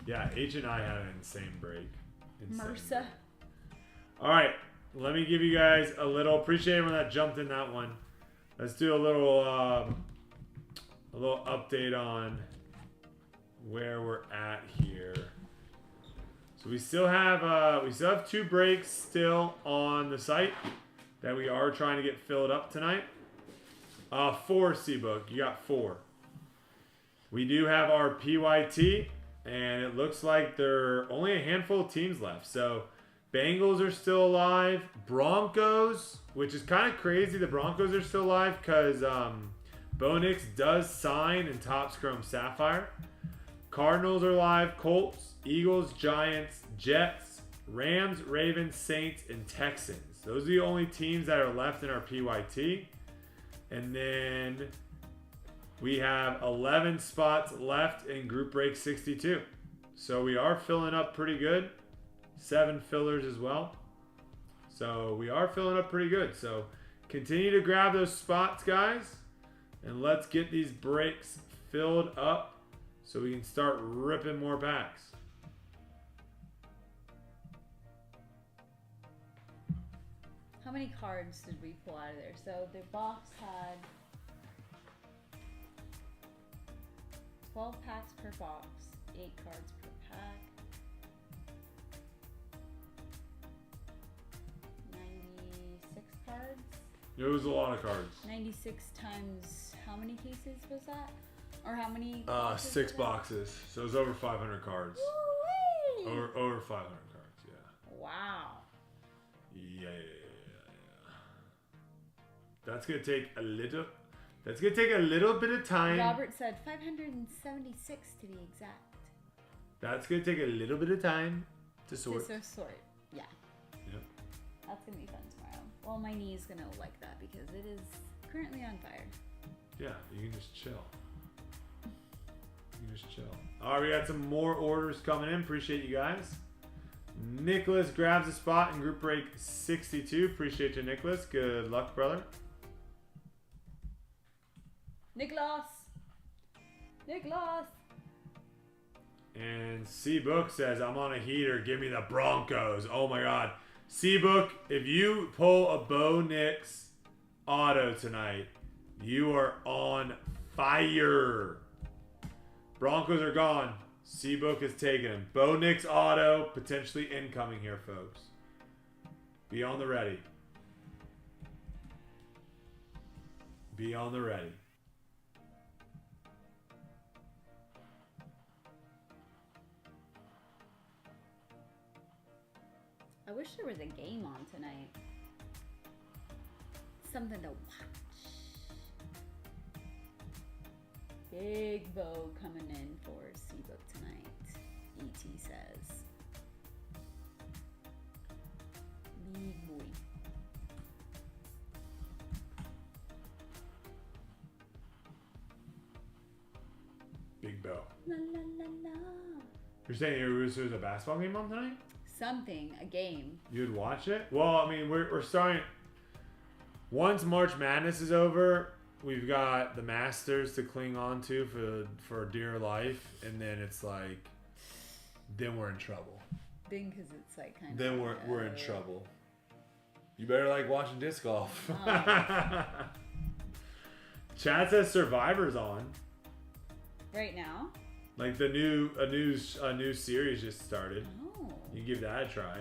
Yeah, H and I had an insane break. MRSA. All right, let me give you guys a little. Appreciate everyone that jumped in that one. Let's do a little update on where we're at here. So we still have 2 breaks still on the site that we are trying to get filled up tonight. 4 C-Book. You got 4. We do have our PYT, and it looks like there are only a handful of teams left. So Bengals are still alive. Broncos, which is kind of crazy. The Broncos are still alive because Bo Nix does sign in Topps Chrome Sapphire. Cardinals are alive. Colts, Eagles, Giants, Jets, Rams, Ravens, Saints, and Texans. Those are the only teams that are left in our PYT. And then we have 11 spots left in Group Break 62. So we are filling up pretty good. 7 fillers as well. So we are filling up pretty good. So continue to grab those spots, guys. And let's get these breaks filled up so we can start ripping more packs. How many cards did we pull out of there? So the box had 12 packs per box, 8 cards per pack, 96 cards. It was a lot of cards. 96 times how many cases was that? Or how many? 6 boxes. So it was over 500 cards. Woo-wee! Over 500 cards, yeah. Wow. Yeah. That's gonna take a little. That's gonna take a little bit of time. Robert said 576 to be exact. That's gonna take a little bit of time to sort. Yeah. Yep. That's gonna be fun tomorrow. Well, my knee is gonna like that because it is currently on fire. Yeah, you can just chill. All right, we got some more orders coming in. Appreciate you guys. Nicholas grabs a spot in group break 62. Appreciate you, Nicholas. Good luck, brother. Nicholas. And C-Book says, I'm on a heater. Give me the Broncos. Oh, my God. C-Book, if you pull a Bo Nix auto tonight, you are on fire. Broncos are gone. C-Book is taking him. Bo Nix auto, potentially incoming here, folks. Be on the ready. Be on the ready. I wish there was a game on tonight. Something to watch. Big Bo coming in for C-Book tonight. ET says. Big boy. Big Bo. La la la la. You're saying there's a basketball game on tonight? Something, a game. You'd watch it? Well, I mean, we're starting. Once March Madness is over, we've got the Masters to cling on to for dear life, and then it's like, then we're in trouble. Then, because it's like kind of. Then we're in trouble. You better like watching disc golf. Oh. Chad says Survivor's on. Right now. Like a new series just started. Oh. You give that a try.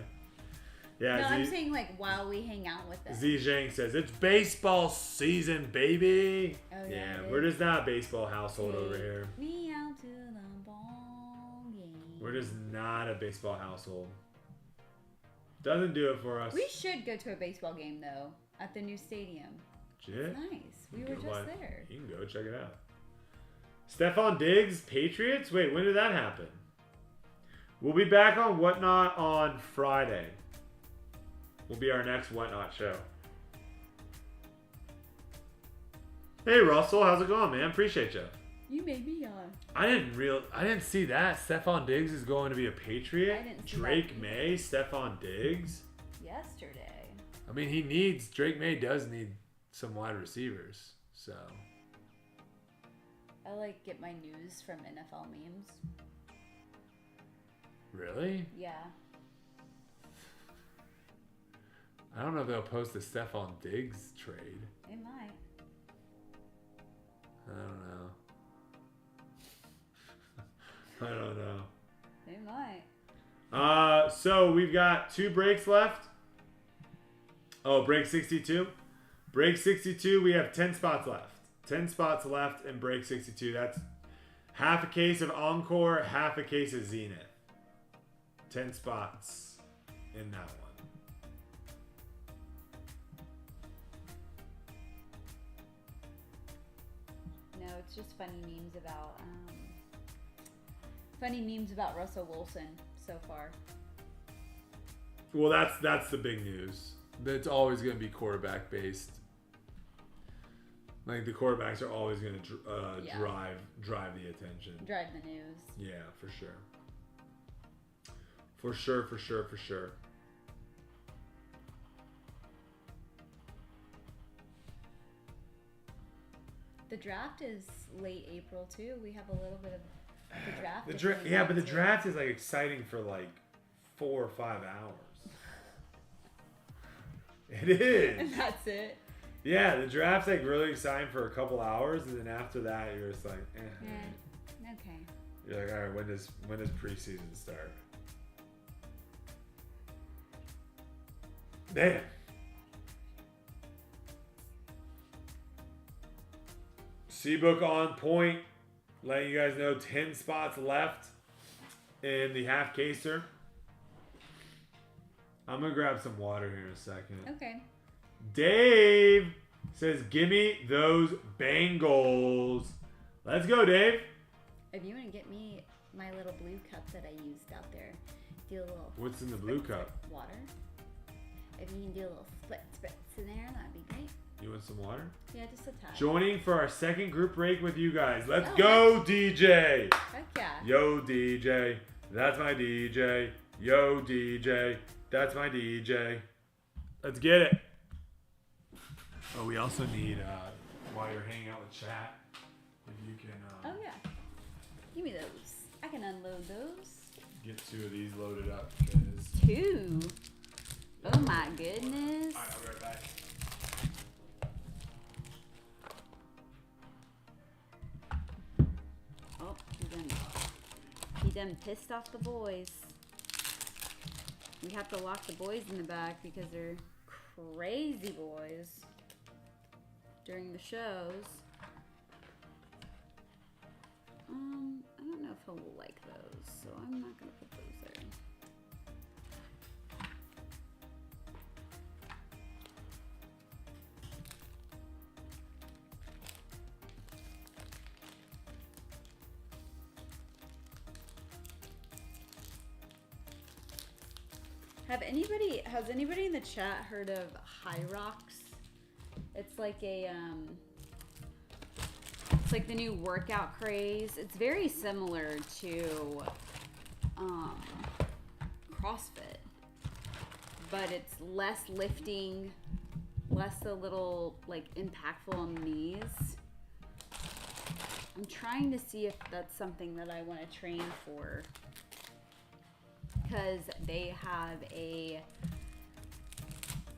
Yeah. No, I'm saying like while we hang out with them. Z Zhang says it's baseball season, baby. Oh, Yeah, we're just not a baseball household over here. Me out to the ball game. We're just not a baseball household. Doesn't do it for us. We should go to a baseball game though at the new stadium. Shit. Nice. We were just there. You can go check it out. Stephon Diggs, Patriots? Wait, when did that happen? We'll be back on Whatnot on Friday. Will be our next Whatnot show. Hey Russell, how's it going, man? Appreciate you. You made me yawn. I didn't see that. Stephon Diggs is going to be a Patriot. I didn't see Drake that. May, Stephon Diggs. Yesterday. I mean, Drake May does need some wide receivers. So. I like get my news from NFL memes. Really? Yeah. I don't know if they'll post the Stephon Diggs trade. They might. I don't know. They might. So we've got 2 breaks left. Oh, break 62. Break 62, we have 10 spots left. 10 spots left in break 62. That's half a case of Encore, half a case of Zenith. 10 spots in that one. No, it's just funny memes about Russell Wilson so far. Well, that's the big news. It's always going to be quarterback based. Like the quarterbacks are always going to drive the attention. Drive the news. Yeah, for sure. For sure. The draft is late April too. We have a little bit of The draft. Yeah, but the draft is like exciting for like 4 or 5 hours. It is. And that's it. Yeah, the draft's like really exciting for a couple hours, and then after that, you're just like, Okay. You're like, all right, when does preseason start? Man. C-Book on point. Letting you guys know 10 spots left in the half caser. I'm going to grab some water here in a second. Okay. Dave says, give me those Bengals. Let's go, Dave. If you want to get me my little blue cup that I used out there, do a little... What's in the blue cup? Water. If you can do a little spritz in there, that'd be great. You want some water? Yeah, just a touch. Joining for our second group break with you guys. Let's go, DJ. Heck yeah. Yo, DJ. That's my DJ. Yo, DJ. That's my DJ. Let's get it. Oh, we also need, while you're hanging out with chat, if you can... oh, yeah. Give me those. I can unload those. Get 2 of these loaded up, because... 2? Oh, my goodness. All right, I'll be right back. Oh, he done pissed off the boys. We have to lock the boys in the back because they're crazy boys during the shows. I don't know if he'll like those, so I'm not gonna put those there. Has anybody in the chat heard of High Rocks? It's like a it's like the new workout craze. It's very similar to CrossFit, but it's less lifting, less a little like impactful on the knees. I'm trying to see if that's something that I want to train for, because they have a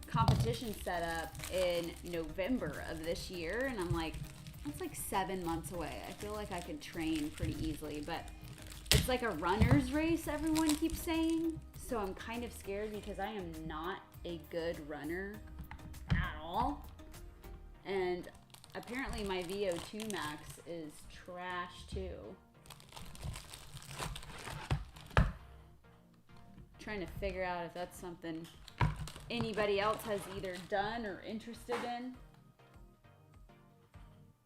competition set up in November of this year, and I'm like, that's like 7 months away. I feel like I could train pretty easily, but it's like a runner's race, everyone keeps saying. So I'm kind of scared because I am not a good runner at all. And apparently my VO2 max is trash too. Trying to figure out if that's something anybody else has either done or interested in.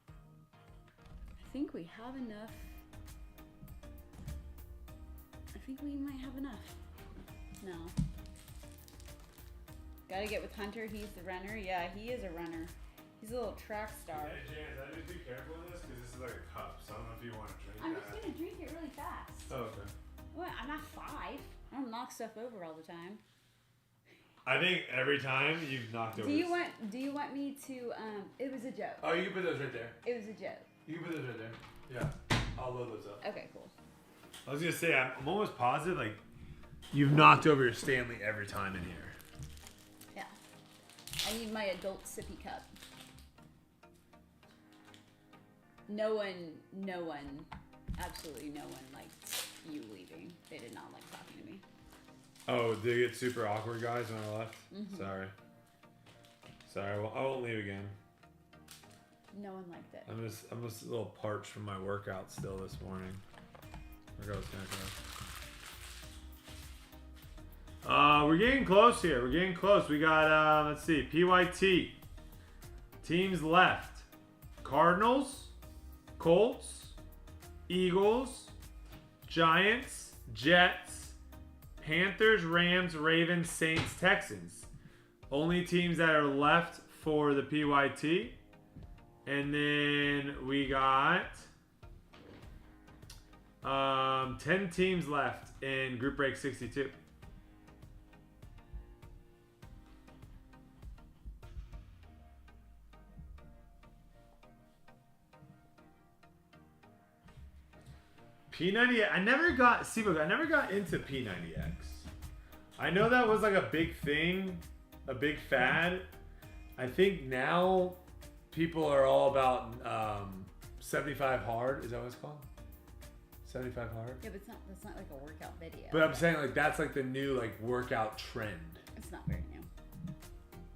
I think we have enough. I think we might have enough. No. Gotta get with Hunter. He's the runner. Yeah, he is a runner. He's a little track star. Hey, James, I need to be careful in this because this is like a cup, so I don't know if you want to drink I'm that. just gonna drink it really fast. Oh, okay. What? I'm not 5. I don't knock stuff over all the time. I think every time you've knocked over. Do you want me to? It was a joke. Oh, you can put those right there. It was a joke. You can put those right there. Yeah, I'll load those up. Okay, cool. I was gonna say I'm almost positive like you've knocked over your Stanley every time in here. Yeah. I need my adult sippy cup. No one, absolutely no one liked you leaving. They did not like talking to me. Oh, did it get super awkward, guys, when I left? Mm-hmm. Sorry. Well, I won't leave again. No one liked it. I'm just a little parched from my workout still this morning. There goes Nico. We're getting close here. We're getting close. We got let's see, PYT. Teams left: Cardinals, Colts, Eagles, Giants, Jets, Panthers, Rams, Ravens, Saints, Texans. Only teams that are left for the PYT. And then we got 10 teams left in Group Break 62. P90. I never got into P90X. I know that was like a big thing, a big fad. I think now people are all about 75 hard. Is that what it's called? 75 hard. Yeah, but that's not like a workout video. But I'm saying like that's like the new like workout trend. It's not very new.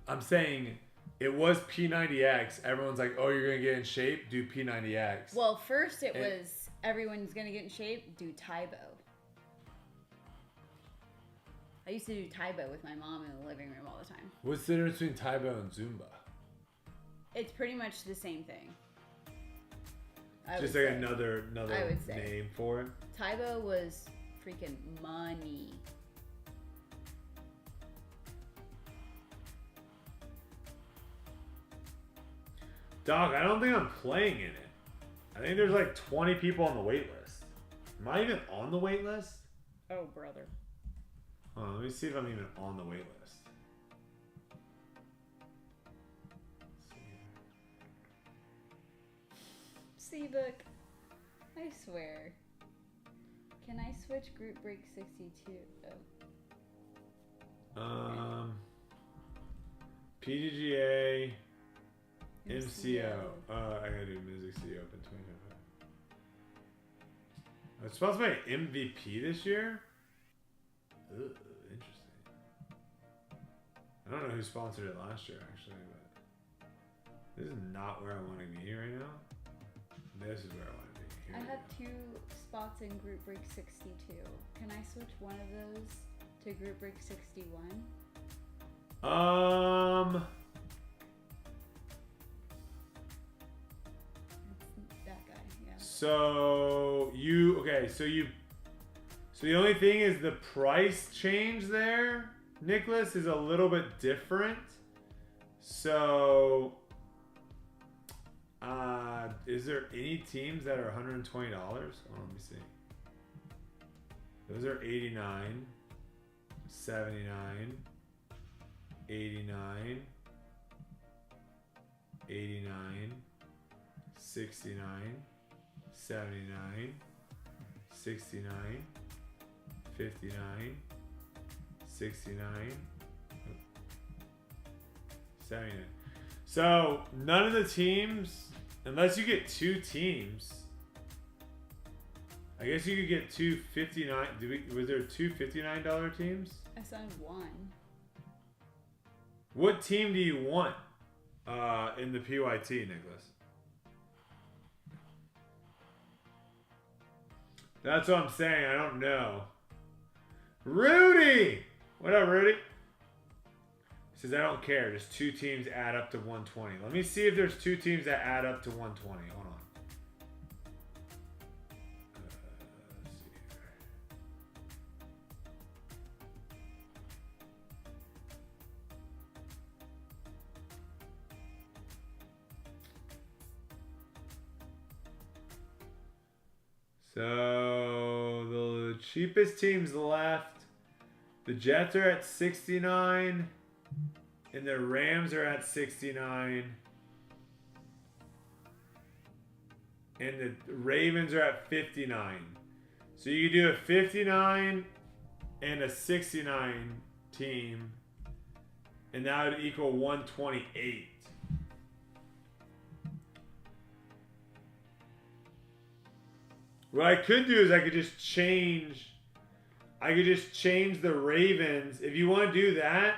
I'm saying it was P90X. Everyone's like, oh, you're gonna get in shape, do P90X. Well, first it was everyone's gonna get in shape, do Tybo. I used to do Tybo with my mom in the living room all the time. What's the difference between Tybo and Zumba? It's pretty much the same thing. Just like another name for it. Tybo was freaking money. Doc, I don't think I'm playing in it. I think there's like 20 people on the wait list. Am I even on the wait list? Oh, brother. Hold on, let me see if I'm even on the wait list. C-Book. I swear. Can I switch group break 62? Oh. PGA, MCO. I gotta do Music C Open 2025. It's supposed to be MVP this year? Ugh, interesting. I don't know who sponsored it last year, actually, but this is not where I want to be right now. This is where I want to be. Here I have 2 spots in group break 62. Can I switch one of those to group break 61? That guy, yeah. So the only thing is the price change there, Nicholas, is a little bit different. So, is there any teams that are $120? Hold on, let me see. Those are 89, 79, 89, 89, 69, 79, 69, 59, 69, 79. So none of the teams, unless you get 2 teams, I guess you could get 2 $59. Was there 2 $59 teams? I signed 1. What team do you want in the PYT, Nicholas? That's what I'm saying. I don't know. Rudy! What up, Rudy? He says, I don't care. Just 2 teams add up to 120. Let me see if there's 2 teams that add up to 120. Hold on. Let's see here. So the cheapest teams left. The Jets are at 69. And the Rams are at 69. And the Ravens are at 59. So you could do a 59 and a 69 team. And that would equal 128. What I could do is I could just change the Ravens. If you want to do that,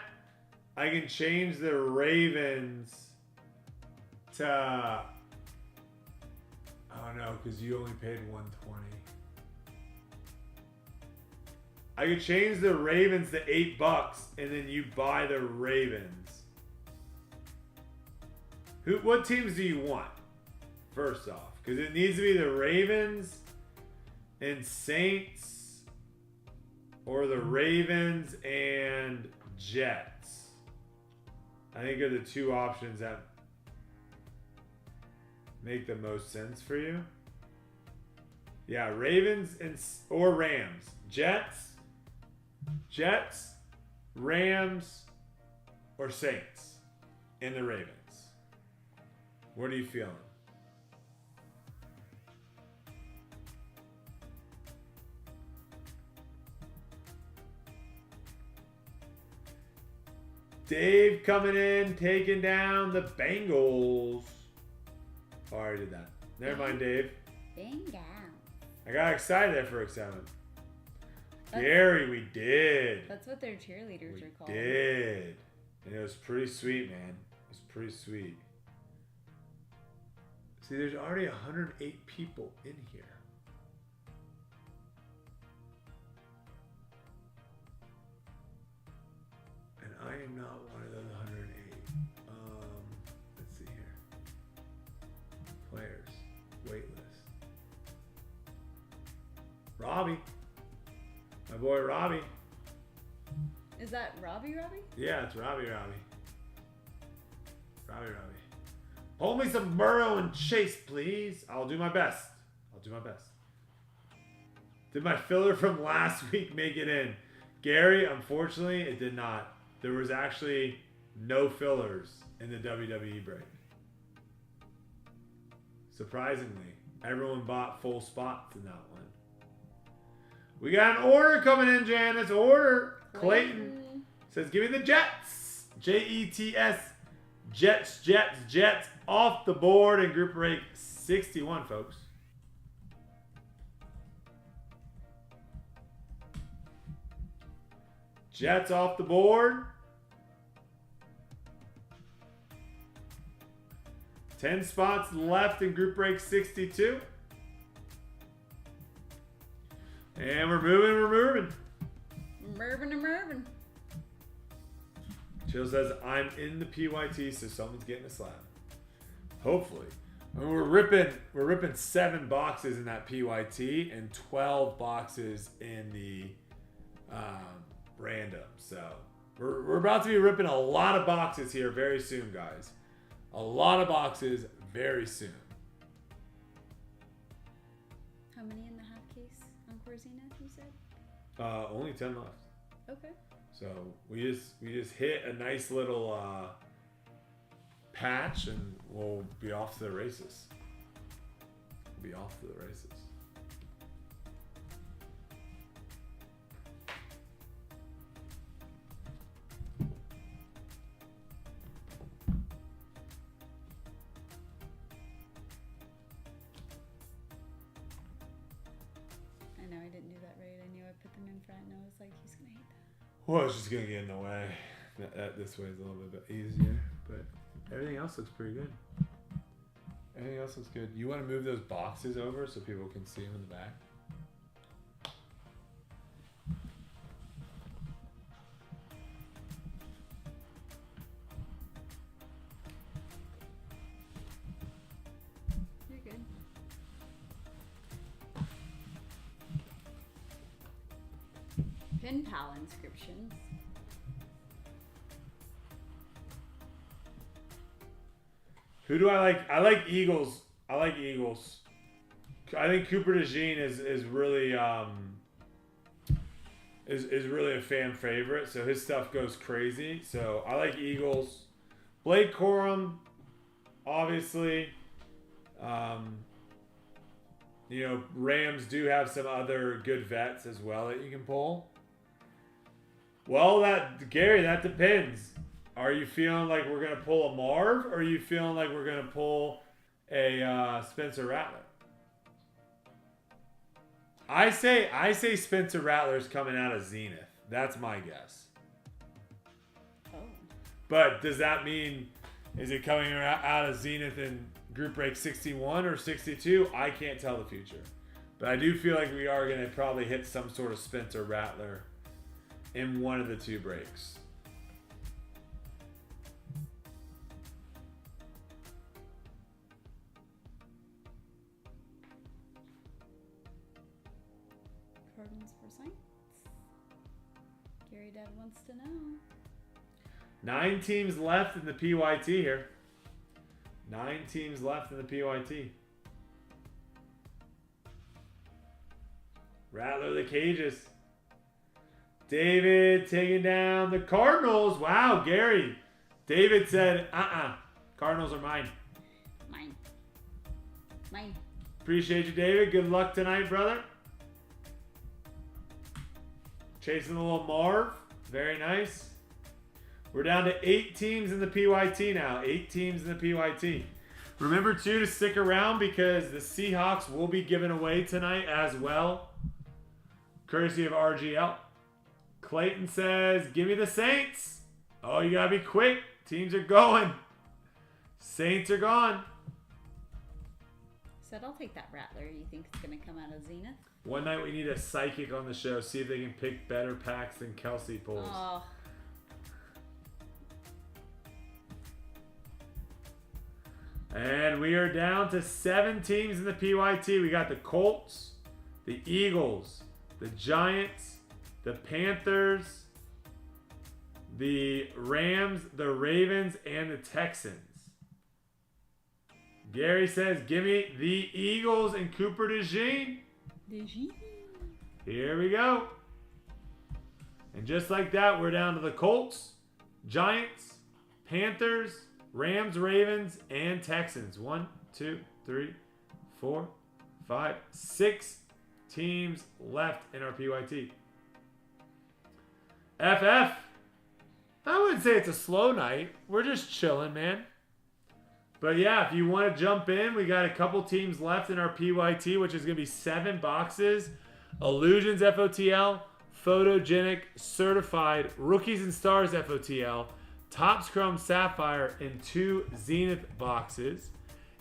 I can change the Ravens to, oh no, because you only paid 120. I could change the Ravens to $8 and then you buy the Ravens. What teams do you want? First off, because it needs to be the Ravens and Saints or the Ravens and Jets. I think are the 2 options that make the most sense for you. Yeah, Ravens or Rams. Jets, Rams, or Saints in the Ravens. What are you feeling? Dave coming in, taking down the Bengals. Oh, I already did that. Never mind, Dave. Bingo. I got excited there for a second. Gary, we did. That's what their cheerleaders are called. We did. And it was pretty sweet, man. It was pretty sweet. See, there's already 108 people in here. And I am not one of those 108. Let's see here. Players. Waitlist. Robbie. My boy Robbie. Is that Robbie? Yeah, it's Robbie. Robbie. Hold me some Burrow and Chase, please. I'll do my best. Did my filler from last week make it in? Gary, unfortunately, it did not. There was actually no fillers in the WWE break. Surprisingly, everyone bought full spots in that one. We got an order coming in, Janice. Order. Clayton says, give me the Jets. Jets. Jets. Off the board in group break 61, folks. Jets off the board. 10 spots left in group break 62. And we're moving. Mervin. Chill says, I'm in the PYT, so someone's getting a slab. Hopefully. I mean, we're ripping 7 boxes in that PYT and 12 boxes in the random. So we're about to be ripping a lot of boxes here very soon, guys. A lot of boxes very soon. How many in the half case Encore Zenith, you said? Only 10 left. Okay. So we just hit a nice little patch and we'll be off to the races. I know I didn't do that right. I knew I put them in front and I was like, he's gonna hate that. Well, it's just gonna get in the way. This way is a little bit easier, but everything else looks pretty good. You want to move those boxes over so people can see them in the back? You're good. Pen pal inscriptions. Who do I like? I like Eagles. I think Cooper DeJean is really is really a fan favorite. So his stuff goes crazy. So I like Eagles. Blake Corum, obviously. Rams do have some other good vets as well that you can pull. Well, Gary, that depends. Are you feeling like we're going to pull a Marv, or are you feeling like we're going to pull a Spencer Rattler? I say Spencer Rattler's coming out of Zenith. That's my guess. Oh. But does that mean, is it coming out of Zenith in group break 61 or 62? I can't tell the future. But I do feel like we are going to probably hit some sort of Spencer Rattler in one of the 2 breaks. Cardinals for Saints. Gary Dad wants to know. 9 teams left in the PYT here. 9 teams left in the PYT. Rattler the cages. David taking down the Cardinals. Wow, Gary. David said, Cardinals are mine. Mine. Appreciate you, David. Good luck tonight, brother. Chasing a little Marv. Very nice. We're down to 8 teams in the PYT now. 8 teams in the PYT. Remember, too, to stick around because the Seahawks will be given away tonight as well. Courtesy of RGL. Clayton says, give me the Saints. Oh, you got to be quick. Teams are going. Saints are gone. Said I'll take that Rattler. You think it's going to come out of Zenith? One night we need a psychic on the show. See if they can pick better packs than Kelsey pulls. Oh. And we are down to 7 teams in the PYT. We got the Colts, the Eagles, the Giants, the Panthers, the Rams, the Ravens, and the Texans. Gary says, give me the Eagles and Cooper DeJean. Here we go. And just like that, we're down to the Colts, Giants, Panthers, Rams, Ravens, and Texans. 1, 2, 3, 4, 5, 6 teams left in our PYT. FF. I wouldn't say it's a slow night. We're just chilling, man. But yeah, if you want to jump in, we got a couple teams left in our PYT, which is going to be 7 boxes. Illusions FOTL, Photogenic Certified, Rookies and Stars FOTL, Topps Chrome Sapphire, and 2 Zenith boxes.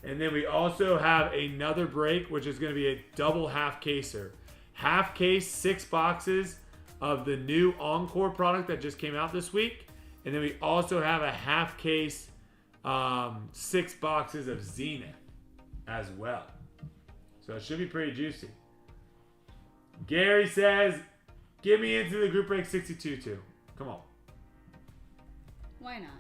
And then we also have another break, which is going to be a double half caser. Half case, 6 boxes of the new Encore product that just came out this week. And then we also have a half case, 6 boxes of Zenith as well. So it should be pretty juicy. Gary says, give me into the group break 62 too. Come on. Why not?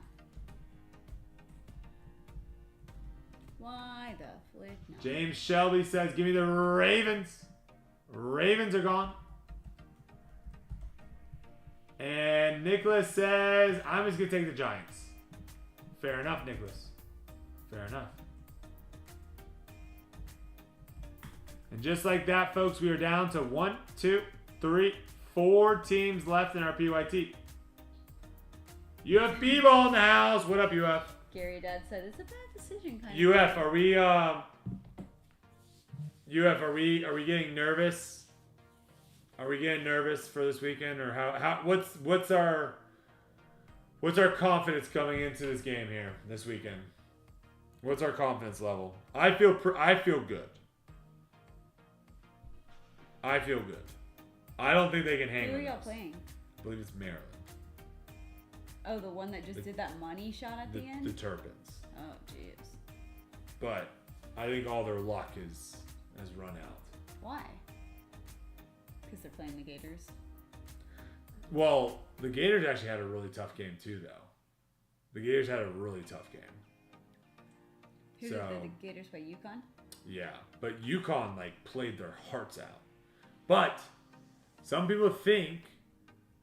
Why the flick not? James Shelby says, give me the Ravens. Ravens are gone. And Nicholas says, I'm just going to take the Giants. Fair enough, Nicholas. Fair enough. And just like that, folks, we are down to 1, 2, 3, 4 teams left in our PYT. UF B-Ball in the house. What up, UF? Gary Dad said it's a bad decision, kind UF, are we getting nervous? Are we getting nervous for this weekend, or what's our confidence coming into this game here this weekend? What's our confidence level? I feel good. I feel good. I don't think they can hang. Who are with y'all us. playing? I believe it's Maryland. Oh, the one that just did that money shot at the end? The Terrapins. Oh, jeez. But I think all their luck has run out. Why? Because they're playing the Gators. Well, the Gators actually had a really tough game too, though. The Gators had a really tough game. Who did the Gators play? UConn? Yeah, but UConn played their hearts out. But some people think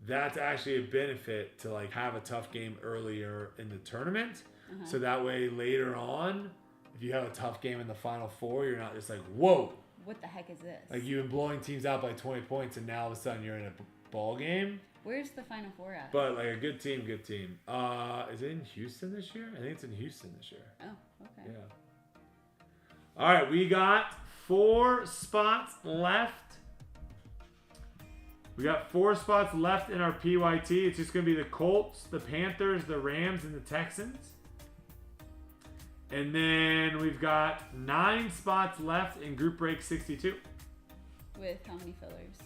that's actually a benefit to have a tough game earlier in the tournament. So that way later on, if you have a tough game in the Final Four, you're not just whoa. What the heck is this? You've been blowing teams out by 20 points, and now all of a sudden you're in a ball game. Where's the Final Four at? But a good team. Is it in Houston this year? I think it's in Houston this year. Oh, okay. Yeah. All right, we got 4 spots left. We got 4 spots left in our PYT. It's just going to be the Colts, the Panthers, the Rams, and the Texans. And then we've got 9 spots left in Group Break 62. With how many fillers?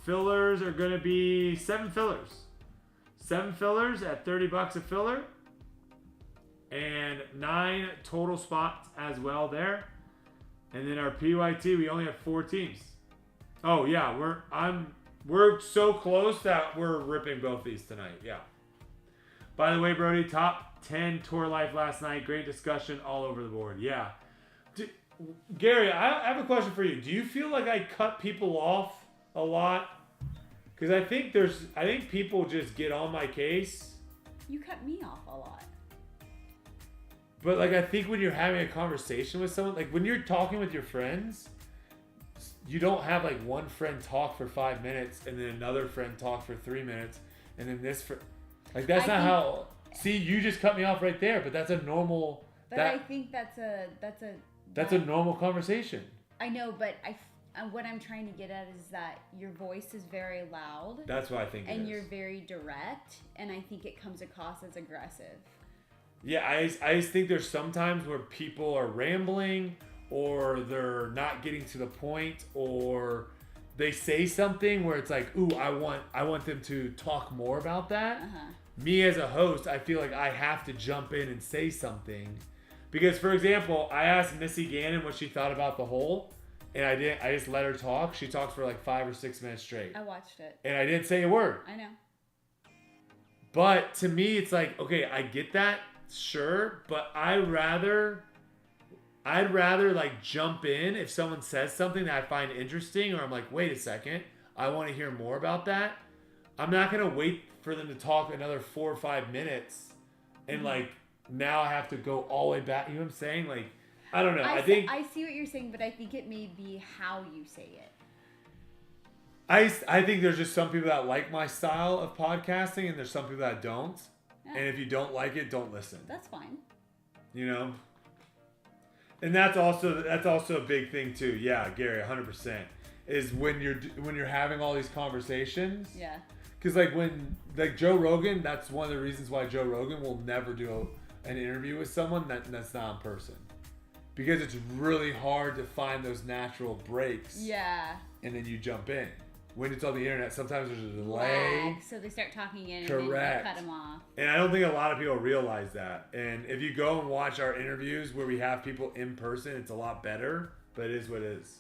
Fillers are going to be 7 fillers. 7 fillers at $30 a filler. And 9 total spots as well there. And then our PYT, we only have 4 teams. Oh yeah, we're so close that we're ripping both these tonight. Yeah. By the way, Brody, top 10 tour life last night. Great discussion all over the board. Yeah. Gary, I have a question for you. Do you feel like I cut people off a lot? Because I think people just get on my case. You cut me off a lot. But I think when you're having a conversation with someone, when you're talking with your friends, you don't have one friend talk for 5 minutes and then another friend talk for 3 minutes, and then this for, like that's not how. See, you just cut me off right there, but that's a normal. But I think that's a normal conversation. I know, but what I'm trying to get at is that your voice is very loud. That's what I think. And you're very direct, and I think it comes across as aggressive. Yeah, I just think there's sometimes where people are rambling, or they're not getting to the point, or they say something where it's like, ooh, I want them to talk more about that. Me as a host, I feel like I have to jump in and say something. Because, for example, I asked Missy Gannon what she thought about the hole, and I just let her talk. She talked for like 5 or 6 minutes straight. I watched it. And I didn't say a word. I know. But to me, it's like, okay, I get that, sure, but I'd rather like jump in if someone says something that I find interesting, or I'm like, wait a second, I want to hear more about that. I'm not going to wait for them to talk another 4 or 5 minutes and like now I have to go all the way back. You know what I'm saying? Like, I don't know. I see what you're saying, but I think it may be how you say it. I think there's just some people that like my style of podcasting, and there's some people that don't. Yeah. And if you don't like it, don't listen. That's fine. You know? And that's also a big thing too. Yeah, Gary, 100%. Is when you're having all these conversations. Yeah. Because like Joe Rogan, that's one of the reasons why Joe Rogan will never do an interview with someone that's not in person. Because it's really hard to find those natural breaks. Yeah. And then you jump in. When it's on the internet, sometimes there's a delay. So they start talking again. Correct. And then they cut them off. And I don't think a lot of people realize that. And if you go and watch our interviews where we have people in person, it's a lot better. But it is what it is.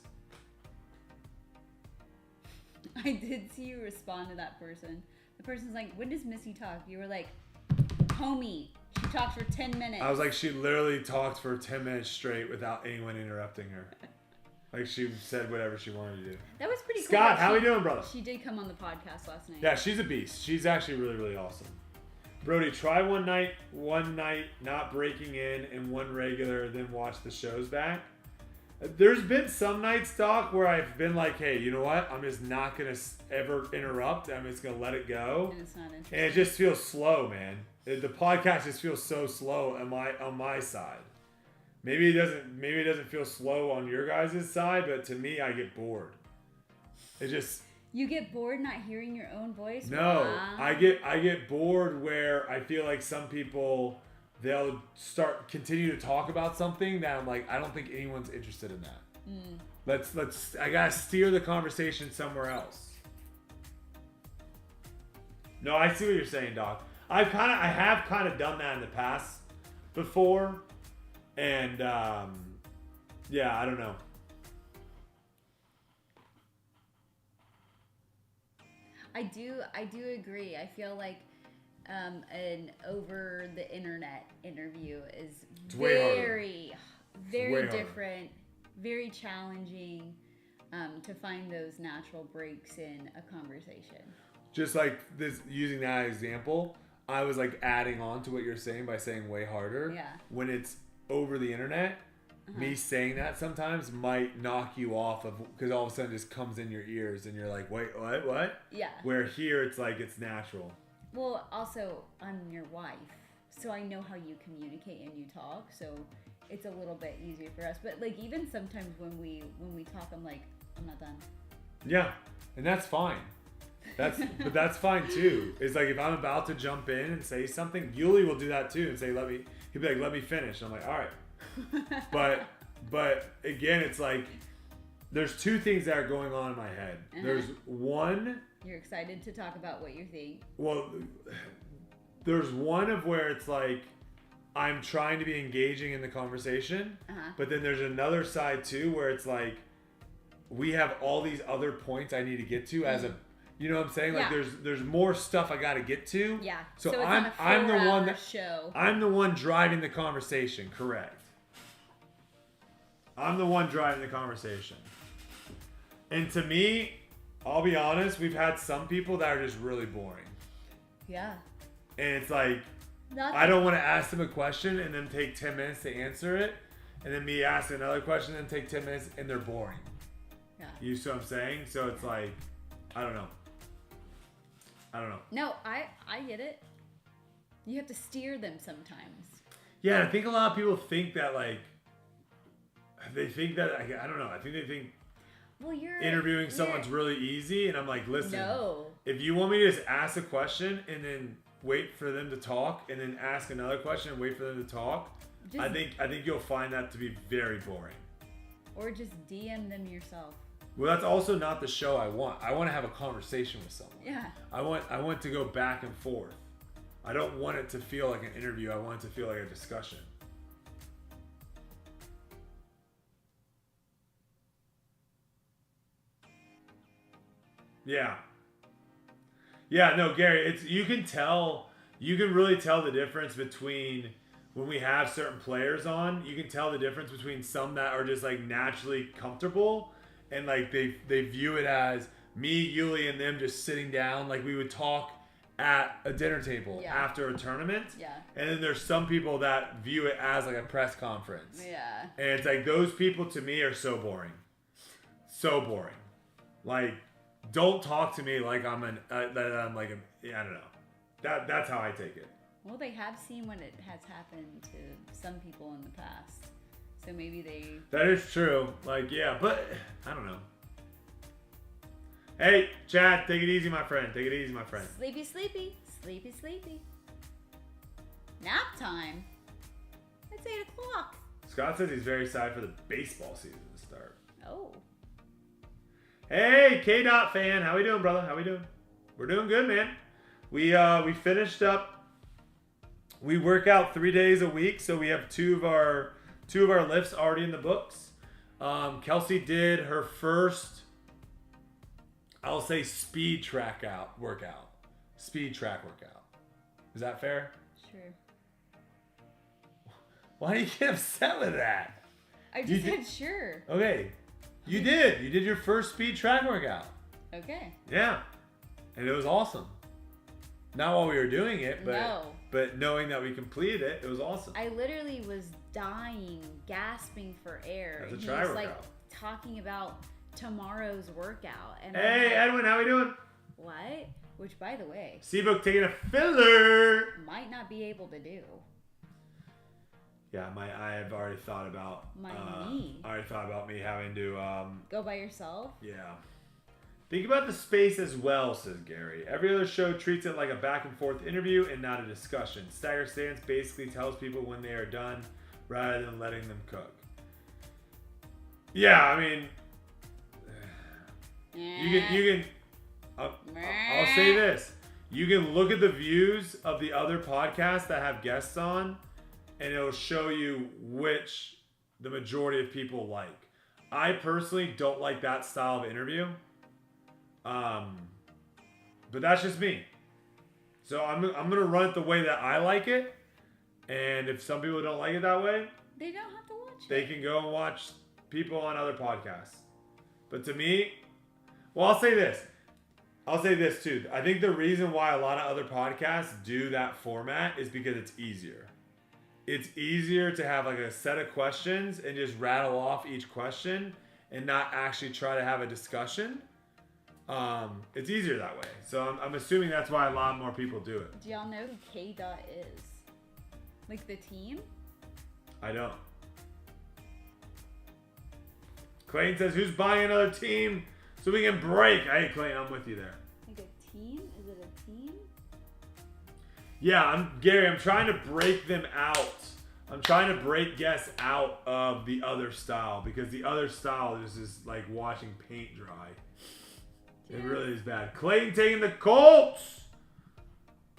I did see you respond to that person. The person's like, when does Missy talk? You were like, homie, she talked for 10 minutes. I was like, she literally talked for 10 minutes straight without anyone interrupting her. Like, she said whatever she wanted to do. That was pretty cool. Scott, how we doing, brother? She did come on the podcast last night. Yeah, she's a beast. She's actually really, really awesome. Brody, try one night not breaking in, and one regular, then watch the shows back. There's been some nights, Doc, where I've been like, hey, you know what? I'm just not going to ever interrupt. I'm just going to let it go. And it's not interesting. And it just feels slow, man. The podcast just feels so slow on my side. Maybe it doesn't feel slow on your guys' side, but to me, I get bored. It just... You get bored not hearing your own voice? No. Wow. I get bored where I feel like some people... They'll continue to talk about something that I'm like, I don't think anyone's interested in that. I gotta steer the conversation somewhere else. No, I see what you're saying, Doc. I have kind of done that in the past before, and yeah, I don't know. I do agree. I feel like an over the internet interview is very different, very challenging to find those natural breaks in a conversation. Just like this, using that example, I was like adding on to what you're saying by saying way harder. Yeah. When it's over the internet, me saying that sometimes might knock you off of, because all of a sudden it just comes in your ears and you're like, wait, what? Yeah. Where here it's like it's natural. Well, also, I'm your wife, so I know how you communicate and you talk, so it's a little bit easier for us. But like even sometimes when we talk, I'm like, I'm not done. Yeah, and that's fine. But that's fine too. It's like if I'm about to jump in and say something, Yuli will do that too and say, he'll be like, let me finish. I'm like, all right. But again, it's like there's two things that are going on in my head. There's one. You're excited to talk about what you think. Well, there's one of where it's like I'm trying to be engaging in the conversation, but then there's another side too where it's like we have all these other points I need to get to as a, you know what I'm saying? Like there's more stuff I got to get to. Yeah. So it's I'm the one that show. I'm the one driving the conversation. Correct. I'm the one driving the conversation. And to me, I'll be honest, we've had some people that are just really boring. Yeah. And it's like, I don't want to ask them a question and then take 10 minutes to answer it. And then me ask another question and take 10 minutes and they're boring. Yeah. You see what I'm saying? So it's like, I don't know. I don't know. No, I get it. You have to steer them sometimes. Yeah, I think a lot of people think that, like, they think that, I don't know. I think they think interviewing someone's really easy. And I'm like, listen, if you want me to just ask a question and then wait for them to talk and then ask another question and wait for them to talk, I think you'll find that to be very boring. Or just DM them yourself. Well, that's also not the show I want. I want to have a conversation with someone. Yeah. I want to go back and forth. I don't want it to feel like an interview. I want it to feel like a discussion. Yeah. Yeah, no, Gary, you can really tell the difference between when we have certain players on. You can tell the difference between some that are just like naturally comfortable and like they view it as me, Yuli, and them just sitting down like we would talk at a dinner table after a tournament. Yeah. And then there's some people that view it as like a press conference. Yeah. And it's like those people to me are so boring. So boring. Like, don't talk to me like I'm I don't know. That's how I take it. Well, they have seen when it has happened to some people in the past. So maybe they... That is true. Like, yeah, but I don't know. Hey, Chad, take it easy, my friend. Take it easy, my friend. Sleepy, sleepy. Sleepy, sleepy. Nap time? It's 8 o'clock. Scott says he's very excited for the baseball season to start. Oh. Hey, K-Dot fan. How we doing, brother? How we doing? We're doing good, man. We finished up. We work out 3 days a week, so we have two of our lifts already in the books. Kelsey did her first, I'll say, speed track workout. Speed track workout. Is that fair? Sure. Why do you get upset with that? I just said sure. Okay. You did. You did your first speed track workout. Okay. Yeah. And it was awesome. Not while we were doing it, but knowing that we completed it, it was awesome. I literally was dying, gasping for air. That's a try workout. Like talking about tomorrow's workout. And hey, Edwin, how we doing? What? Which, by the way, Seabook taking a filler. Might not be able to do. Yeah, I have already thought about my knee. I already thought about me having to go by yourself. Yeah. Think about the space as well, says Gary. Every other show treats it like a back and forth interview and not a discussion. Stagger Stance basically tells people when they are done rather than letting them cook. Yeah, I mean, you can. I'll say this: you can look at the views of the other podcasts that have guests on, and it'll show you which the majority of people like. I personally don't like that style of interview. But that's just me. So I'm gonna run it the way that I like it, and if some people don't like it that way, they don't have to watch it. They can go and watch people on other podcasts. But to me, well, I'll say this too. I think the reason why a lot of other podcasts do that format is because it's easier. It's easier to have like a set of questions and just rattle off each question and not actually try to have a discussion. It's easier that way. So I'm assuming that's why a lot more people do it. Do y'all know who K-Dot is? Like the team? I don't. Clayton says, who's buying another team so we can break? Hey, Clayton, I'm with you there. Like a team? Is it a team? Yeah, Gary, I'm trying to break them out. I'm trying to break guests out of the other style because the other style is just like watching paint dry. It really is bad. Clayton taking the Colts.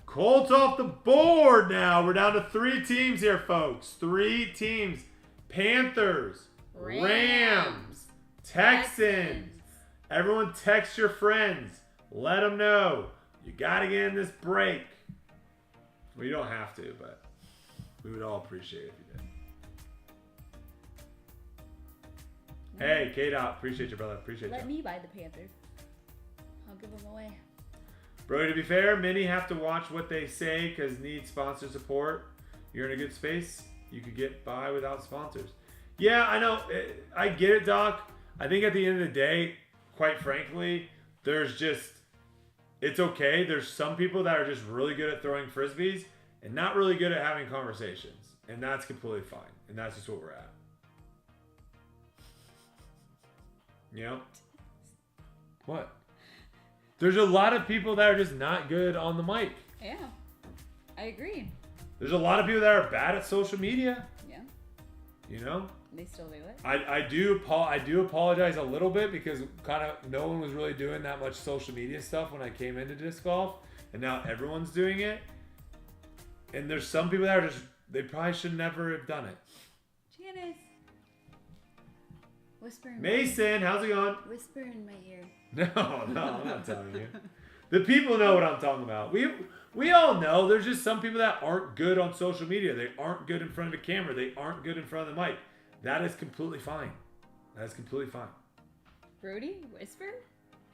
Colts off the board now. We're down to 3 teams here, folks. 3 teams. Panthers. Rams. Texans. Everyone text your friends. Let them know. You got to get in this break. Well, you don't have to, but we would all appreciate it if you did. Hey, K-Dot. Appreciate you, brother. Appreciate you. Let me buy the Panthers. I'll give them away. Bro, to be fair, many have to watch what they say because need sponsor support. You're in a good space. You could get by without sponsors. Yeah, I know. I get it, Doc. I think at the end of the day, quite frankly, there's just It's okay. There's some people that are just really good at throwing frisbees and not really good at having conversations. And that's completely fine. And that's just what we're at. You know? What? There's a lot of people that are just not good on the mic. Yeah. I agree. There's a lot of people that are bad at social media. Yeah. You know? They still do it. I do apologize a little bit because kind of no one was really doing that much social media stuff when I came into disc golf, and now everyone's doing it. And there's some people that are just, they probably should never have done it. Janice. Whisper in Mason, how's it going? Whisper in my ear. No, I'm not telling you. The people know what I'm talking about. We all know there's just some people that aren't good on social media. They aren't good in front of a camera. They aren't good in front of the mic. That is completely fine. That is completely fine. Brody, whisper?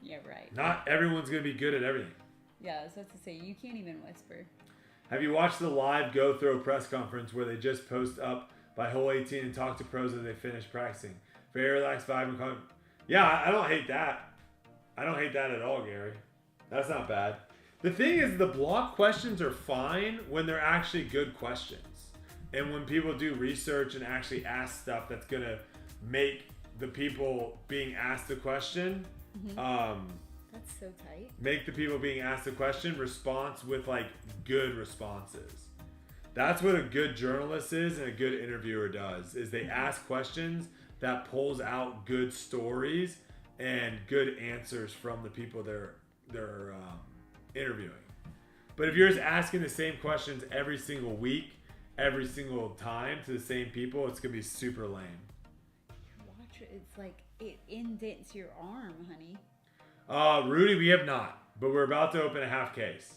Yeah, right. Not everyone's going to be good at everything. Yeah, I was about to say, you can't even whisper. Have you watched the live Go Throw press conference where they just post up by hole 18 and talk to pros as they finish practicing? Very relaxed vibe and calm. Yeah, I don't hate that. I don't hate that at all, Gary. That's not bad. The thing is, the block questions are fine when they're actually good questions. And when people do research and actually ask stuff that's going to make the people being asked the question, that's so tight. Make the people being asked the question response with like good responses. That's what a good journalist is and a good interviewer does, is they ask questions that pulls out good stories and good answers from the people they're interviewing. But if you're just asking the same questions every single week, every single time to the same people, it's gonna be super lame. Watch it. It's like it indents your arm, honey. Rudy, we have not, but we're about to open a half case.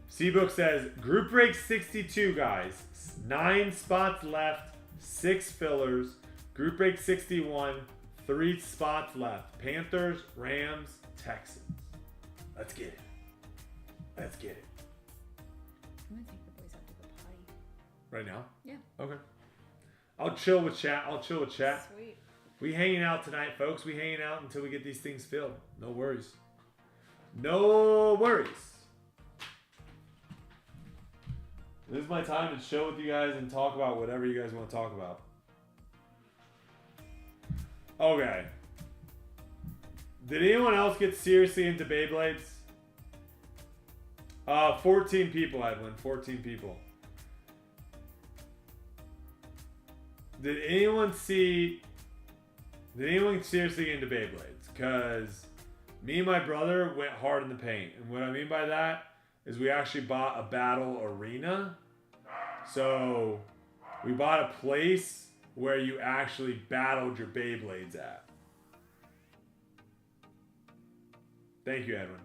C-Book says group break 62, guys. 9 spots left, 6 fillers. Group break 61, 3 spots left. Panthers, Rams, Texans. Let's get it. Let's get it. I'm gonna take the boys out to the potty. Right now? Yeah. Okay. I'll chill with chat. Sweet. We hanging out tonight, folks. We hanging out until we get these things filled. No worries. No worries. This is my time to chill with you guys and talk about whatever you guys want to talk about. Okay. Did anyone else get seriously into Beyblades? 14 people, Edwin. 14 people. Did anyone seriously get into Beyblades? Because me and my brother went hard in the paint. And what I mean by that is we actually bought a battle arena. So we bought a place where you actually battled your Beyblades at. Thank you, Edwin.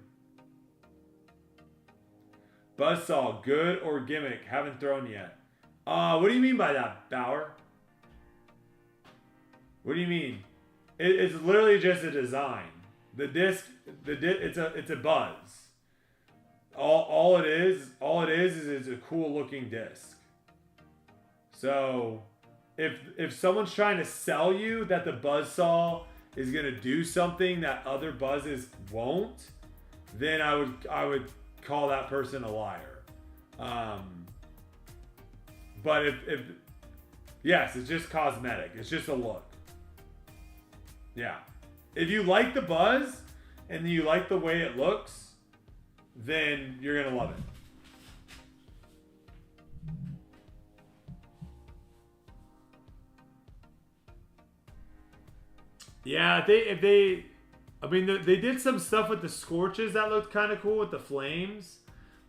Buzzsaw, good or gimmick? Haven't thrown yet. What do you mean by that, Bauer? What do you mean? It's literally just a design. The disc, it's a buzz. All it is it's a cool looking disc. So, if someone's trying to sell you that the buzzsaw is gonna do something that other buzzes won't, then I would call that person a liar. But if yes, it's just cosmetic. It's just a look. Yeah. If you like the buzz and you like the way it looks, then you're gonna love it. Yeah, they did some stuff with the scorches that looked kind of cool with the flames.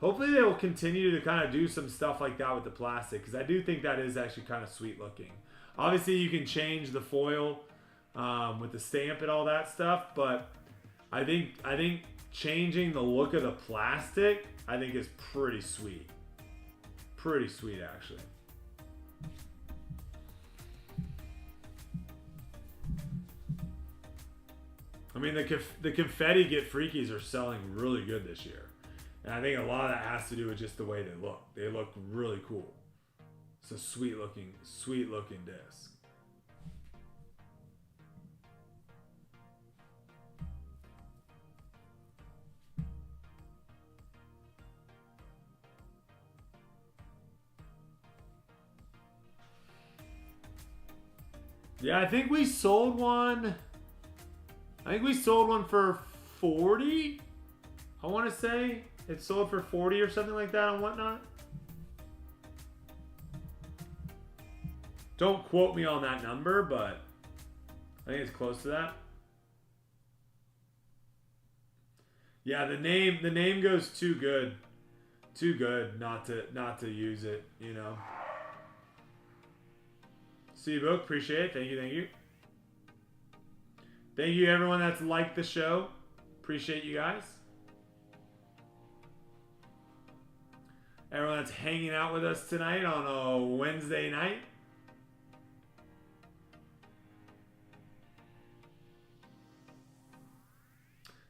Hopefully they will continue to kind of do some stuff like that with the plastic, because I do think that is actually kind of sweet looking. Obviously you can change the foil with the stamp and all that stuff, but I think changing the look of the plastic I think is pretty sweet. Pretty sweet actually. I mean, the confetti get freakies are selling really good this year. And I think a lot of that has to do with just the way they look. They look really cool. It's a sweet looking disc. Yeah, I think we sold one. I think we sold one for 40. I want to say it sold for 40 or something like that on Whatnot. Don't quote me on that number, but I think it's close to that. Yeah, the name goes too good not to use it, you know. Seabook, appreciate it. Thank you. Thank you everyone that's liked the show. Appreciate you guys. Everyone that's hanging out with us tonight on a Wednesday night.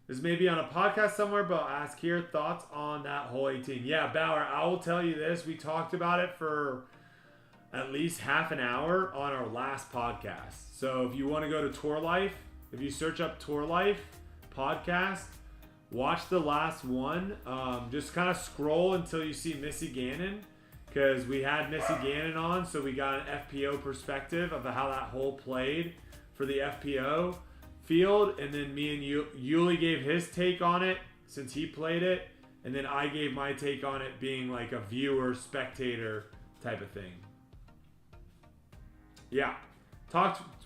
This may be on a podcast somewhere, but I'll ask here thoughts on that whole 18. Yeah, Bauer, I will tell you this. We talked about it for at least half an hour on our last podcast. So if you want to go to Tour Life, if you search up Tour Life podcast, watch the last one. Just kind of scroll until you see Missy Gannon, because we had Missy Gannon on, so we got an FPO perspective of how that hole played for the FPO field, and then me and Yuli gave his take on it since he played it, and then I gave my take on it being like a viewer, spectator type of thing. Yeah,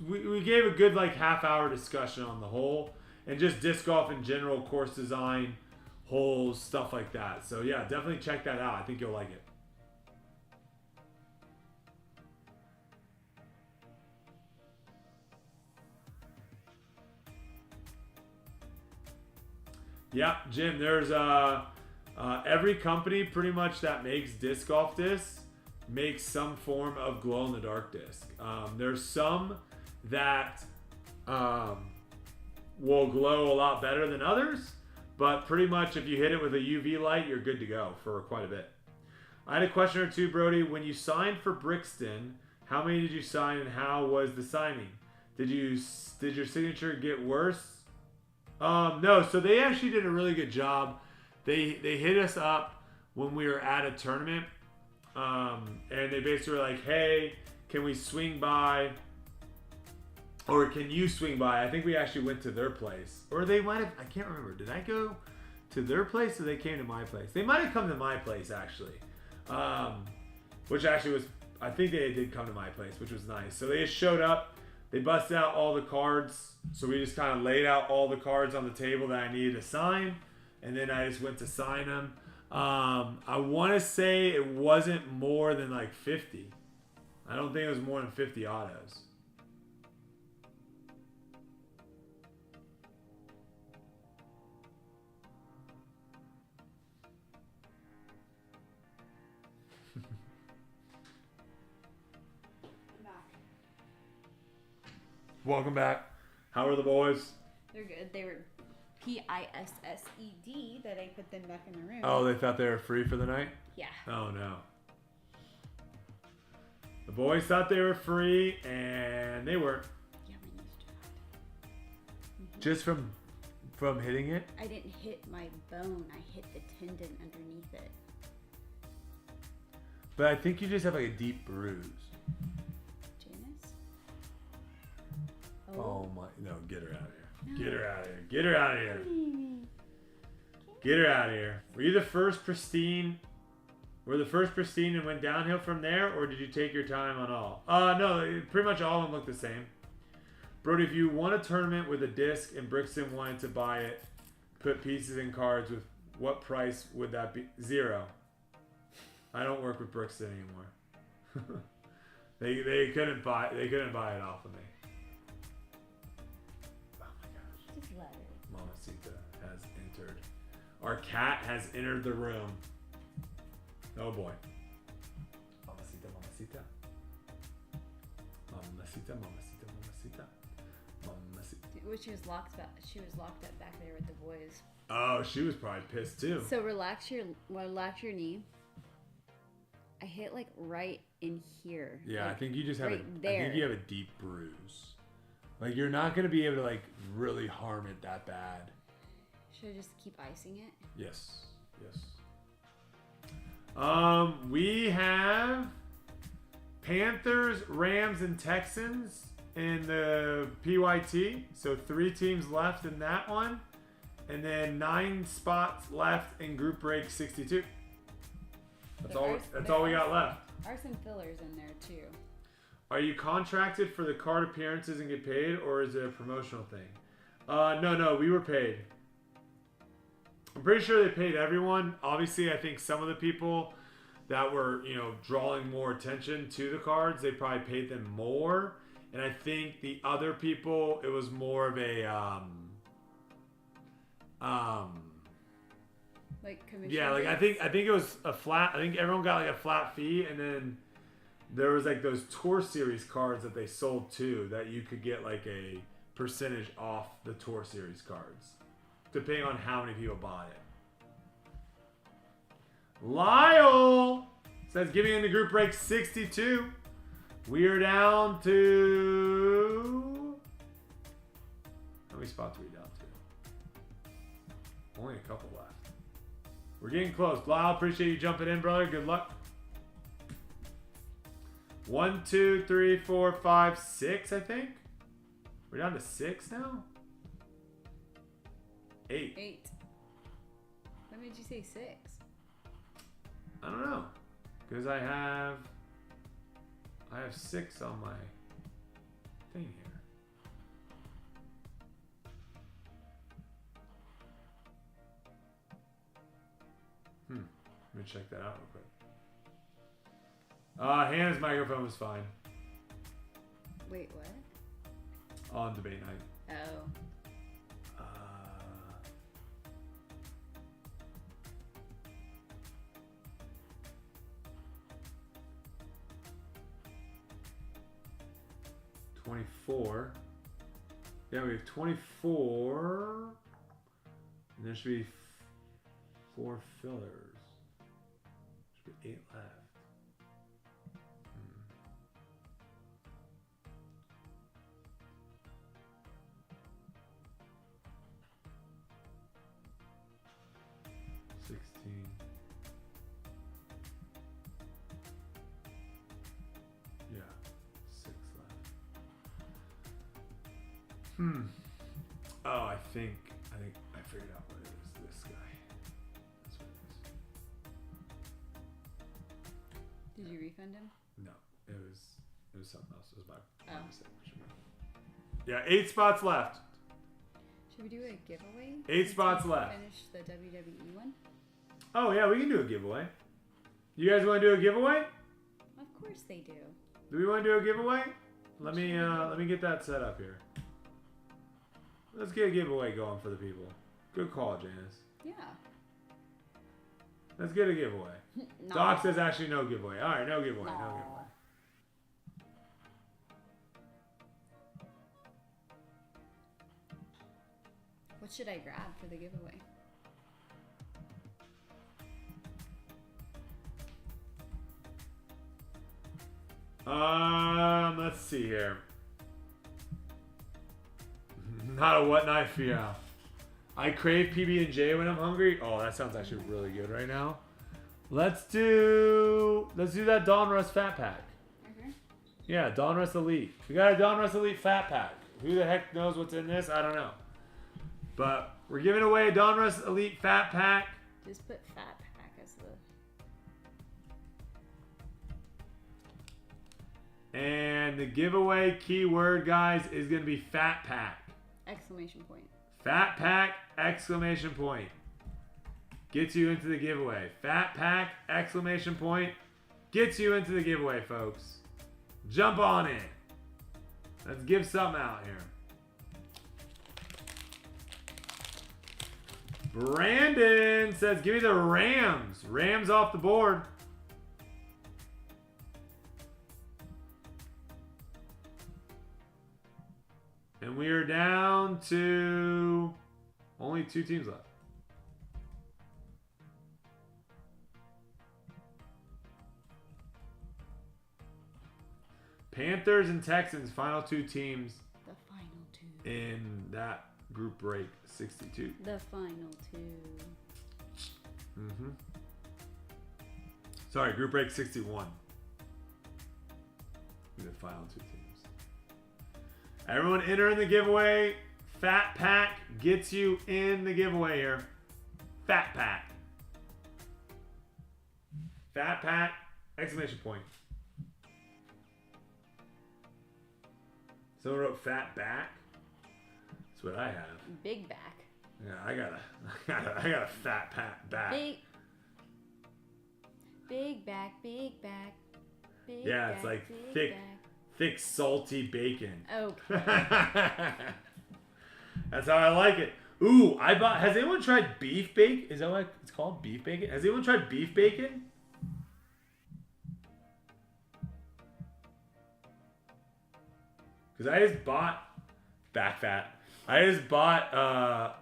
we gave a good like half-hour discussion on the hole and just disc golf in general, course design, holes, stuff like that. So yeah, definitely check that out. I think you'll like it. Yeah, Jim, there's every company pretty much that makes disc golf discs makes some form of glow-in-the-dark disc. There's some that will glow a lot better than others, but pretty much if you hit it with a UV light, you're good to go for quite a bit. I had a question or two, Brody. When you signed for Brixton, how many did you sign and how was the signing? Did your signature get worse? No, so they actually did a really good job. They hit us up when we were at a tournament, and they basically were like, hey, can we swing by, or can you swing by? I think we actually went to their place, or they might have, I can't remember. Did I go to their place or they came to my place? They might have come to my place actually, which actually was, I think they did come to my place, which was nice. So they just showed up. They busted out all the cards, so we just kind of laid out all the cards on the table that I needed to sign, and then I just went to sign them. I want to say it wasn't more than like 50. I don't think it was more than 50 autos. Welcome back. How are the boys? They're good. They were PISSED that I put them back in the room. Oh, they thought they were free for the night? Yeah. Oh, no. The boys thought they were free, and they weren't. Yeah, my knee's jacked. Mm-hmm. Just from hitting it? I didn't hit my bone. I hit the tendon underneath it. But I think you just have like a deep bruise. Janice? Oh my, no, get her out of here. No. Get her out of here. Get her out of here. Get her out of here. Were you the first pristine? Were the first pristine and went downhill from there, or did you take your time on all? No, pretty much all of them look the same. Brody, if you won a tournament with a disc and Brixton wanted to buy it, put pieces and cards with, what price would that be? 0. I don't work with Brixton anymore. They couldn't buy it off of me. Oh my gosh. Just let it. Mamacita has entered. Our cat has entered the room. Oh boy. Mamacita, mamacita. Mamacita, mamacita, mamacita. Mamacita. Well, she was locked up back there with the boys. Oh, she was probably pissed too. So relax your knee. I hit like right in here. Yeah, like I think you just have right there. I think you have a deep bruise. Like you're not gonna be able to like really harm it that bad. Should I just keep icing it? Yes. Yes. We have Panthers, Rams, and Texans in the PYT. So 3 teams left in that one. And then 9 spots left in Group Break 62. That's all we got left. Are some fillers in there too. Are you contracted for the card appearances and get paid, or is it a promotional thing? No, we were paid. I'm pretty sure they paid everyone. Obviously, I think some of the people that were, drawing more attention to the cards, they probably paid them more. And I think the other people, it was more of a, like commission. yeah, like I think it was a flat. I think everyone got like a flat fee, and then there was like those Tour Series cards that they sold too, that you could get like a percentage off the Tour Series cards, depending on how many people bought it. Lyle says, "Give me in the Group Break 62. We are down to, how many spots are we down to? Only a couple left. We're getting close. Lyle, appreciate you jumping in, brother. Good luck. 1, 2, 3, 4, 5, 6, I think. We're down to 6 now? 8. 8. When did you say 6? I don't know. Because I have 6 on my thing here. Let me check that out real quick. Hannah's microphone was fine Wait, what? on debate night. Oh. 24. Yeah, we have 24. And there should be 4 fillers. Should be 8 left. Hmm. 16. Yeah, 6 left. Oh, I think I figured out what it is. This guy. That's what it is. Did you refund him? No, it was something else. It was my mistake. Yeah, 8 spots left. Should we do a giveaway? 8 spots left. Finish the WWE one? Oh yeah, we can do a giveaway. You guys want to do a giveaway? Of course they do. Do we want to do a giveaway? Let me get that set up here. Let's get a giveaway going for the people. Good call, Janice. Yeah. Let's get a giveaway. No. Doc says actually no giveaway. All right, no giveaway. No giveaway. What should I grab for the giveaway? Let's see here. Not a what knife, yeah. I crave PB&J when I'm hungry. Oh, that sounds actually really good right now. Let's do that Donruss Fat Pack. Okay. Yeah, Donruss Elite. We got a Donruss Elite Fat Pack. Who the heck knows what's in this? I don't know. But we're giving away a Donruss Elite Fat Pack. Just put Fat Pack as the... And the giveaway keyword, guys, is going to be Fat Pack. Exclamation point. Fat Pack, exclamation point. Gets you into the giveaway. Fat Pack, exclamation point. Gets you into the giveaway, folks. Jump on in. Let's give something out here. Brandon says, give me the Rams. Rams off the board. And we are down to only 2 teams left. Panthers and Texans, final 2 teams. The final 2. In that group break 62. The final 2. Mm-hmm. Sorry, group break 61. The final 2 teams. Everyone enter in the giveaway. Fat Pack gets you in the giveaway here. Fat Pack. Fat Pack, exclamation point. Someone wrote Fat Back. That's what I have. Big back. Yeah, I got a Fat Pack back. Big back, big back. Big yeah, back, it's like big thick, salty bacon. Okay. That's how I like it. Ooh, has anyone tried beef bacon? Is that what it's called? Beef bacon? Has anyone tried beef bacon? Because I just bought back fat. I just bought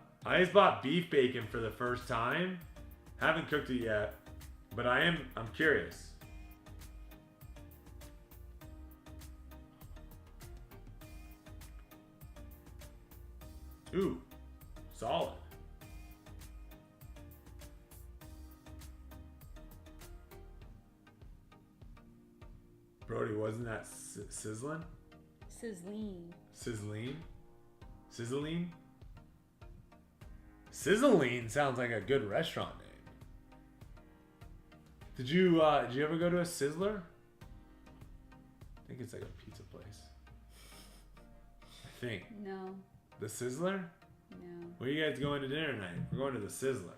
beef bacon for the first time. Haven't cooked it yet, but I'm curious. Ooh, solid. Brody, wasn't that sizzling? Sizzling. Sizzling? Sizzling? Sizzling sounds like a good restaurant name. Did you ever go to a Sizzler? I think it's like a pizza place. I think. No. The Sizzler? No. Where are you guys going to dinner tonight? We're going to the Sizzler.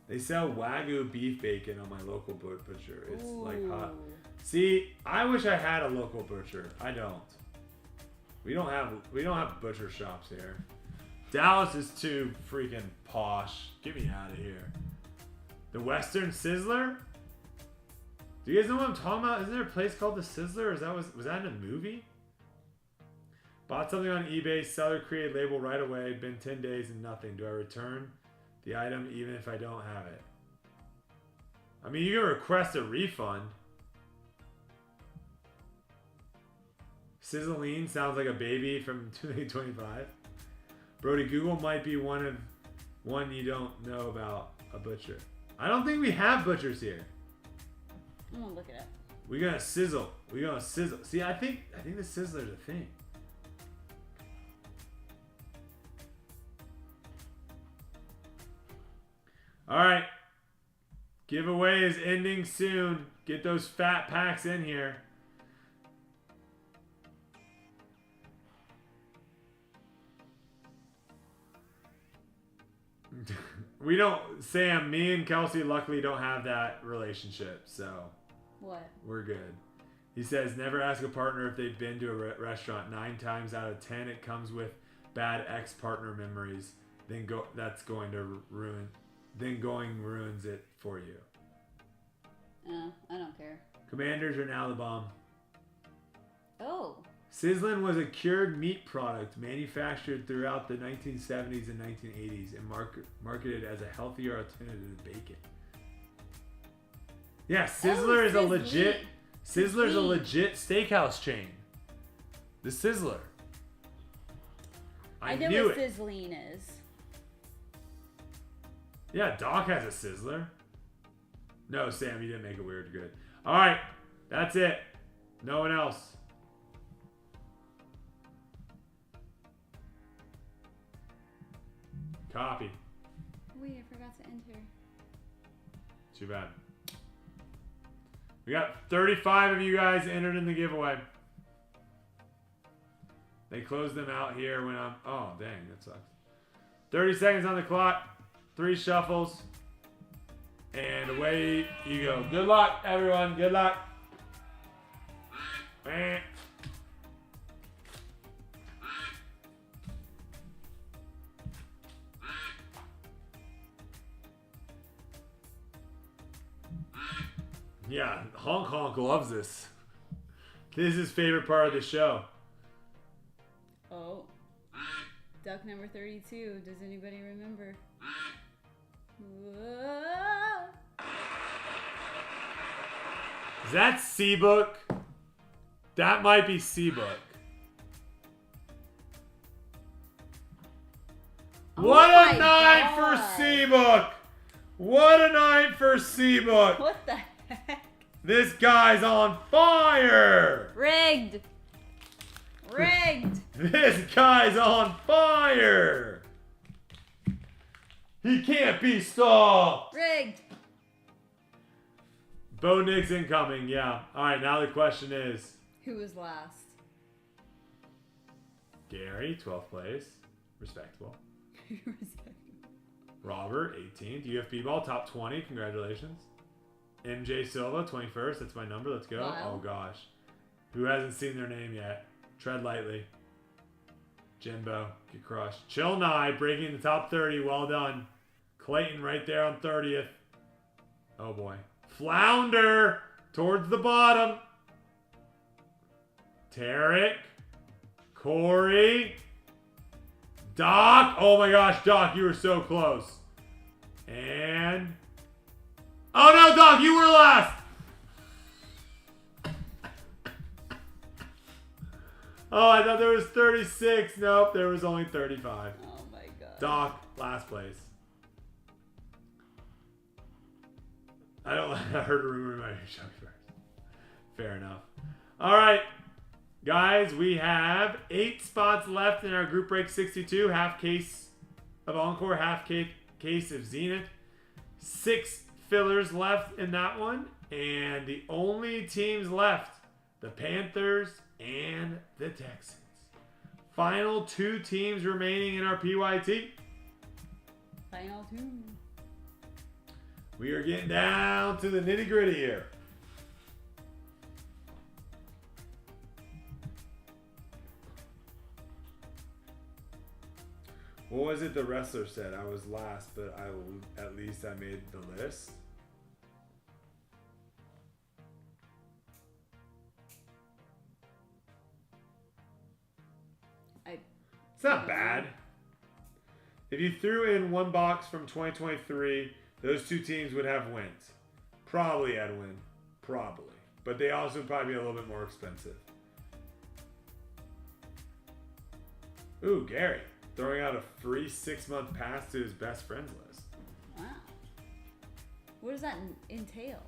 They sell Wagyu beef bacon on my local butcher. It's like hot. See, I wish I had a local butcher. I don't. We don't have butcher shops here. Dallas is too freaking posh. Get me out of here. The Western Sizzler? Do you guys know what I'm talking about? Isn't there a place called the Sizzler? Was that in a movie? Bought something on eBay, seller created label right away, been 10 days and nothing. Do I return the item even if I don't have it? I mean, you can request a refund. Sizzling sounds like a baby from 2025. Brody, Google might be one you don't know about a butcher. I don't think we have butchers here. I'm gonna look it up. We're gonna sizzle. We're gonna sizzle. See, I think the Sizzler's a thing. All right. Giveaway is ending soon. Get those fat packs in here. We don't, Sam, me and Kelsey luckily don't have that relationship, so. What? We're good. He says, never ask a partner if they've been to a restaurant. 9 times out of 10, it comes with bad ex-partner memories. Then going ruins it for you. I don't care. Commanders are now the bomb. Oh. Sizzlin was a cured meat product manufactured throughout the 1970s and 1980s and marketed as a healthier alternative to bacon. Yeah, Sizzler is a legit steakhouse chain. The Sizzler. I know knew what it. sizzling is. Yeah, Doc has a Sizzler. No, Sam, you didn't make it weird. Good. All right, that's it. No one else. Copy. Wait, I forgot to enter. Too bad. We got 35 of you guys entered in the giveaway. They closed them out here when I'm... Oh, dang, that sucks. 30 seconds on the clock. 3 shuffles. And away you go. Good luck, everyone. Good luck. Yeah, Honk Honk loves this. This is his favorite part of the show. Oh. Duck number 32. Does anybody remember? Whoa. Is that Seabook? That might be Seabook. What a night for Seabook! What a night for Seabook! What the heck? This guy's on fire! Rigged. Rigged. This guy's on fire. He can't be stopped. Rigged. Bo Nix incoming, yeah. All right, now the question is. Who was last? Gary, 12th place. Respectable. Robert, 18th. UFB ball, top 20. Congratulations. MJ Silva, 21st. That's my number. Let's go. Wow. Oh, gosh. Who hasn't seen their name yet? Tread lightly. Jimbo, get crushed. Chill Nye, breaking the top 30. Well done. Clayton right there on 30th. Oh, boy. Flounder towards the bottom. Tarek. Corey. Doc. Oh, my gosh, Doc, you were so close. And... oh, no, Doc, you were last. Oh, I thought there was 36. Nope, there was only 35. Oh my god. Doc, last place. I heard a rumor in my show first. Fair enough. All right, guys, we have 8 spots left in our group break 62. Half case of Encore, half case of Zenith. 6 fillers left in that one. And the only teams left, the Panthers and the Texans. Final 2 teams remaining in our PYT. Final 2. We are getting down to the nitty gritty here. What was it the wrestler said? I was last, but at least I made the list. It's not bad. If you threw in one box from 2023, those 2 teams would have wins. Probably Edwin. Probably. But they also would probably be a little bit more expensive. Ooh, Gary. Throwing out a free 6-month pass to his best friends list. Wow. What does that entail?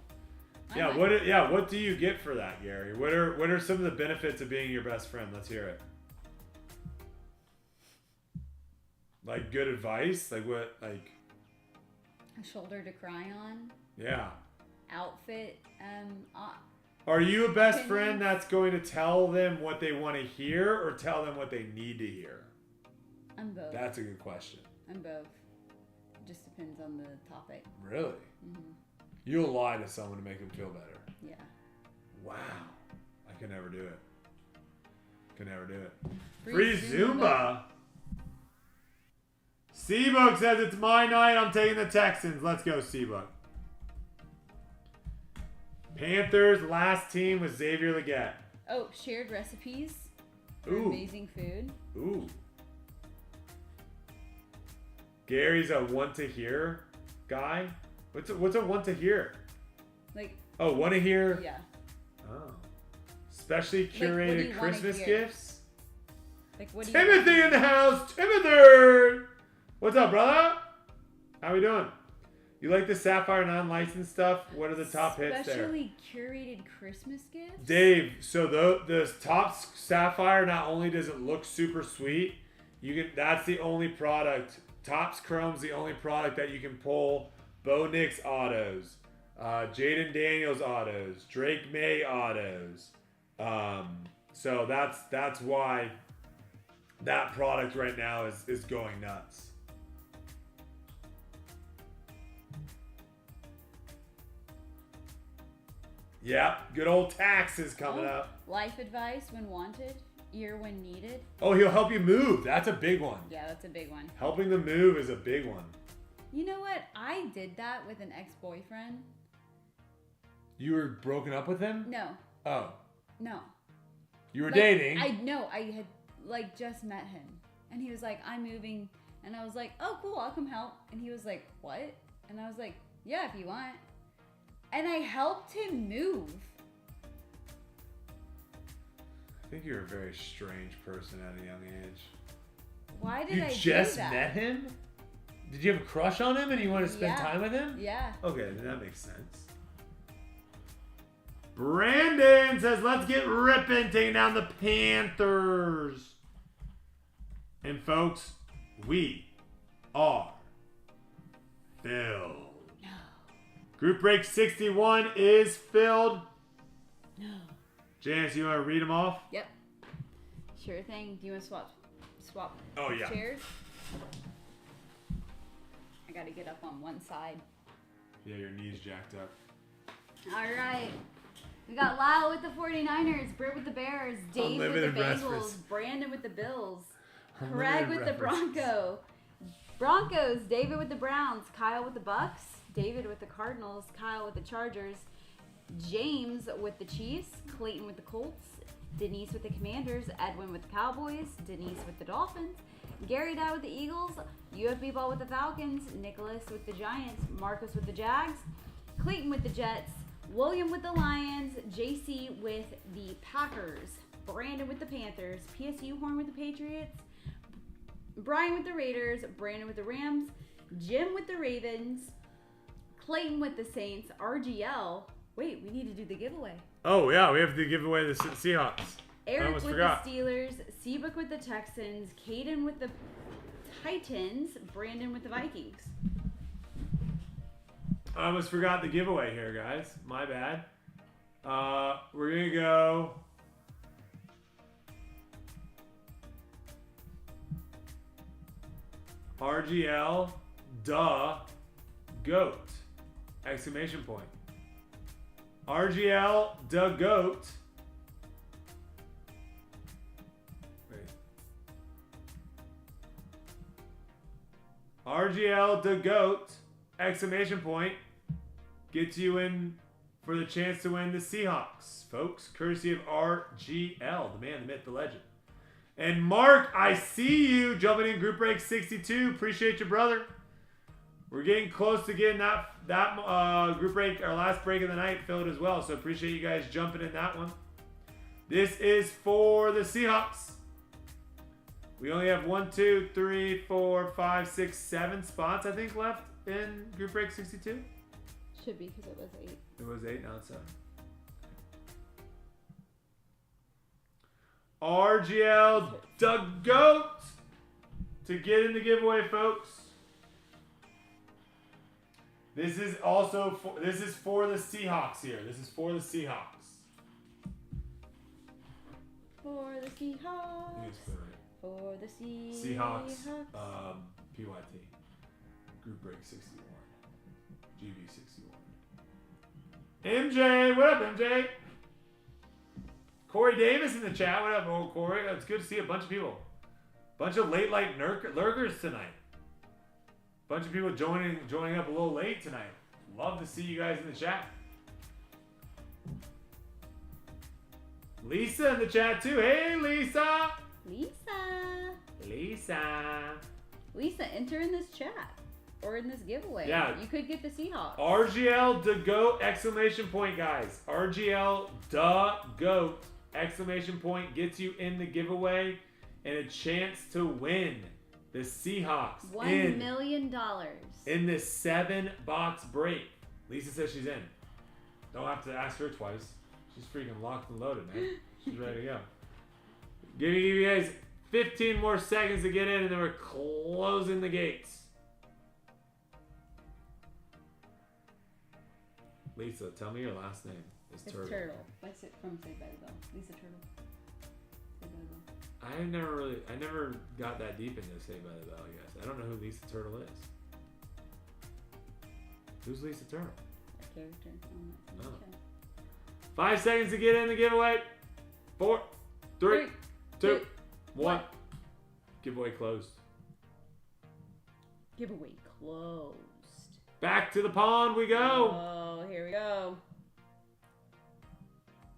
What do you get for that, Gary? What are some of the benefits of being your best friend? Let's hear it. Like good advice? Like what? Like a shoulder to cry on? Yeah. Outfit? Are you a best friend that's going to tell them what they want to hear or tell them what they need to hear? I'm both. That's a good question. I'm both. It just depends on the topic. Really? Mm-hmm. You'll lie to someone to make them feel better. Yeah. Wow. I could never do it. Could never do it. Free Zumba. Seabook says it's my night. I'm taking the Texans. Let's go, Seabook. Panthers, last team was Xavier Leggett. Oh, shared recipes for amazing food. Ooh. Gary's a want to hear guy. What's a want to hear? Like. Oh, want to hear? Yeah. Oh. Specially curated like, Christmas gifts. Like what? Timothy in the house. Timothy. What's up, brother? How we doing? You like the Sapphire non-licensed stuff? What are the top hits there? Specially curated Christmas gifts? Dave, so the Topps Sapphire, not only does it look super sweet, that's the only product. Topps Chrome's the only product that you can pull Bo Nix autos, Jaden Daniels autos, Drake May autos. So that's why that product right now is going nuts. Yeah, good old taxes coming up. Life advice when wanted, ear when needed. Oh, he'll help you move. That's a big one. Yeah, that's a big one. Helping them move is a big one. You know what? I did that with an ex-boyfriend. You were broken up with him? No. Oh. No. You were dating? I had just met him. And he was like, I'm moving. And I was like, oh, cool, I'll come help. And he was like, what? And I was like, yeah, if you want. And I helped him move. I think you're a very strange person at a young age. Why did I do that? You just met him? Did you have a crush on him and you wanted to spend time with him? Yeah. Okay, then that makes sense. Brandon says, let's get ripping, taking down the Panthers. And folks, we are filled. No. Group break 61 is filled. No. Janice, you want to read them off? Yep. Sure thing. Do you want to swap Oh, yeah. chairs? I got to get up on one side. Yeah, your knee's jacked up. All right. We got Lyle with the 49ers, Britt with the Bears, Dave with the Bengals, Brandon with the Bills, Craig with the Broncos, David with the Browns, Kyle with the Bucks, David with the Cardinals, Kyle with the Chargers, James with the Chiefs, Clayton with the Colts, Denise with the Commanders, Edwin with the Cowboys, Denise with the Dolphins, Gary Dye with the Eagles, UFB Ball with the Falcons, Nicholas with the Giants, Marcus with the Jags, Clayton with the Jets, William with the Lions, JC with the Packers, Brandon with the Panthers, PSU Horn with the Patriots, Brian with the Raiders, Brandon with the Rams, Jim with the Ravens, Clayton with the Saints, RGL. Wait, we need to do the giveaway. Oh, yeah, we have to give away the Seahawks. Eric with the Steelers, Seabook with the Texans, Caden with the Titans, Brandon with the Vikings. I almost forgot the giveaway here, guys. My bad. We're going to go... RGL, duh, goat, exclamation point. RGL, duh, goat. Wait. RGL, duh, goat, exclamation point. Gets you in for the chance to win the Seahawks, folks. Courtesy of RGL, the man, the myth, the legend. And Mark, I see you jumping in group break 62. Appreciate you, brother. We're getting close to getting that group break, our last break of the night, filled as well. So appreciate you guys jumping in that one. This is for the Seahawks. We only have 1, 2, 3, 4, 5, 6, 7 spots, I think, left in group break 62. Should be because it was 8. It was 8, now it's 7. RGL the GOAT to get in the giveaway, folks. This is also for the Seahawks here. This is for the Seahawks. For the Seahawks. For the Seahawks. PYT. Group break 61. GV 61. MJ, what up, MJ? Corey Davis in the chat. What up, old Corey? It's good to see a bunch of people. Bunch of late light lurkers tonight. Bunch of people joining up a little late tonight. Love to see you guys in the chat. Lisa in the chat too. Hey, Lisa. Lisa, enter in this chat or in this giveaway. Yeah. You could get the Seahawks. RGL the GOAT, exclamation point, guys. RGL the GOAT, exclamation point, gets you in the giveaway and a chance to win the Seahawks. $1 million. In this 7-box break. Lisa says she's in. Don't have to ask her twice. She's freaking locked and loaded, man. She's ready to go. Give you guys 15 more seconds to get in, and then we're closing the gates. Lisa, tell me your last name. It's Turtle. Turtle. What's it from Saved by the Bell? Lisa Turtle. Saved by the Bell. I never got that deep into Saved by the Bell, I guess. I don't know who Lisa Turtle is. Who's Lisa Turtle? A character. Oh. 5 seconds to get in the giveaway. 4, 3, 2, 1. Giveaway closed. Giveaway closed. Back to the pond we go. Oh, here we go.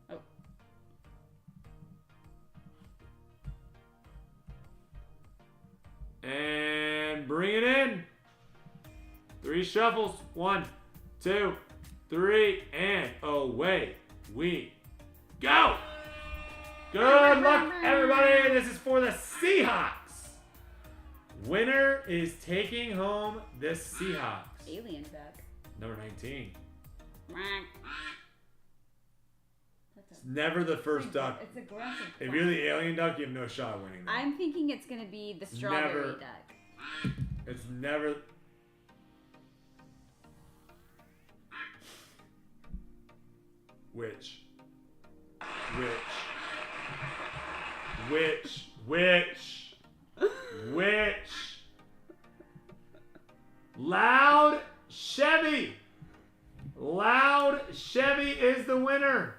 Oh. And bring it in. 3 shuffles. 1, 2, 3, and away we go. Good luck, everybody. This is for the Seahawks. Winner is taking home the Seahawks. Alien's back. Number 19. It's never the first duck. It's aggressive. If you're the alien duck, you have no shot of winning. I'm thinking it's gonna be the strawberry duck. It's never. Which? Loud Chevy. Loud Chevy is the winner.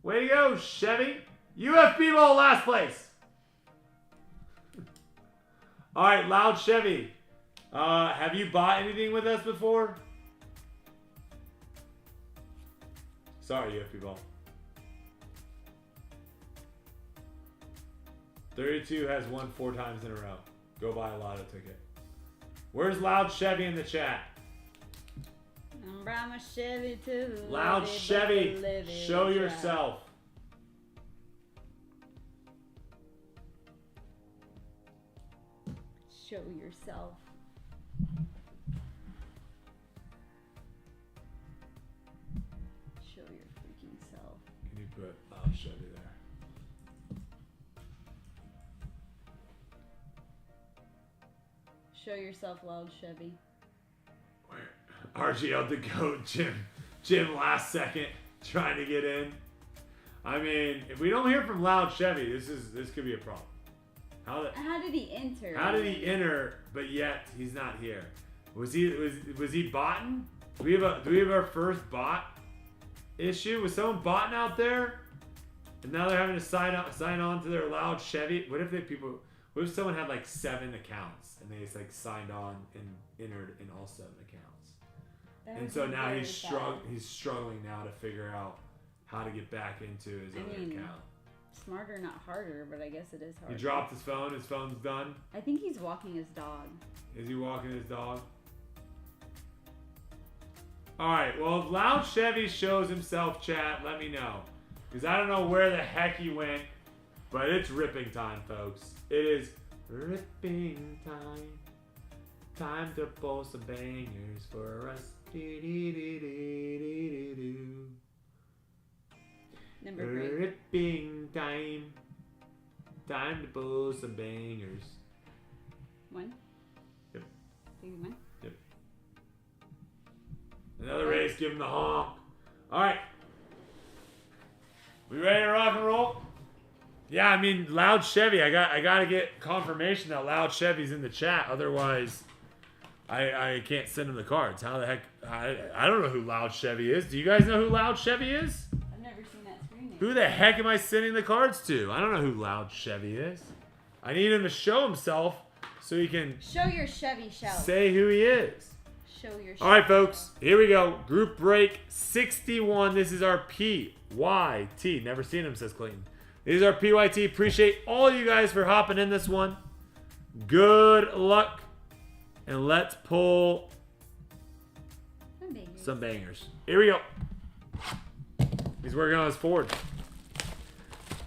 Way to go, Chevy. UFB Bowl last place. All right, Loud Chevy. Have you bought anything with us before? Sorry, UFB Bowl. 32 has won 4 times in a row. Go buy a lotto ticket. Where's Loud Chevy in the chat? I'm a Chevy too. Loud Chevy, show yourself. Show yourself. Show your freaking self. Can you put Loud Chevy there? Show yourself, Loud Chevy. RGL to go, Jim last second trying to get in. I mean, if we don't hear from Loud Chevy, this could be a problem. How did he enter? How did he enter? But yet he's not here. Was he botting? Do we have our first bot issue? Was someone botting out there? And now they're having to sign on to their Loud Chevy. What if someone had like 7 accounts and they just like signed on and entered in all 7 accounts? And so now he's struggling now to figure out how to get back into his other account. Smarter, not harder, but I guess it is hard. He dropped his phone. His phone's done. I think he's walking his dog. Is he walking his dog? All right. Well, if Loud Chevy shows himself, chat, let me know. Because I don't know where the heck he went, but it's ripping time, folks. It is ripping time. Time to pull some bangers for us. Number 3. Ripping time. Time to pull some bangers. 1? Yep. Baby 1? Yep. Another race, give him the honk. Alright. We ready to rock and roll? Yeah, I mean, Loud Chevy. I got to get confirmation that Loud Chevy's in the chat. Otherwise, I can't send him the cards. How the heck? I don't know who Loud Chevy is. Do you guys know who Loud Chevy is? I've never seen that screen name. Who the heck am I sending the cards to? I don't know who Loud Chevy is. I need him to show himself so he can show your Chevy shelf. Say who he is. Show your Chevy. All right, folks. Here we go. Group break 61. This is our PYT. Never seen him, says Clayton. This is our PYT. Appreciate all you guys for hopping in this one. Good luck. And let's pull some bangers. Here we go. He's working on his Ford.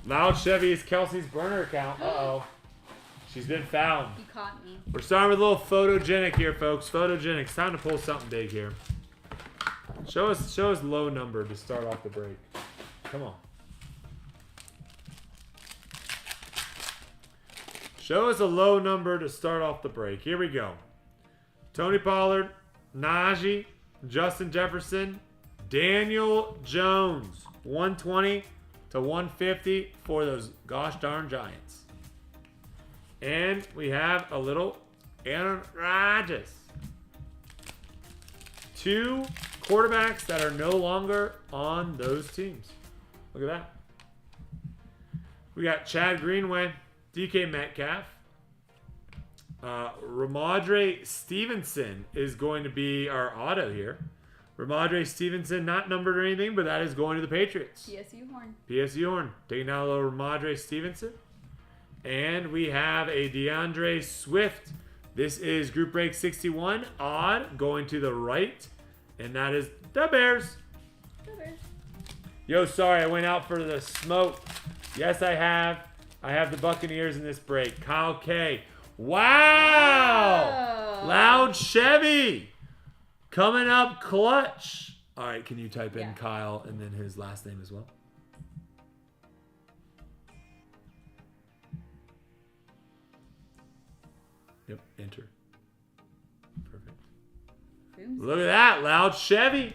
Loud Chevy is Kelsey's burner account. Uh-oh. She's been found. You caught me. We're starting with a little photogenic here, folks. Photogenic. It's time to pull something big here. Show us low number to start off the break. Come on. Show us a low number to start off the break. Here we go. Tony Pollard, Najee, Justin Jefferson, Daniel Jones, 120 to 150 for those gosh darn Giants. And we have a little Aaron Rodgers. 2 quarterbacks that are no longer on those teams. Look at that. We got Chad Greenway, DK Metcalf. Ramondre Stevenson is going to be our auto here. Ramondre Stevenson, not numbered or anything, but that is going to the Patriots. PSU Horn. PSU Horn. Taking out a little Ramondre Stevenson. And we have a DeAndre Swift. This is group break 61. Odd, going to the right. And that is the Bears. The Bears. Yo, sorry, I went out for the smoke. Yes, I have. I have the Buccaneers in this break. Kyle K. Wow! Oh. Loud Chevy. Coming up clutch. All right, can you type in Kyle and then his last name as well? Yep, enter. Perfect. Boom. Look at that, Loud Chevy.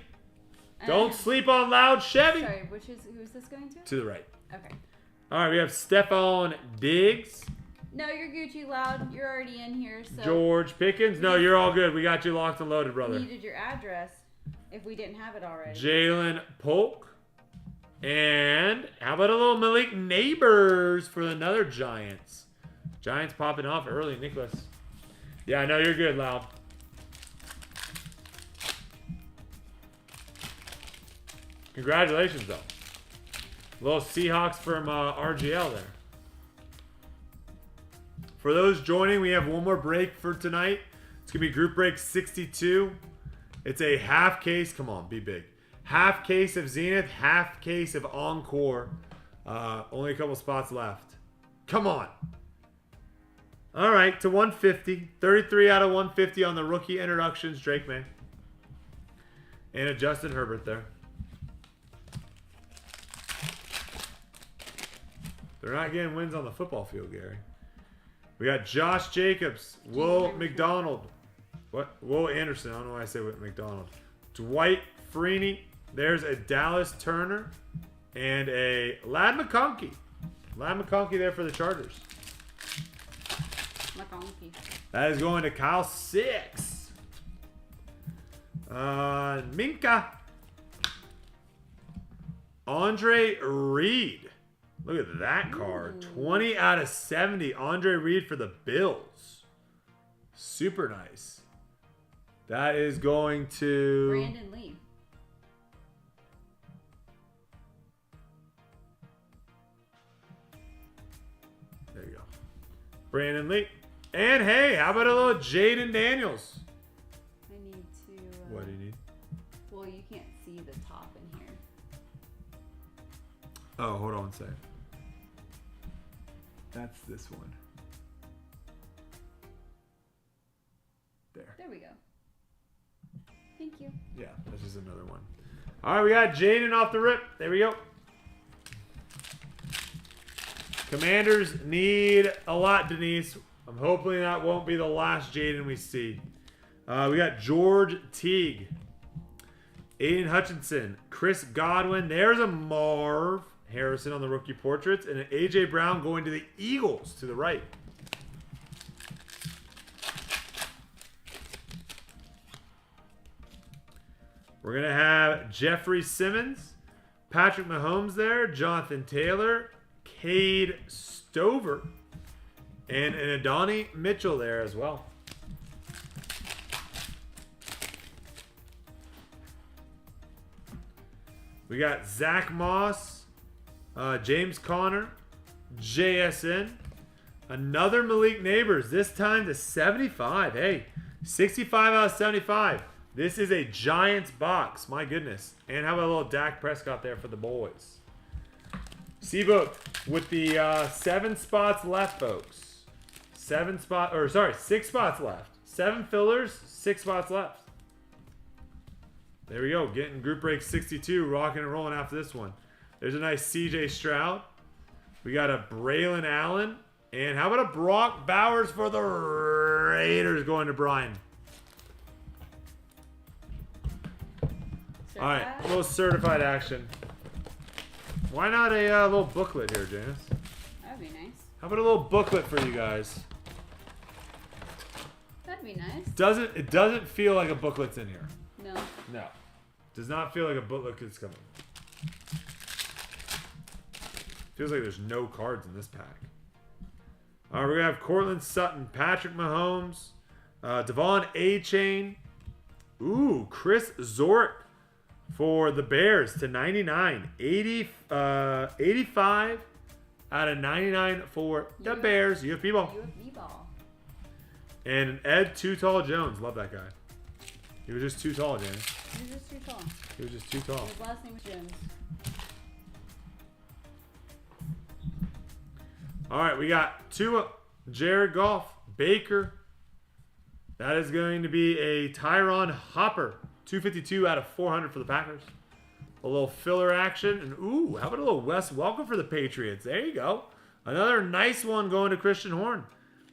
Don't sleep on Loud Chevy. Sorry, who is this going to? To the right. Okay. All right, we have Stephon Diggs. No, you're Gucci Loud. You're already in here. So George Pickens. No, you're all good. We got you locked and loaded, brother. we needed your address if we didn't have it already. Jalen Polk. And how about a little Malik Neighbors for another Giants? Giants popping off early, Nicholas. Yeah, I know you're good, Loud. Congratulations, though. Little Seahawks from RGL there. For those joining, we have one more break for tonight. It's going to be group break 62. It's a half case. Come on, be big. Half case of Zenith, half case of Encore. Only a couple spots left. Come on. All right, to 150. 33 out of 150 on the rookie introductions, Drake May. And a Justin Herbert there. They're not getting wins on the football field, Gary. We got Josh Jacobs, Will McDonald. What? Will Anderson. I don't know why I say McDonald. Dwight Freeney. There's a Dallas Turner. And a Ladd McConkey. Ladd McConkey there for the Chargers. McConkey. That is going to Kyle 6. Minka. Andre Reed. Look at that card. 20 out of 70. Andre Reed for the Bills. Super nice. That is going to... Brandon Lee. There you go. Brandon Lee. And hey, how about a little Jaden Daniels? I need to... What do you need? Well, you can't see the top in here. Oh, hold on a second. That's this one. There. There we go. Thank you. Yeah, that's just another one. All right, we got Jaden off the rip. There we go. Commanders need a lot, Denise. I'm hoping that won't be the last Jaden we see. We got George Teague. Aiden Hutchinson. Chris Godwin. There's a Marv Harrison on the rookie portraits. And an A.J. Brown going to the Eagles to the right. We're going to have Jeffrey Simmons. Patrick Mahomes there. Jonathan Taylor. Cade Stover. And an Adonai Mitchell there as well. We got Zach Moss, James Conner, JSN, another Malik Neighbors, this time to 75. Hey, 65 out of 75. This is a Giants box, my goodness. And how about a little Dak Prescott there for the boys? C-Book with the 7 spots left, folks. 6 spots left. 7 fillers, 6 spots left. There we go. Getting group break 62. Rocking and rolling after this one. There's a nice CJ Stroud. We got a Braylon Allen. And how about a Brock Bowers for the Raiders going to Brian? Certified? All right. A little certified action. Why not a little booklet here, Janice? That'd be nice. How about a little booklet for you guys? That'd be nice. It doesn't feel like a booklet's in here. No. No. Does not feel like a booklet is coming. Feels like there's no cards in this pack. All right, we're going to have Cortland Sutton, Patrick Mahomes, Devon A-Chain. Ooh, Chris Zork for the Bears to 99. 85 out of 99 for the Bears. UFB ball. UFB ball. And Ed Too Tall Jones. Love that guy. He was just too tall, James. He was just too tall. He was just too tall. His last name was Jones. All right, we got Tua, Jared Goff, Baker. That is going to be a Tyron Hopper. 252 out of 400 for the Packers. A little filler action. And ooh, how about a little Wes Welcome for the Patriots? There you go. Another nice one going to Christian Horn.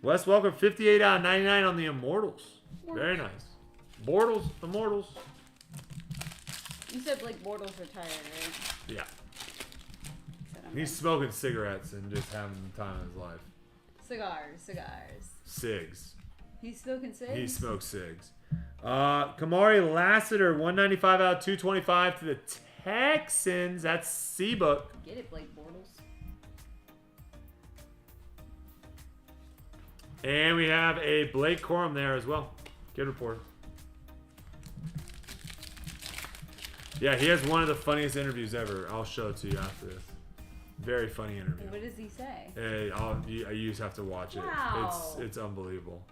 Wes Welker, 58 out of 99 on the Immortals. Very nice. Bortles, Immortals. You said Blake Bortles retired, right? Yeah. He's smoking cigarettes and just having the time of his life. Cigars. Cigs. He's smoking cigs? He smokes cigs. Kamari Lassiter, 195 out of 225 to the Texans. That's C-Book. Get it, Blake Bortles. And we have a Blake Corum there as well. Good report. Yeah, he has one of the funniest interviews ever. I'll show it to you after this. Very funny interview. What does he say? You just have to watch it. Wow. It's unbelievable.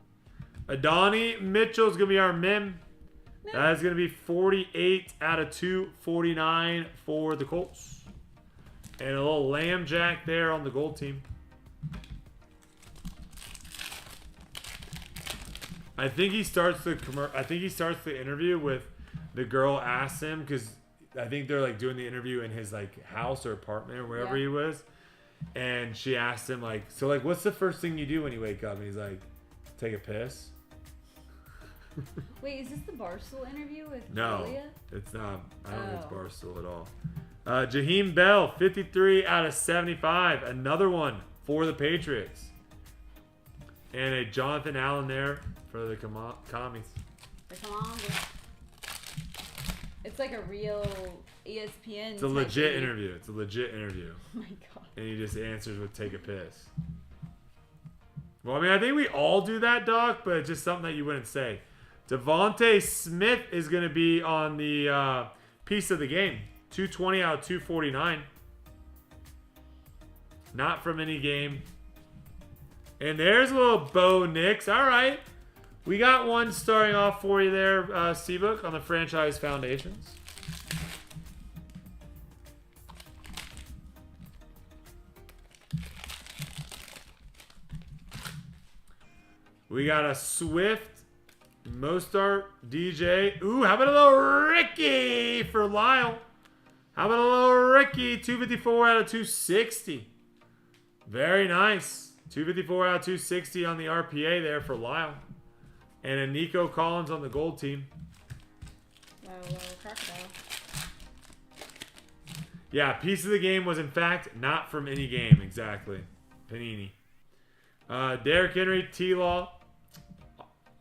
Adonai Mitchell is going to be our Mim. That is going to be 48 out of 249 for the Colts. And a little lamb jack there on the gold team. I think he starts the interview with the girl asks him, because I think they're like doing the interview in his like house or apartment or wherever he was, and she asked him like, so like, what's the first thing you do when you wake up? And he's like, take a piss. Wait, is this the Barstool interview with No, Julia? it's not. I don't think it's Barstool at all. Jaheim Bell, 53 out of 75. Another one for the Patriots. And a Jonathan Allen there for the commies. The commies. It's like a real ESPN. It's a legit interview. It's a legit interview. Oh my god. And he just answers with take a piss. Well, I mean, I think we all do that, Doc, but it's just something that you wouldn't say. Devontae Smith is going to be on the piece of the game. 220 out of 249. Not from any game. And there's a little Bo Nix. All right. We got one starting off for you there, C-Book, on the Franchise Foundations. We got a Swift, Mostart, DJ. Ooh, how about a little Ricky for Lyle? How about a little Ricky, 254 out of 260. Very nice. 254 out of 260 on the RPA there for Lyle. And a Nico Collins on the gold team. Crocodile. Yeah, piece of the game was in fact not from any game. Exactly. Panini. Derrick Henry, T-Law,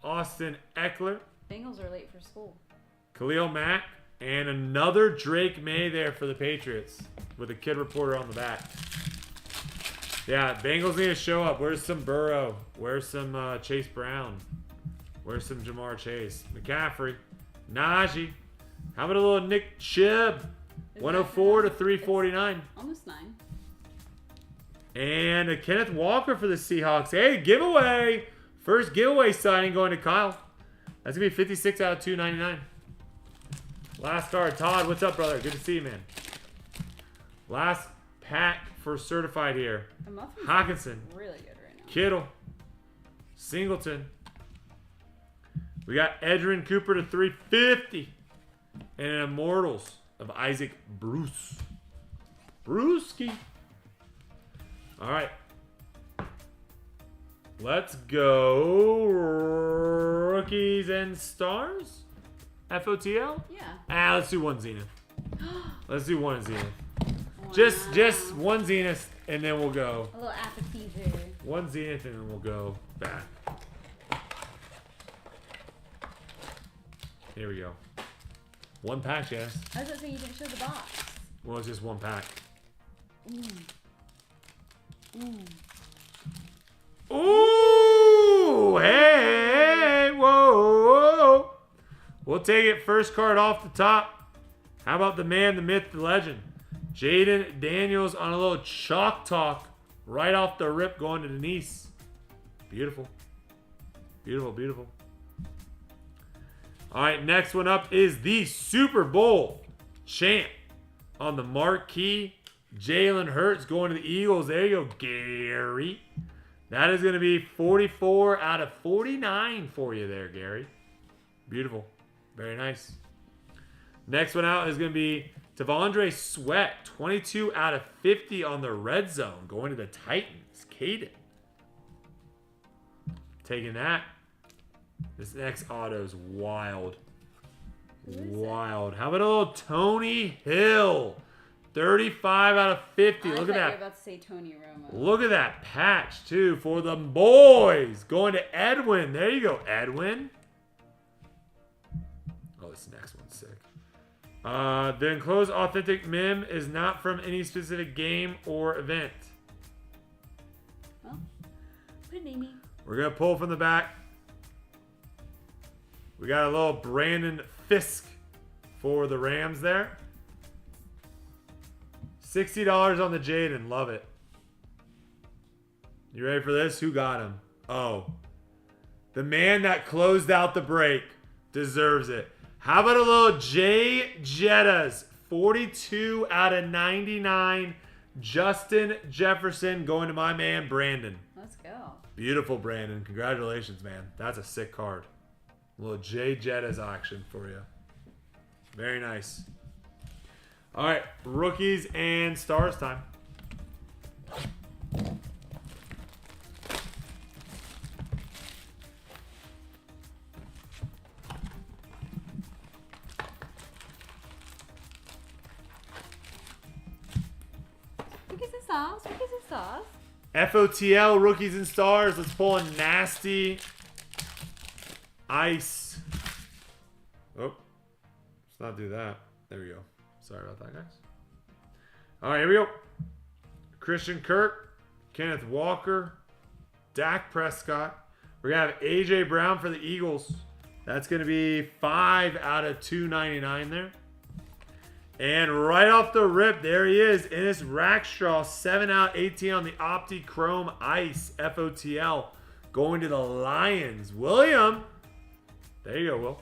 Austin Eckler. Bengals are late for school. Khalil Mack. And another Drake May there for the Patriots. With a kid reporter on the back. Yeah, Bengals need to show up. Where's some Burrow? Where's some Chase Brown? Where's some Jamar Chase? McCaffrey. Najee. How about a little Nick Chubb? 104 to 349. Almost 9. And a Kenneth Walker for the Seahawks. Hey, giveaway. First giveaway signing going to Kyle. That's going to be 56 out of 299. Last card. Todd, what's up, brother? Good to see you, man. Last pack for certified here. Hawkinson. Really good right now. Kittle. Singleton. We got Edrin Cooper to 350. And an Immortals of Isaac Bruce. Brewski. All right. Let's go. Rookies and Stars. FOTL? Yeah. Let's do one Zenith. Let's do one Zenith. Wow. Just one Zenith, and then we'll go. A little appetizer. One Zenith, and then we'll go back. Here we go. One pack, yes. I was going to say you didn't show the box. Well, it's just one pack. Ooh, hey, whoa. We'll take it first card off the top. How about the man, the myth, the legend? Jaden Daniels on a little chalk talk right off the rip going to Denise. Beautiful. Beautiful, beautiful. All right, next one up is the Super Bowl champ on the marquee. Jalen Hurts going to the Eagles. There you go, Gary. That is going to be 44 out of 49 for you there, Gary. Beautiful. Very nice. Next one out is going to be Tavondre Sweat. 22 out of 50 on the red zone. Going to the Titans. Caden. Taking that. This next auto is wild. Wild. How about a little Tony Hill? 35 out of 50. Look at that. You were about to say Tony Romo. Look at that patch, too, for the boys. Going to Edwin. There you go, Edwin. Oh, this next one's sick. The enclosed authentic mem is not from any specific game or event. Well, Panini. We're going to pull from the back. We got a little Brandon Fisk for the Rams there. $60 on the Jaden. Love it. You ready for this? Who got him? Oh. The man that closed out the break deserves it. How about a little Jay Jettas? 42 out of 99. Justin Jefferson going to my man, Brandon. Let's go. Beautiful, Brandon. Congratulations, man. That's a sick card. A little Jay Jettas action for you. Very nice. All right, rookies and stars time. Rookies and stars. Rookies and stars. FOTL, rookies and stars. Let's pull a nasty ice. Oh, let's not do that. There we go. Sorry about that, guys. All right, here we go. Christian Kirk, Kenneth Walker, Dak Prescott. We're going to have A.J. Brown for the Eagles. That's going to be 5 out of 299 there. And right off the rip, there he is. Ennis Rackstraw, 7 out of 18 on the Opti Chrome Ice FOTL. Going to the Lions. William. There you go, Will.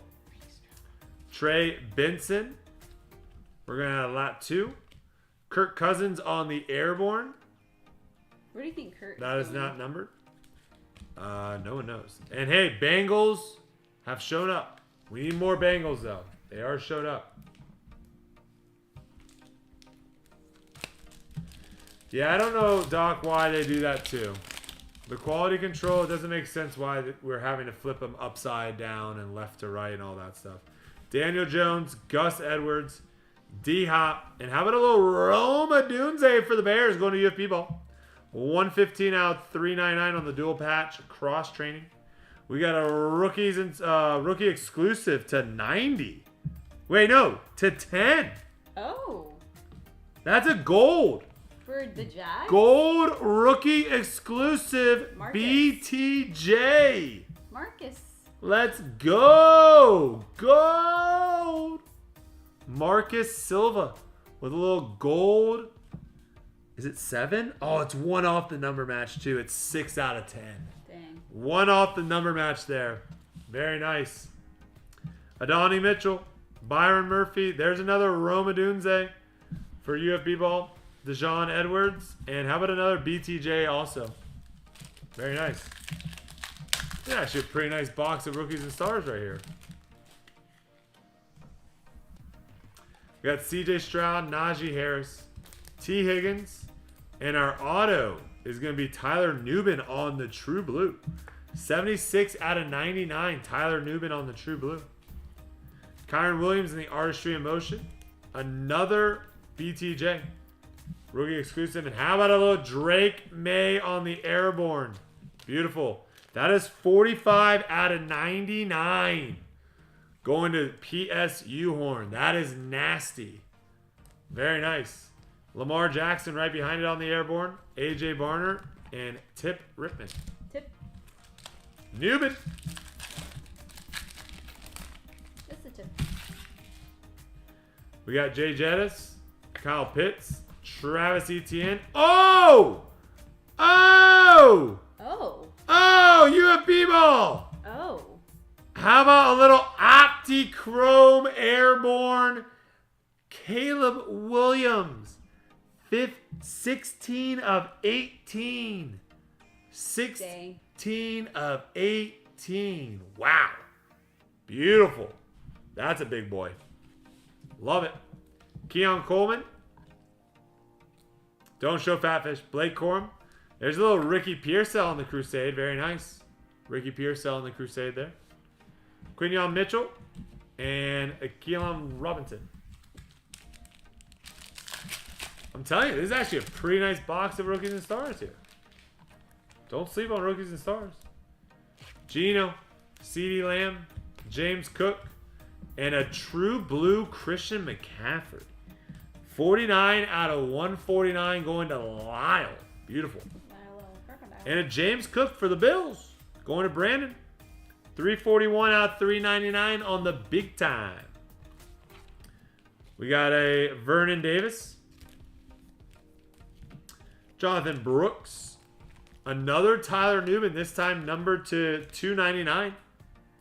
Trey Benson. We're going to have lap 2. Kirk Cousins on the Airborne. Where do you think Kurt That is not numbered. No one knows. And hey, Bengals have shown up. We need more Bengals, though. They are showed up. Yeah, I don't know, Doc, why they do that, too. The quality control, it doesn't make sense why we're having to flip them upside down and left to right and all that stuff. Daniel Jones, Gus Edwards, D-Hop, and how about a little Roma Dunze for the Bears going to UFP ball. 115 out, 399 on the dual patch cross training. We got a rookies and rookie exclusive to 90. Wait, no, to 10. Oh. That's a gold. For the Jags? Gold rookie exclusive Marcus. BTJ. Marcus. Let's go. Gold. Marcus Silva with a little gold. Is it 7? Oh, it's 1 off the number match too. It's 6 out of 10. Dang. 1 off the number match there. Very nice. Adonai Mitchell, Byron Murphy. There's another Roma Dunze for UFB ball. Dejon Edwards. And how about another BTJ also? Very nice. Yeah, actually a pretty nice box of rookies and stars right here. We got CJ Stroud, Najee Harris, T. Higgins, and our auto is going to be Tyler Nubin on the True Blue. 76 out of 99, Tyler Nubin on the True Blue. Kyron Williams in the Artistry in Motion. Another BTJ. Rookie exclusive. And how about a little Drake May on the Airborne? Beautiful. That is 45 out of 99. Going to PSU Horn. That is nasty. Very nice. Lamar Jackson right behind it on the Airborne. AJ Barner and Tip Rittman. Tip. Newman. Just a tip. We got Jay Jettis, Kyle Pitts, Travis Etienne. Oh! Oh! Oh. Oh! UFB ball! Oh. How about a little Opti Chrome Airborne Caleb Williams? 16 of 18. 16 of 18. Wow. Beautiful. That's a big boy. Love it. Keon Coleman. Don't show Fatfish. Blake Corum. There's a little Ricky Pearsall on the Crusade. Very nice. Ricky Pierce selling the Crusade there. Quinyon Mitchell and Akeelam Robinson. I'm telling you, this is actually a pretty nice box of Rookies and Stars here. Don't sleep on Rookies and Stars. Gino, CeeDee Lamb, James Cook, and a true blue Christian McCaffrey. 49 out of 149 going to Lyle. Beautiful. And a James Cook for the Bills. Going to Brandon. 341 out of 399 on the big time. We got a Vernon Davis. Jonathan Brooks. Another Tyler Newman, this time numbered to 299.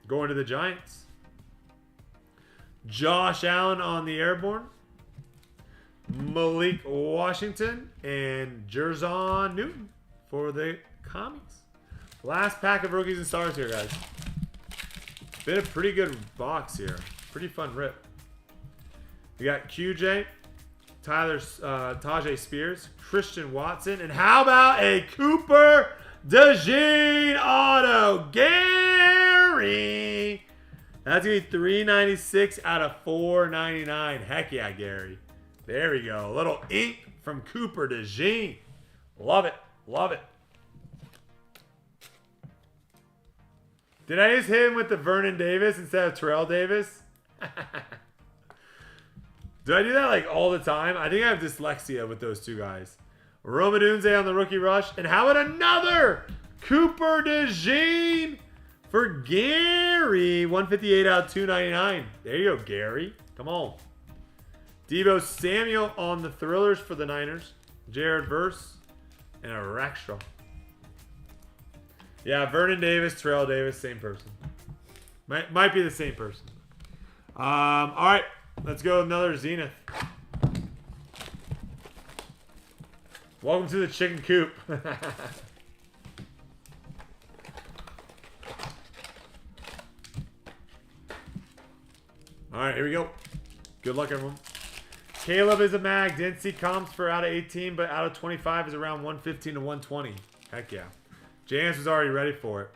Going to the Giants. Josh Allen on the Airborne. Malik Washington and Jerzon Newton for the Commies. Last pack of Rookies and Stars here, guys. Been a pretty good box here. Pretty fun rip. We got QJ, Tajay Spears, Christian Watson, and how about a Cooper DeJean auto? Gary! That's going to be 396 out of 499. Heck yeah, Gary. There we go. A little ink from Cooper DeJean. Love it. Love it. Did I just hit him with the Vernon Davis instead of Terrell Davis? Do I do that like all the time? I think I have dyslexia with those two guys. Romadunze on the rookie rush. And how about another Cooper DeJean for Gary? 158 out of 299. There you go, Gary. Come on. Deebo Samuel on the Thrillers for the Niners. Jared Verse. And a Rackstraw. Yeah, Vernon Davis, Terrell Davis, same person. Might be the same person. All right, let's go another Zenith. Welcome to the chicken coop. All right, here we go. Good luck, everyone. Caleb is a mag. Didn't see comps for out of 18, but out of 25 is around 115 to 120. Heck yeah. James was already ready for it.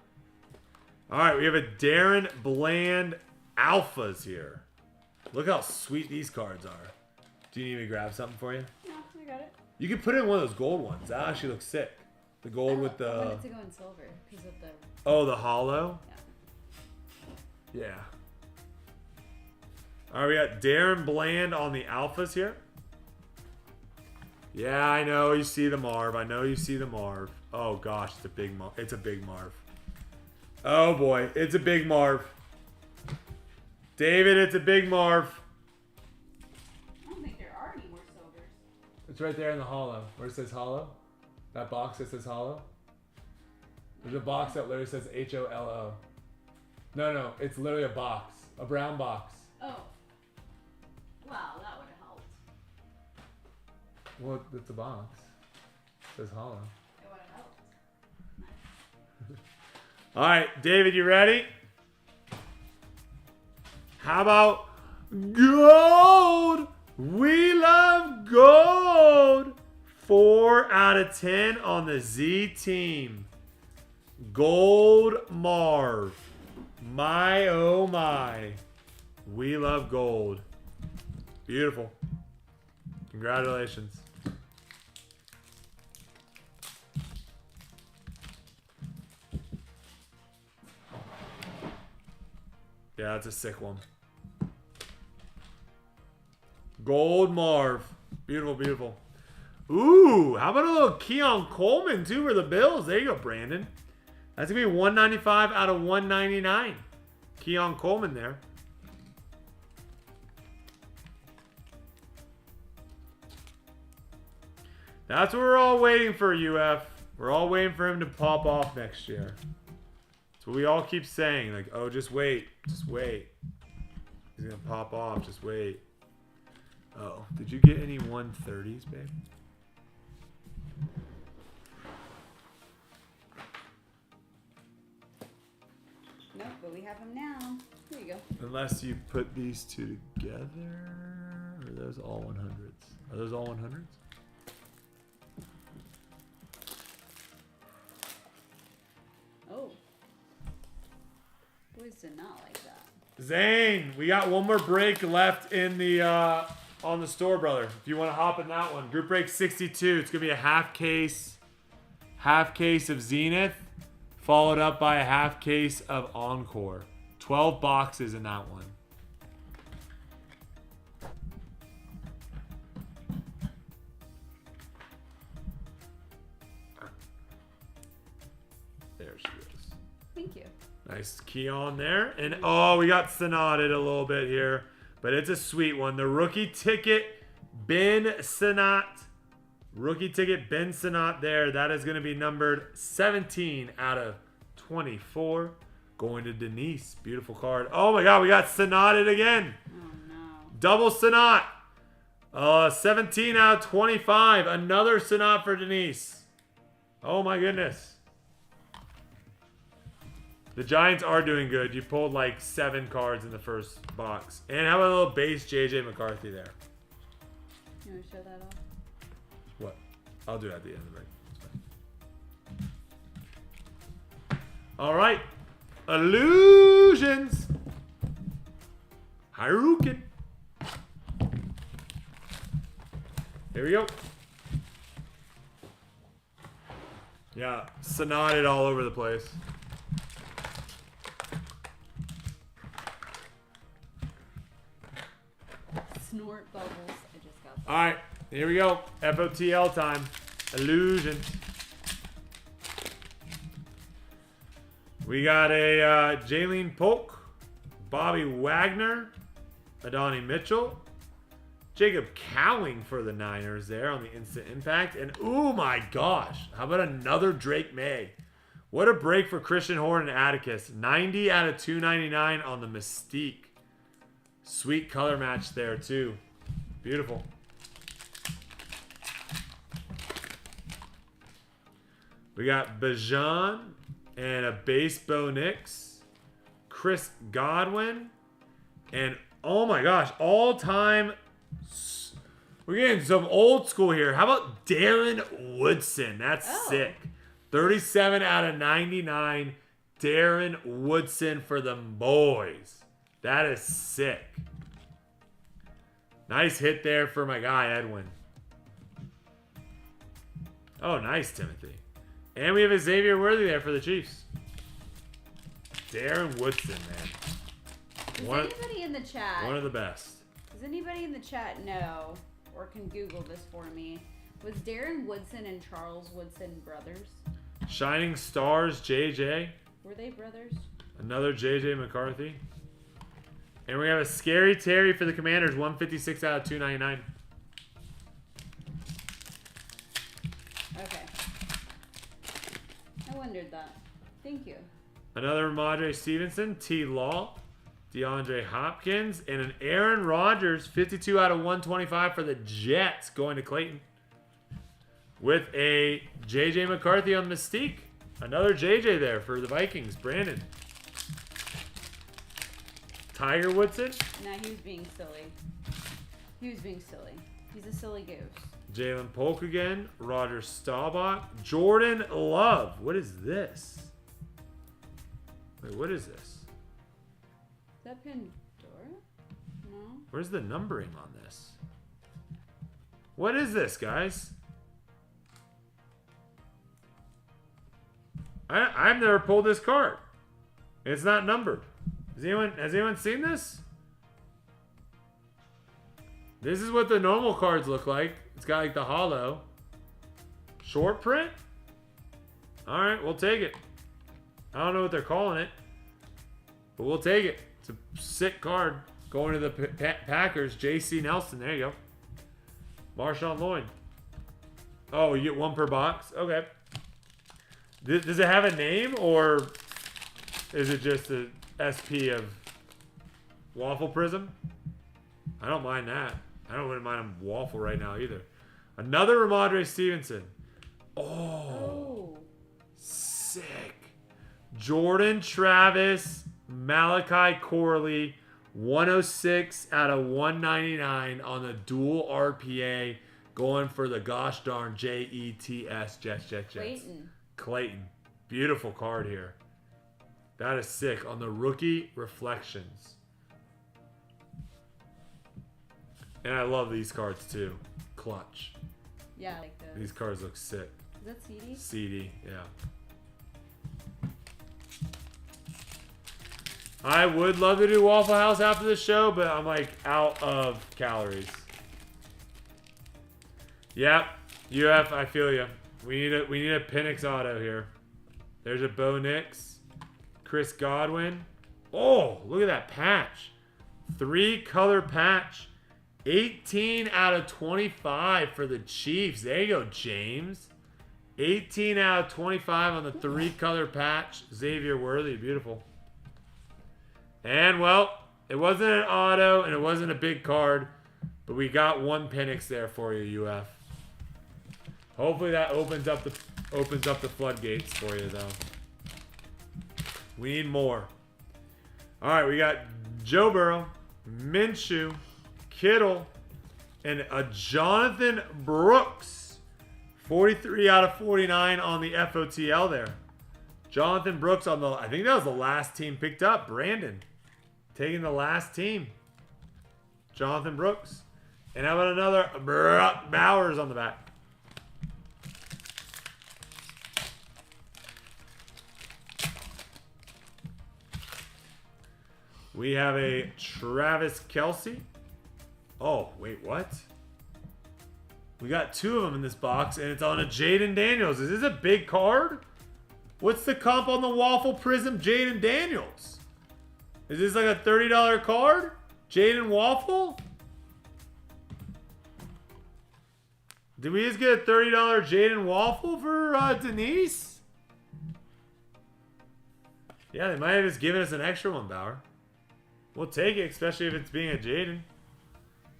All right, we have a Darren Bland Alphas here. Look how sweet these cards are. Do you need me to grab something for you? No, I got it. You can put it in one of those gold ones. That actually looks sick. The gold with the... I wanted to go in silver because of the... Oh, the hollow? Yeah. Yeah. All right, we got Darren Bland on the Alphas here. Yeah, I know you see the Marv. I know you see the Marv. Oh gosh, it's a big Marv. It's a big Marv. Oh boy, it's a big Marv. David, it's a big Marv. I don't think there are any more silvers. It's right there in the hollow. Where it says hollow. That box that says hollow. There's a box that literally says HOLO. No, it's literally a box. A brown box. Oh. Wow, that would have helped. Well, it's a box. It says hollow. It would have helped. Nice. All right, David, you ready? How about gold? We love gold. 4 out of 10 on the Z team. Gold Marv. My, oh my. We love gold. Beautiful. Congratulations. Yeah, that's a sick one. Gold Marv. Beautiful, beautiful. Ooh, how about a little Keon Coleman, too, for the Bills? There you go, Brandon. That's going to be 195 out of 199. Keon Coleman there. That's what we're all waiting for, UF. We're all waiting for him to pop off next year. That's what we all keep saying. Like, oh, just wait. Just wait. He's going to pop off. Just wait. Oh, did you get any 130s, babe? Nope, but we have them now. Here you go. Unless you put these two together. Or are those all 100s? Are those all 100s? Oh. Boys did not like that. Zane, we got one more break left in the on the store, brother. If you want to hop in that one. Group break 62. It's going to be a half case of Zenith, followed up by a half case of Encore. 12 boxes in that one. There she is. Thank you. Nice key on there. And oh, we got Sonatted a little bit here. But it's a sweet one. The rookie ticket, Ben Sinnott. Rookie ticket, Ben Sinnott there. That is going to be numbered 17 out of 24. Going to Denise. Beautiful card. Oh my God, we got Sonatted again. Oh no. Double Sinnott. 17 out of 25. Another Sinnott for Denise. Oh my goodness. The Giants are doing good. You pulled like 7 cards in the first box. And how about a little base JJ McCarthy there? You want to show that off? What? I'll do it at the end of the break. It's fine. All right. Illusions. Harukin. Here we go. Yeah, Sonatted all over the place. Snort bubbles. I just got that. All right, here we go. FOTL time. Illusion. We got a Jaylene Polk, Bobby Wagner, Adonai Mitchell, Jacob Cowling for the Niners there on the instant impact. And oh my gosh, how about another Drake May? What a break for Christian Horn and Atticus. 90 out of 299 on the Mystique. Sweet color match there too. Beautiful. We got Bajan and a base Bo Nix, Chris Godwin, and oh my gosh, all time. We're getting some old school here. How about Darren Woodson? That's sick. 37 out of 99. Darren Woodson for the boys. That is sick. Nice hit there for my guy, Edwin. Oh, nice, Timothy. And we have a Xavier Worthy there for the Chiefs. Darren Woodson, man. Does anybody in the chat? One of the best. Does anybody in the chat know, or can Google this for me? Was Darren Woodson and Charles Woodson brothers? Shining Stars, JJ. Were they brothers? Another JJ McCarthy. And we have a Scary Terry for the Commanders, 156 out of 299. Okay. I wondered that. Thank you. Another Ramondre Stevenson, T. Law, DeAndre Hopkins, and an Aaron Rodgers, 52 out of 125 for the Jets, going to Clayton. With a JJ McCarthy on Mystique. Another JJ there for the Vikings, Brandon. Tiger Woodson. Nah, he was being silly. He was being silly. He's a silly goose. Jalen Polk again. Roger Staubach. Jordan Love. What is this? Wait, what is this? Is that Pandora? No. Where's the numbering on this? What is this, guys? I've never pulled this card. It's not numbered. Has anyone seen this? This is what the normal cards look like. It's got like the hollow. Short print? Alright, we'll take it. I don't know what they're calling it. But we'll take it. It's a sick card. Going to the Packers. J.C. Nelson. There you go. Marshawn Lloyd. Oh, you get one per box? Okay. Does it have a name, or is it just a SP of Waffle Prism? I don't mind that. I don't really mind him Waffle right now either. Another Ramondre Stevenson. Oh. Sick. Jordan Travis, Malachi Corley, 106 out of 199 on the dual RPA, going for the gosh darn Jets. Jets. Clayton. Clayton. Beautiful card here. That is sick on the rookie reflections. And I love these cards too. Clutch. Yeah, I like those. These cards look sick. Is that CD? CD, yeah. I would love to do Waffle House after the show, but I'm like out of calories. Yep, UF, I feel you. We need a Penix auto here. There's a Bo Nix, Chris Godwin. Oh, look at that patch. 3-color patch. 18 out of 25 for the Chiefs. There you go, James. 18 out of 25 on the 3-color patch. Xavier Worthy, beautiful. And, well, it wasn't an auto and it wasn't a big card, but we got one Penix there for you, UF. Hopefully that opens up the floodgates for you, though. We need more. All right, we got Joe Burrow, Minshew, Kittle, and a Jonathan Brooks. 43 out of 49 on the FOTL there. Jonathan Brooks on the, I think that was the last team picked up. Brandon taking the last team. Jonathan Brooks. And how about another Brock Bowers on the back? We have a Travis Kelce. Oh, wait, what? We got 2 of them in this box, and it's on a Jaden Daniels. Is this a big card? What's the comp on the Waffle Prism Jaden Daniels? Is this like a $30 card? Jaden Waffle? Did we just get a $30 Jaden Waffle for Denise? Yeah, they might have just given us an extra one, Bauer. We'll take it, especially if it's being a Jaden.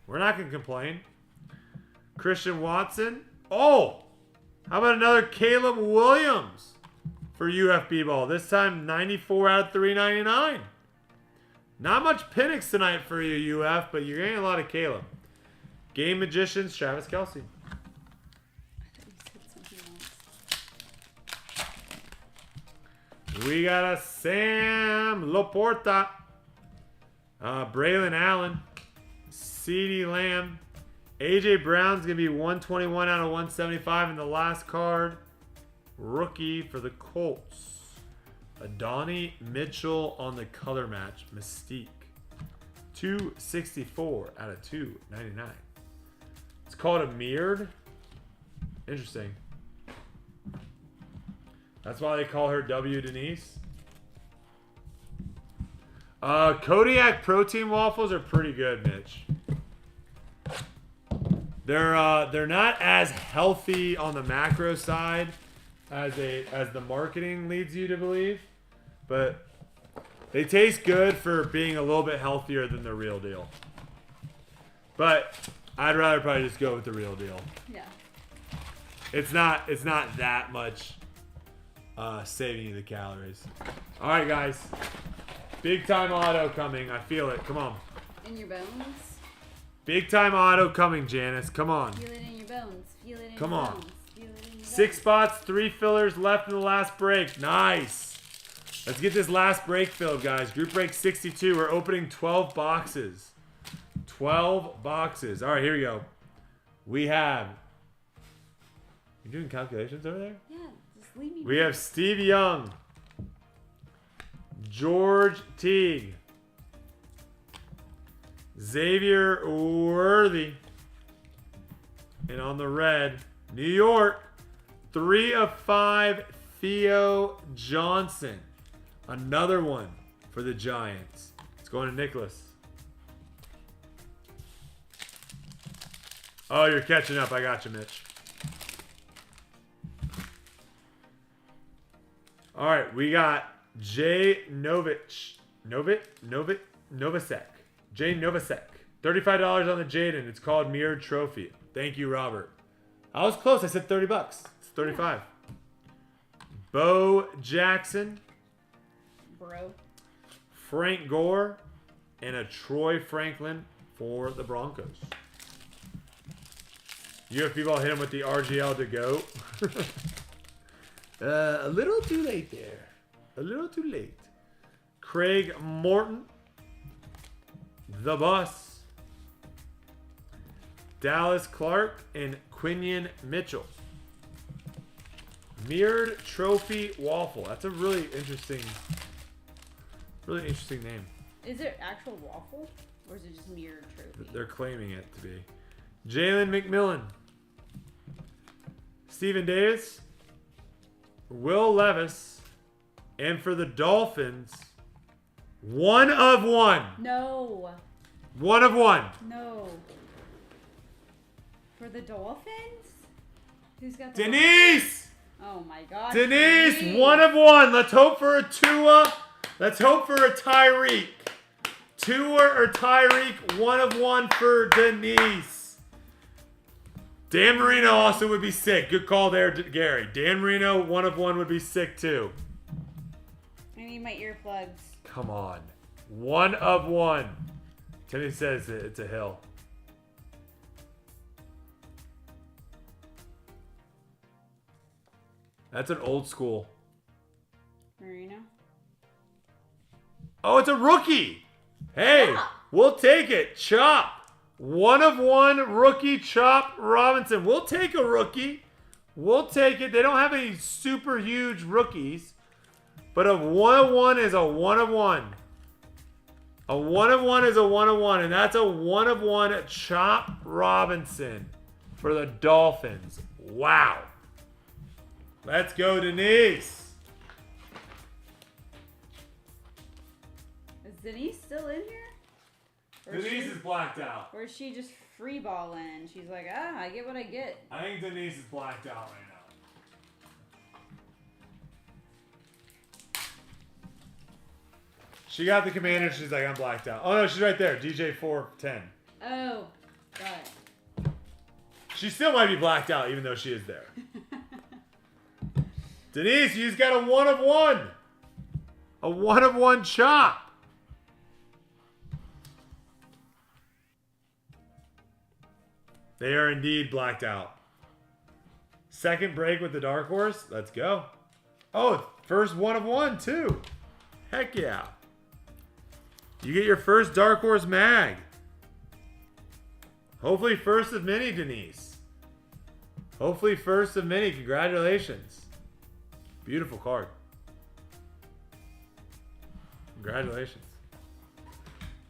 We're not going to complain. Christian Watson. Oh! How about another Caleb Williams for UFB ball? This time 94 out of 399. Not much Penix tonight for you, UF, but you're getting a lot of Caleb. Game Magicians, Travis Kelce. We got a Sam Laporta. Braylon Allen. CeeDee Lamb. AJ Brown's going to be 121 out of 175 in the last card. Rookie for the Colts. Adonai Mitchell on the color match. Mystique. 264 out of 299. It's called a mirrored. Interesting. That's why they call her W. Denise. Kodiak protein waffles are pretty good, Mitch. They're not as healthy on the macro side as the marketing leads you to believe, but they taste good for being a little bit healthier than the real deal. But I'd rather probably just go with the real deal. Yeah. It's not that much saving you the calories. All right, guys. Big time auto coming. I feel it. Come on. In your bones? Big time auto coming, Janice. Come on. Feel it in your bones. Feel it in Come your on. bones. Feel it in your 6 bones. spots, 3 fillers left in the last break. Nice. Let's get this last break filled, guys. Group break 62. We're opening 12 boxes. 12 boxes. All right, here we go. We have... You doing calculations over there? Yeah, just leave me. We have Steve Young. George Teague. Xavier Worthy. And on the red, New York, 3 of 5, Theo Johnson. Another one for the Giants. It's going to Nicholas. Oh, you're catching up. I got you, Mitch. All right, we got Jay Novacek. Jay Novacek. $35 on the Jaden. It's called Mirrored Trophy. Thank you, Robert. I was close. I said $30. It's 35. Bo Jackson. Bro. Frank Gore. And a Troy Franklin for the Broncos. UFB ball hit him with the RGL to go. A little too late there. A little too late. Craig Morton. The Bus. Dallas Clark and Quinion Mitchell. Mirrored Trophy Waffle. That's a really interesting name. Is it actual waffle? Or is it just mirrored trophy? They're claiming it to be. Jalen McMillan. Stephen Davis. Will Levis. And for the Dolphins, 1 of 1. No. 1 of 1. No. For the Dolphins? Who's got Denise! Dolphins? Oh my gosh. Denise, 1 of 1. Let's hope for a Tua. Let's hope for a Tyreek. Tua or Tyreek, 1 of 1 for Denise. Dan Marino also would be sick. Good call there, Gary. Dan Marino, 1 of 1 would be sick too. I need my earplugs. Come on. 1 of 1. Timmy says it's a hill. That's an old school. Marino? Oh, it's a rookie. Hey, Chop. We'll take it. Chop. 1 of 1 rookie Chop Robinson. We'll take a rookie. We'll take it. They don't have any super huge rookies. But a 1 of 1 is a 1 of 1. A 1 of 1 is a 1 of 1. And that's a 1 of 1 Chop Robinson for the Dolphins. Wow. Let's go, Denise. Is Denise still in here? Or Denise is blacked out. Or is she just free balling? She's like, I get what I get. I think Denise is blacked out right now. She got the commander. She's like, I'm blacked out. Oh, no, she's right there. DJ 410. Oh, got it. She still might be blacked out, even though she is there. Denise, you just got a 1 of 1. A 1 of 1 Chop. They are indeed blacked out. Second break with the Darkhorse. Let's go. Oh, first 1 of 1 too. Heck yeah. You get your first Darkhorse mag. Hopefully first of many, Denise. Hopefully first of many. Congratulations. Beautiful card. Congratulations.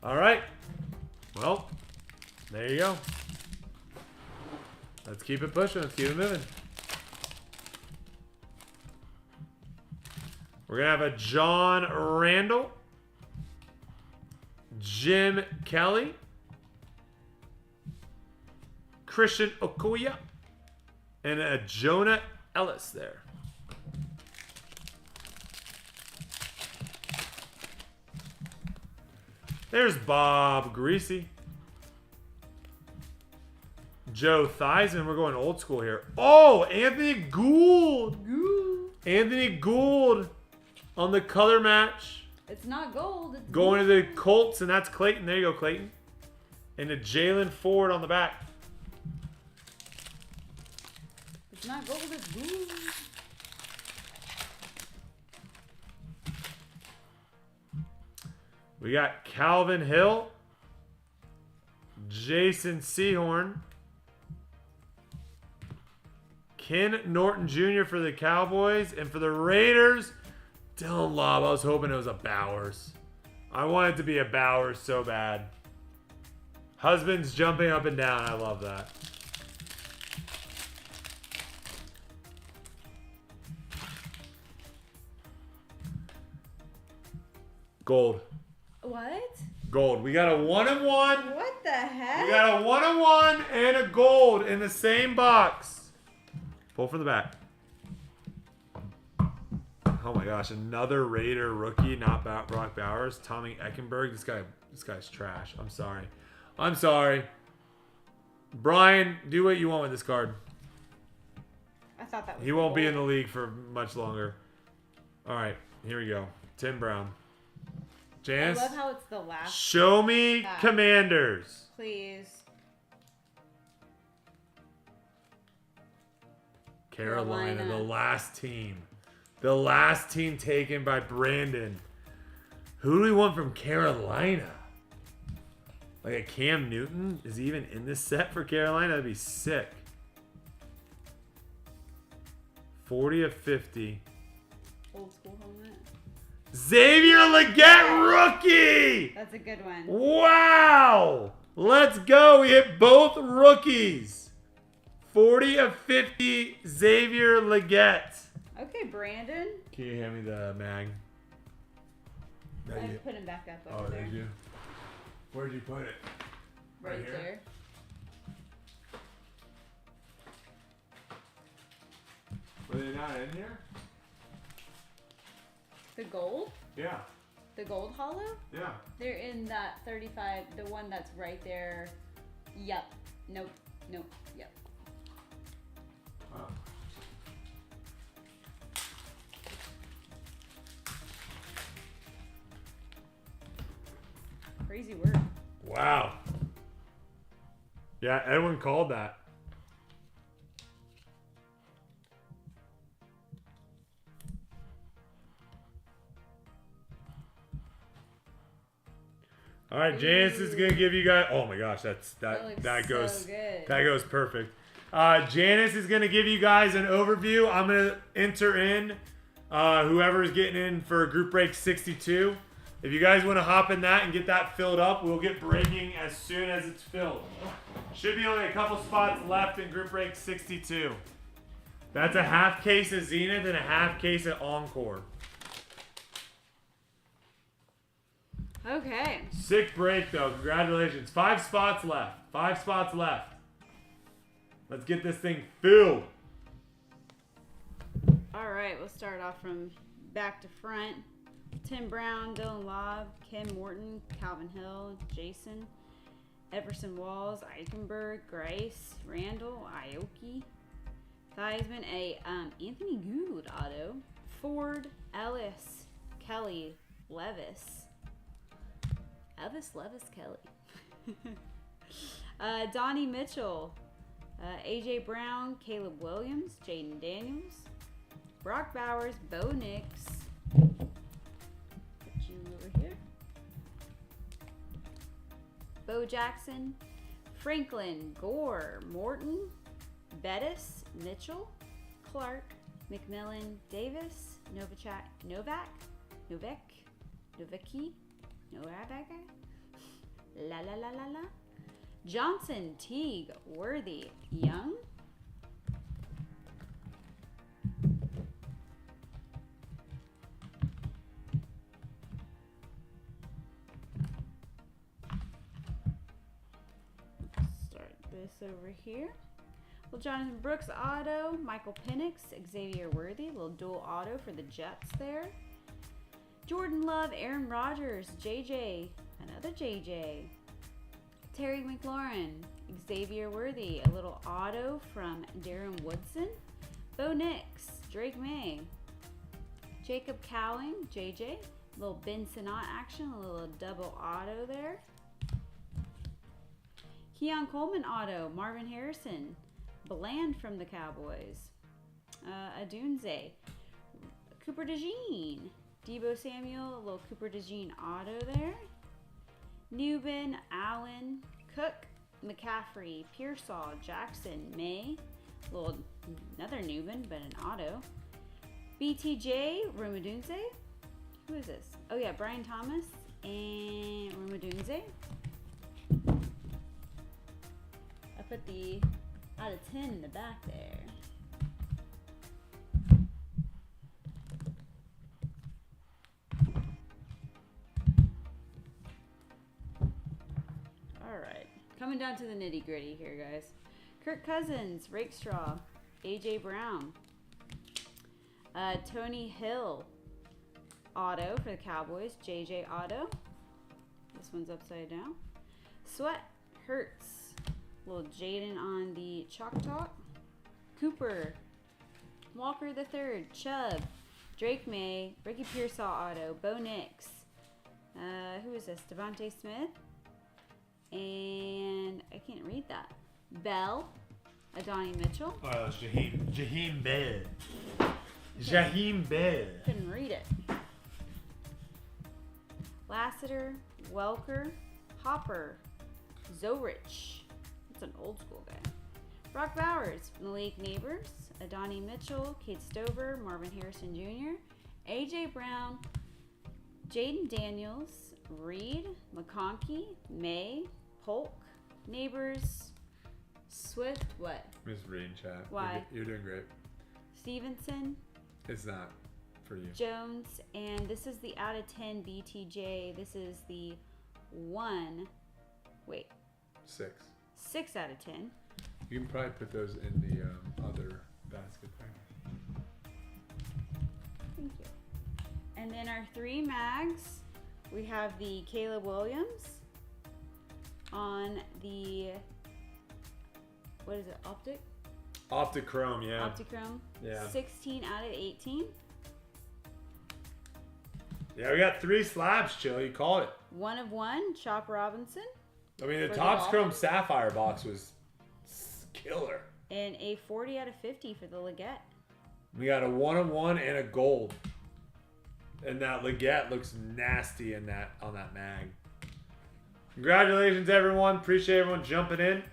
All right. Well, there you go. Let's keep it pushing. Let's keep it moving. We're going to have a John Randall, Jim Kelly, Christian Okoye, and a Jonah Ellis there. There's Bob Greasy. Joe Theismann. We're going old school here. Oh, Anthony Gould. Anthony Gould on the color match. It's not gold. It's Going to gold. the Colts, and that's Clayton. There you go, Clayton. And a Jalen Ford on the back. It's not gold. It's gold. We got Calvin Hill, Jason Sehorn, Ken Norton Jr. for the Cowboys, and for the Raiders, Dylan Lobb. I was hoping it was a Bowers. I want it to be a Bowers so bad. Husbands jumping up and down. I love that. Gold. What? Gold. We got a 1 of 1. What the heck? We got a 1 of 1 and a gold in the same box. Pull from the back. Oh my gosh, another Raider rookie, not Brock Bowers. Tommy Eckenberg. This guy's trash. I'm sorry. I'm sorry. Brian, do what you want with this card. I thought that was He won't gold. be in the league for much longer. All right, here we go. Tim Brown. Janice, I love how it's the last. show me pack. Commanders. Please. Carolina, Carolina. the last team. The last team taken by Brandon, Who do we want from Carolina? Like a Cam Newton? Is he even in this set for Carolina? That'd be sick. 40 of 50. Old school helmet. Xavier Legette rookie! That's a good one. Wow! Let's go. We hit both rookies. 40 of 50 Xavier Legette. Okay, Brandon. Can you hand me the mag? No, I you- put him back up Oh, over there. did you? Where'd you put it? Right here? there. Were they not in here? The gold? Yeah. The gold hollow? Yeah. They're in that 35, the one that's right there. Yep. Nope. Nope. Yep. Wow. Crazy word. Wow. Yeah, Edwin called that. All right, Janice is gonna give you guys. Oh my gosh, that goes so good. that goes perfect. Janice is gonna give you guys an overview. I'm gonna enter in whoever is getting in for group break 62. If you guys want to hop in that and get that filled up, we'll get breaking as soon as it's filled. Should be only a couple spots left in group break 62. That's a half case of Zenith and a half case of Encore. Okay. Sick break though. Congratulations. 5 spots left. 5 spots left. Let's get this thing filled. All right, we'll start off from back to front. Tim Brown, Dylan Lobb, Kim Morton, Calvin Hill, Jason, Everson Walls, Eichenberg, Grice, Randall, Aoki, Theismann, a Anthony Gould auto, Ford, Ellis, Kelly, Levis, Kelly, Donnie Mitchell, AJ Brown, Caleb Williams, Jaden Daniels, Brock Bowers, Bo Nix. Put you over here. Bo Jackson, Franklin, Gore, Morton, Bettis, Mitchell, Clark, McMillan, Davis, Novacki, La, Johnson, Teague, Worthy, Young, start this over here. Well, Jonathan Brooks auto, Michael Penix, Xavier Worthy, little dual auto for the Jets there. Jordan Love, Aaron Rodgers, JJ, another JJ. Terry McLaurin, Xavier Worthy, a little auto from Darren Woodson. Bo Nix, Drake May. Jacob Cowing, JJ, little Ben Sinnott action, a little double auto there. Keon Coleman auto, Marvin Harrison. Bland from the Cowboys. Adunze. Cooper DeJean. Debo Samuel, a little Cooper DeJean auto there. Newbin, Allen, Cook, McCaffrey, Pearsall, Jackson, May. Another Newbin, but an auto. BTJ, Romadunze. Who is this? Oh yeah, Brian Thomas and Romadunze. I put the out of 10 in the back there. Alright, coming down to the nitty gritty here, guys. Kirk Cousins, Rakestraw, AJ Brown, Tony Hill, auto for the Cowboys, JJ auto. This one's upside down. Sweat, Hurts, little Jaden on the Chalk Talk. Cooper, Walker the Third, Chubb, Drake May, Ricky Pearsall auto, Bo Nix. Who is this? Devontae Smith. And I can't read that. Bell, Adonai Mitchell. Oh, that's Jaheim Bell. Jaheim Bell. Couldn't read it. Lassiter, Welker, Hopper, Zorich. That's an old school guy. Brock Bowers, Malik Neighbors, Adonai Mitchell, Kate Stover, Marvin Harrison Jr., AJ Brown, Jaden Daniels, Reed, McConkey, May, Polk, Neighbors, Swift, what? Miss Reed, chat. Why? You're doing great. Stevenson, It's not for you. Jones, and this is the out of 10 BTJ. This is the 6 out of 10. You can probably put those in the other basket there. Thank you. And then our 3 mags, we have the Caleb Williams on the, what is it, Optic Chrome, yeah. Optichrome. Yeah. 16 out of 18. Yeah, we got 3 slabs, Chill. You called it. 1 of 1, Chop Robinson. I mean, the For the Topps Chrome Dolphins. Sapphire box was killer. And a 40 out of 50 for the Leggett. We got a 1 of 1 and a gold. And that Leggett looks nasty on that mag. Congratulations, everyone. Appreciate everyone jumping in.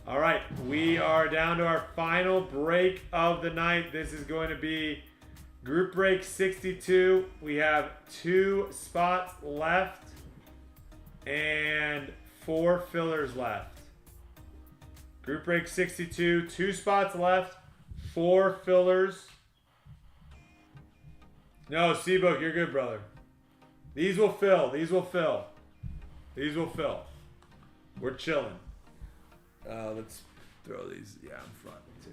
All right, we are down to our final break of the night. This is going to be group break 62. We have 2 spots left and 4 fillers left. Group break 62, 2 spots left, 4 fillers. No, Seabook, you're good, brother. These will fill. These will fill. These will fill. We're chilling. Let's throw these, in front too.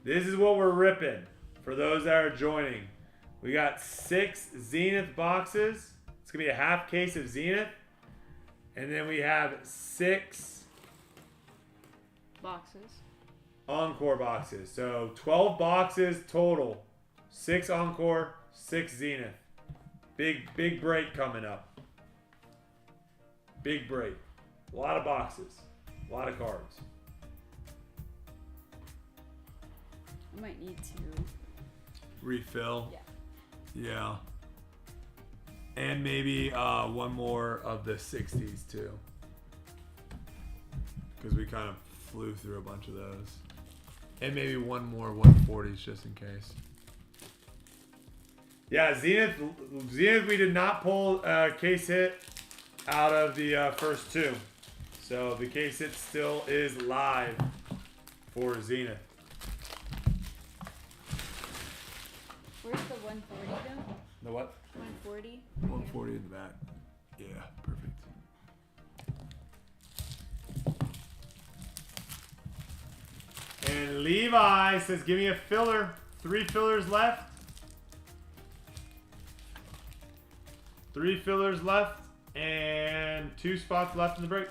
This is what we're ripping for those that are joining. We got 6 Zenith boxes. It's gonna be a half case of Zenith, and then we have 6 Boxes. Encore boxes. So 12 boxes total. 6 Encore, 6 Zenith. Big break coming up. Big break. A lot of boxes. A lot of cards. I might need to. Refill. Yeah. Yeah. And maybe one more of the 60s too. Because we kind of flew through a bunch of those. And maybe one more 140s just in case. Yeah, Zenith we did not pull a case hit out of the first 2. So the case hit still is live for Zenith. Where's the 140 though? The what? 140. 140 in the back. Yeah, perfect. And Levi says, give me a filler. 3 fillers left. 3 fillers left. And 2 spots left in the break.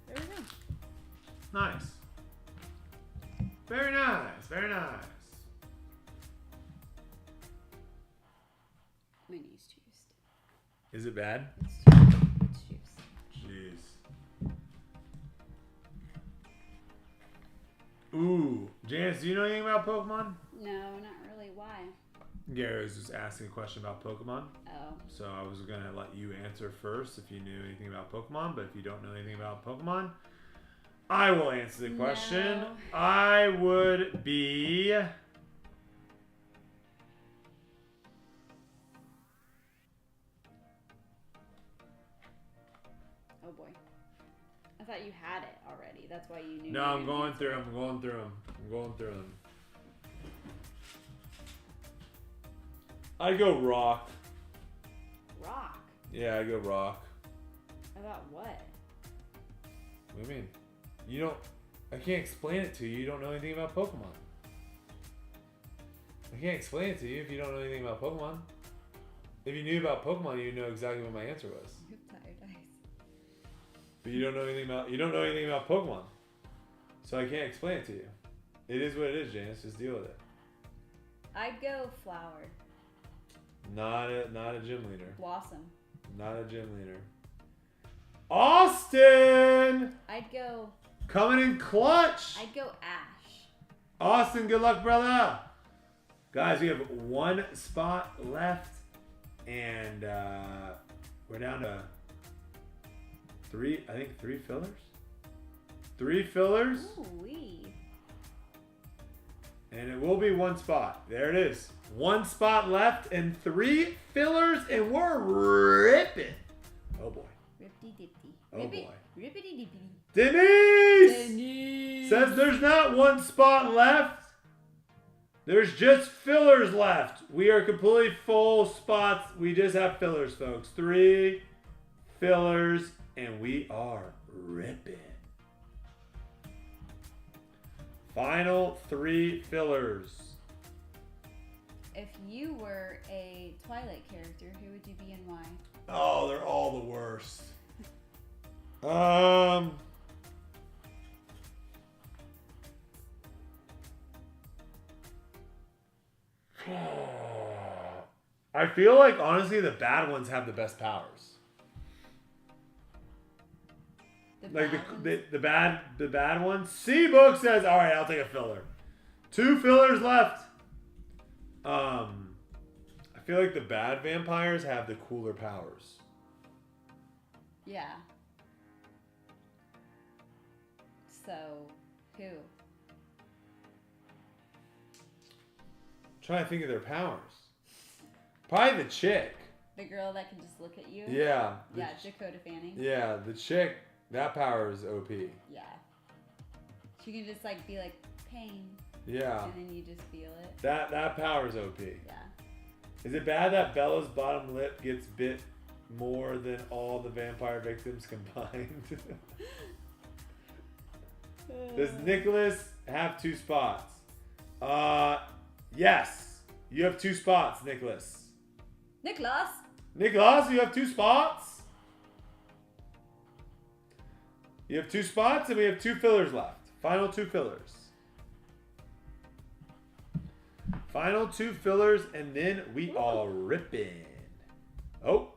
There we go. Nice. Very nice. Very nice. My knee's juiced. Is it bad? It's juiced. Jeez. Ooh. Janice, do you know anything about Pokemon? No, not really. Why? Gary was just asking a question about Pokemon. Oh. So I was going to let you answer first if you knew anything about Pokemon. But if you don't know anything about Pokemon, I will answer the question. No. I would be... Oh boy. I thought you had it already. That's why you knew. No, I'm going through them. I'm going through them. I'd go Rock. Rock. Yeah, I'd go Rock. About what? What do you mean? You don't... I can't explain it to you. You don't know anything about Pokemon. I can't explain it to you if you don't know anything about Pokemon. If you knew about Pokemon, you'd know exactly what my answer was. Tired eyes. But you don't know anything about Pokemon. So I can't explain it to you. It is what it is, Janice. Just deal with it. I'd go Flower. Not a gym leader. Blossom. Not a gym leader. Austin! I'd go Coming in clutch! Ash. Austin, good luck, brother! Guys, we have one spot left, and we're down to three fillers? 3 fillers? Ooh-wee. And it will be one spot. There it is. One spot left and 3 fillers, and we're ripping. Oh boy. Rippity-dippity. Oh boy. Rippity-dippity. Denise says there's not one spot left. There's just fillers left. We are completely full spots. We just have fillers, folks. 3 fillers, and we are ripping. Final 3 fillers. If you were a Twilight character, who would you be and why? Oh, they're all the worst. I feel like, honestly, the bad ones have the best powers. The bad ones. C-Book says, all right, I'll take a filler. 2 fillers left. I feel like the bad vampires have the cooler powers. Yeah. So, who? I'm trying to think of their powers. Probably the chick. The girl that can just look at you? Yeah. Yeah, Dakota Fanning. Yeah, the chick. That power is OP. Yeah. She can just be like, pain. Yeah. And then you just feel it. That power is OP. Yeah. Is it bad that Bella's bottom lip gets bit more than all the vampire victims combined? Does Nicholas have 2 spots? Yes. You have 2 spots, Nicholas. Nicholas, you have 2 spots? You have 2 spots, and we have 2 fillers left. Final 2 fillers. Final 2 fillers, and then we are ripping. Oh.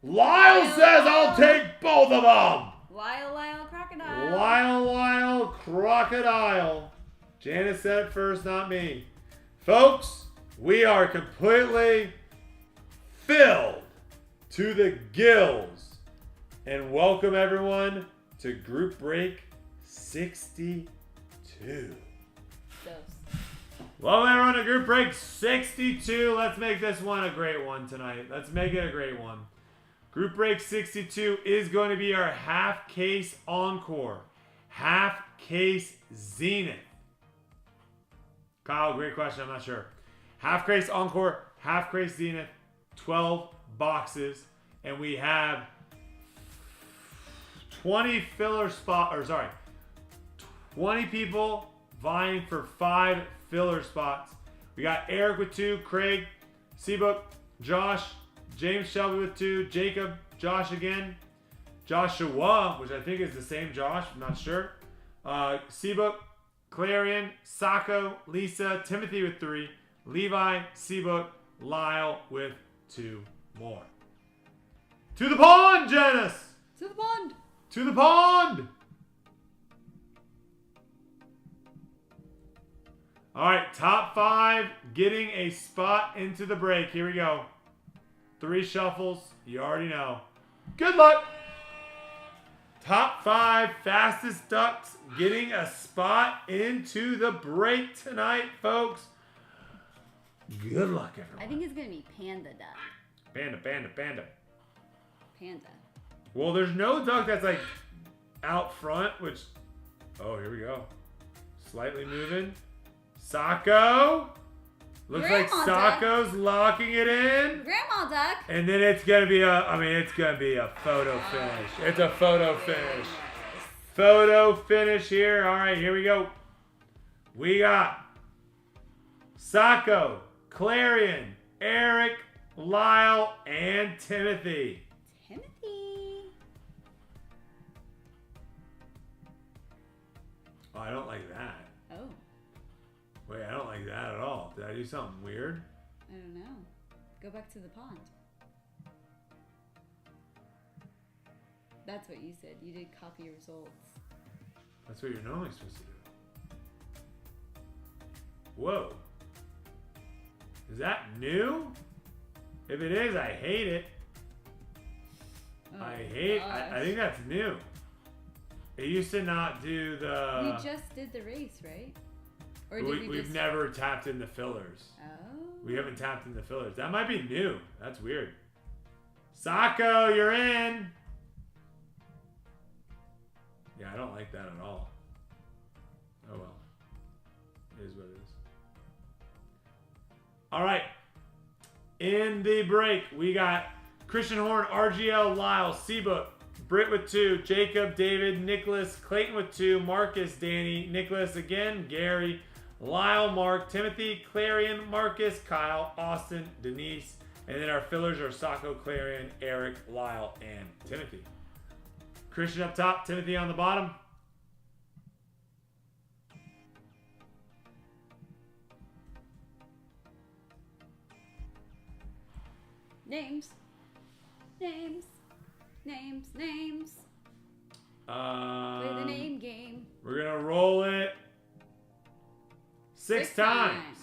Lyle says I'll take both of them. Lyle Crocodile. Lyle Crocodile. Janice said it first, not me. Folks, we are completely filled to the gills. And welcome everyone to Group Break 62. Welcome everyone to Group Break 62. Let's make this one a great one tonight. Let's make it a great one. Group Break 62 is going to be our half case Encore. Half case Zenith. Kyle, great question. I'm not sure. Half case Encore, half case Zenith, 12 boxes. And we have 20 people vying for 5 filler spots. We got Eric with 2, Craig, Seabook, Josh, James Shelby with 2, Jacob, Josh again, Joshua, which I think is the same Josh, I'm not sure. Seabook, Clarion, Sacco, Lisa, Timothy with 3, Levi, Seabook, Lyle with 2 more. To the pond, Janice! To the pond! To the pond! All right, top 5 getting a spot into the break. Here we go. 3 shuffles. You already know. Good luck. Top 5 fastest ducks getting a spot into the break tonight, folks. Good luck, everyone. I think it's going to be Panda Duck. Panda. Panda. Well, there's no duck that's out front, which... Oh, here we go. Slightly moving. Sacco. Looks Grandma like Sacco's locking it in. Grandma Duck. And then it's going to be a photo finish. It's a photo finish. photo finish here. All right, here we go. We got Sacco, Clarion, Eric, Lyle, and Timothy. Timothy. Oh, I don't like that. Oh. Wait, I don't like that at all. Did I do something weird? I don't know. Go back to the pond. That's what you said. You did copy results. That's what you're normally supposed to do. Whoa. Is that new? If it is, I hate it. Oh, I think that's new. It used to not do the... We just did the race, right? Or did we've never tapped in the fillers. Oh. We haven't tapped in the fillers. That might be new. That's weird. Sacco, you're in. Yeah, I don't like that at all. Oh well. It is what it is. All right. In the break, we got Christian Horn, RGL, Lyle, Seabook, Britt with 2, Jacob, David, Nicholas, Clayton with 2, Marcus, Danny, Nicholas again, Gary, Lyle, Mark, Timothy, Clarion, Marcus, Kyle, Austin, Denise, and then our fillers are Sacco, Clarion, Eric, Lyle, and Timothy. Christian up top, Timothy on the bottom. Names. Names. Names. Names. Play the name game. We're going to roll it six times.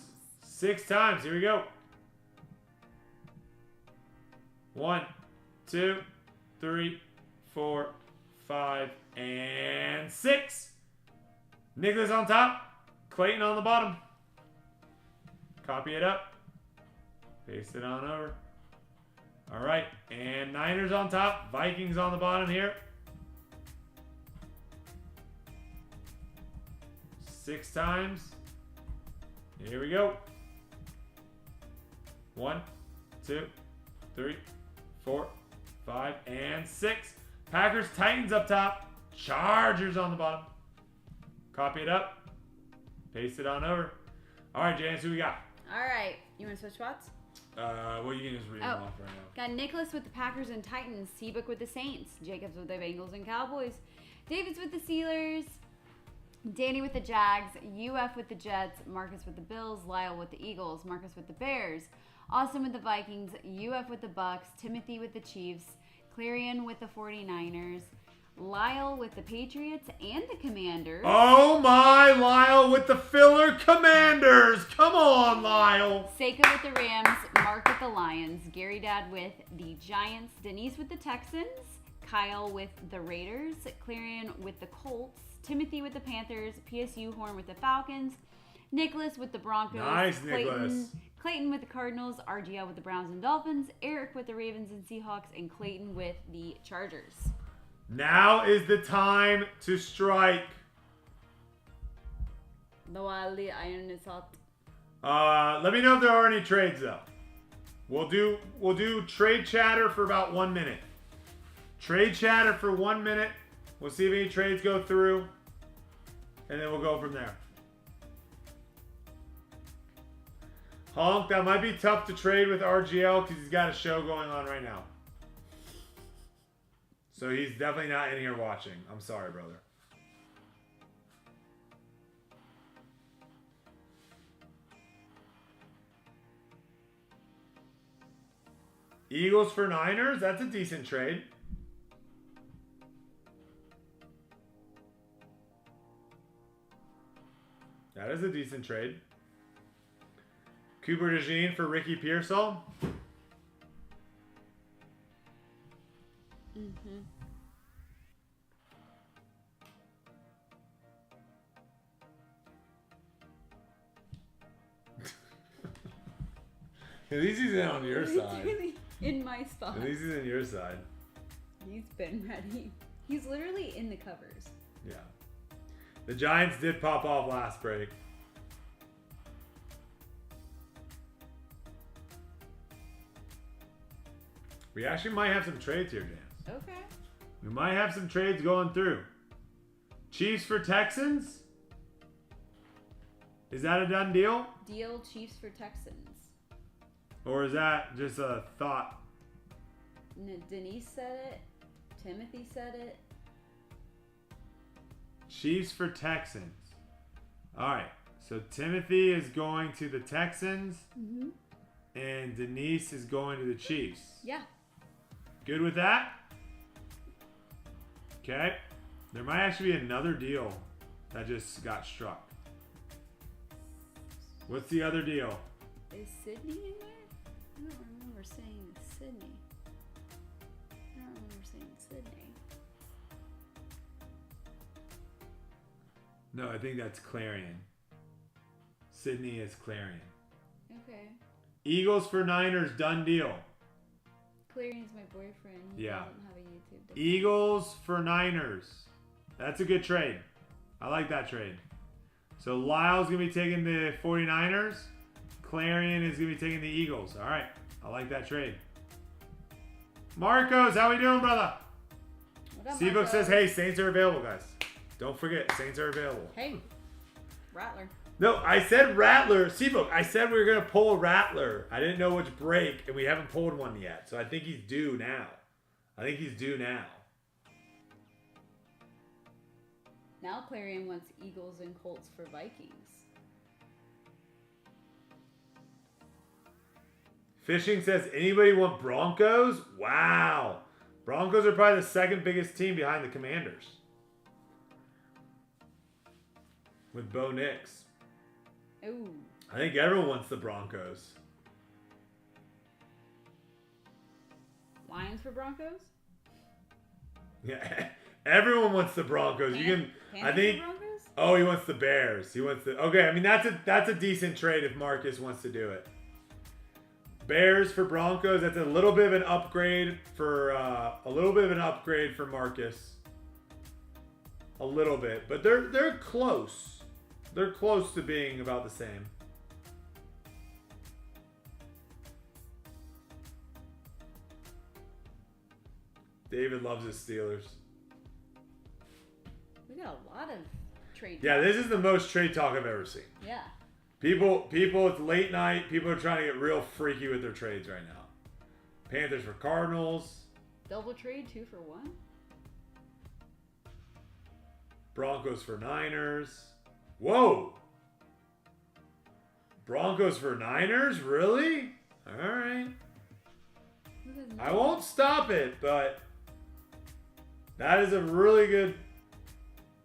6 times. Here we go. 1, 2, 3, 4, 5, and 6. Nicholas on top. Clayton on the bottom. Copy it up. Paste it on over. All right. And Niners on top. Vikings on the bottom here. 6 times. Here we go. 1, 2, 3, 4, 5, and 6. Packers, Titans up top. Chargers on the bottom. Copy it up. Paste it on over. All right, Janice, who we got? All right. You want to switch spots? Well, you can just read them off right now. Got Nicholas with the Packers and Titans. Seabook with the Saints. Jacobs with the Bengals and Cowboys. David's with the Steelers. Danny with the Jags. UF with the Jets. Marcus with the Bills. Lyle with the Eagles. Marcus with the Bears. Austin with the Vikings. UF with the Bucks. Timothy with the Chiefs. Clarion with the 49ers. Lyle with the Patriots and the Commanders. Oh my, Lyle with the filler Commanders. Come on, Lyle. Seika with the Rams. Mark with the Lions. Gary Dad with the Giants. Denise with the Texans. Kyle with the Raiders. Clarion with the Colts. Timothy with the Panthers. PSU Horn with the Falcons. Nicholas with the Broncos. Nice, Nicholas. Clayton with the Cardinals. RGL with the Browns and Dolphins. Eric with the Ravens and Seahawks. And Clayton with the Chargers. Now is the time to strike. The wildly iron is hot. Let me know if there are any trades though. We'll do trade chatter for about 1 minute. Trade chatter for 1 minute. We'll see if any trades go through, and then we'll go from there. Honk, that might be tough to trade with RGL because he's got a show going on right now. So he's definitely not in here watching. I'm sorry, brother. Eagles for Niners? That's a decent trade. That is a decent trade. Cooper DeJean for Ricky Pearsall. Mm-hmm. At least he's in on your side. Really in my spot. At least he's in your side. He's been ready. He's literally in the covers. Yeah. The Giants did pop off last break. We actually might have some trades here, Dan. Okay. We might have some trades going through. Chiefs for Texans? Is that a done deal? Deal Chiefs for Texans. Or is that just a thought? Denise said it. Timothy said it. Chiefs for Texans. All right. So Timothy is going to the Texans. Mm-hmm. And Denise is going to the Chiefs. Yeah. Good with that? Okay. There might actually be another deal that just got struck. What's the other deal? Is Sydney in there? I don't remember saying Sydney. I don't remember saying Sydney. No, I think that's Clarion. Sydney is Clarion. Okay. Eagles for Niners, done deal. Clarion's my boyfriend. He Yeah. doesn't have a YouTube. Eagles for Niners. That's a good trade. I like that trade. So Lyle's going to be taking the 49ers. Clarion is going to be taking the Eagles. All right. I like that trade. Marcos, how we doing, brother? What up, Seabook Marco? says, hey, Saints are available, guys. Don't forget, Saints are available. Hey, Rattler. No, I said Rattler. Seabook, I said we were going to pull a Rattler. I didn't know which break, and we haven't pulled one yet. So I think he's due now. Now Clarion wants Eagles and Colts for Vikings. Fishing says, anybody want Broncos? Wow. Broncos are probably the second biggest team behind the Commanders. With Bo Nix. Ooh. I think everyone wants the Broncos. Lions for Broncos? Yeah, everyone wants the Broncos. You can, I Panthers think. for Broncos? Oh, he wants the Bears. He wants the. Okay, I mean that's a decent trade if Marcus wants to do it. Bears for Broncos. That's a little bit of an upgrade for Marcus. A little bit, but they're close. They're close to being about the same. David loves his Steelers. We got a lot of trade. Yeah, this is the most trade talk I've ever seen. Yeah. People, it's late night. People are trying to get real freaky with their trades right now. Panthers for Cardinals. Double trade, 2 for 1. Broncos for Niners. Whoa! Broncos for Niners? Really? All right. I won't stop it, but that is a really good...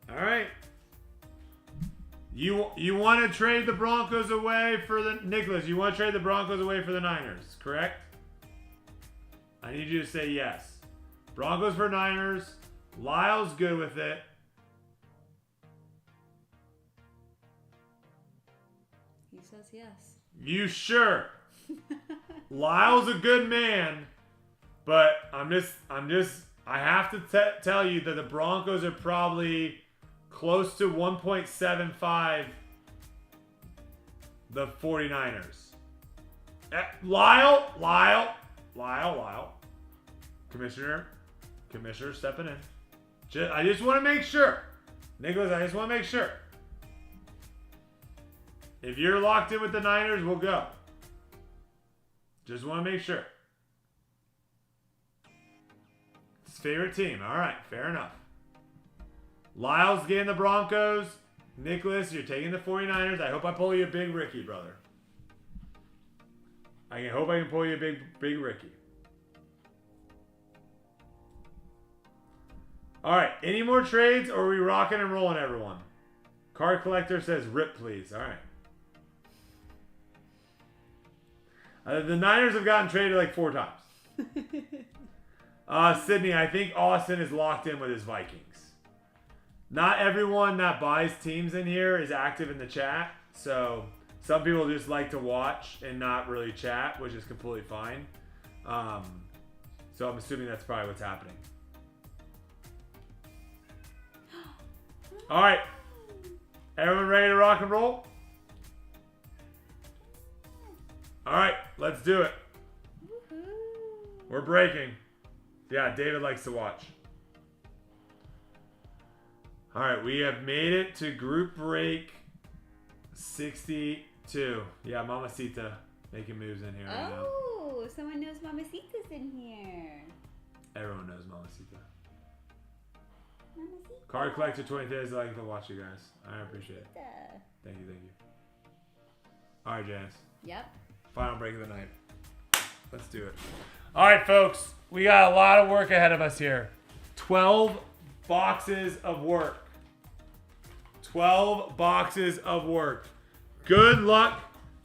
All right. You want to trade the Broncos away for the... Nicholas, you want to trade the Broncos away for the Niners, correct? I need you to say yes. Broncos for Niners. Lyle's good with it. He says yes. You sure? Lyle's a good man, but I have to tell you that the Broncos are probably close to 1.75 the 49ers. Lyle. Commissioner stepping in. I just want to make sure. Nicholas, I just want to make sure. If you're locked in with the Niners, we'll go. Just want to make sure. His favorite team. All right, fair enough. Lyle's getting the Broncos. Nicholas, you're taking the 49ers. I hope I pull you a big Ricky, brother. I hope I can pull you a big Ricky. All right, any more trades or are we rocking and rolling, everyone? Card collector says rip, please. All right. The Niners have gotten traded like 4 times. Sydney, I think Austin is locked in with his Vikings. Not everyone that buys teams in here is active in the chat. So some people just like to watch and not really chat, which is completely fine. So I'm assuming that's probably what's happening. All right. Everyone ready to rock and roll? All right, let's do it. We're breaking. Yeah, David likes to watch. All right, we have made it to group break 62. Yeah, Mamacita making moves in here right now. Oh, someone knows Mamacita's in here. Everyone knows Mamacita. Mamacita. Card Collector 23 I like to watch you guys. I appreciate it. Thank you, thank you. All right, Janice. Yep. Final break of the night. Let's do it. All right, folks. We got a lot of work ahead of us here. 12 boxes of work. 12 boxes of work. Good luck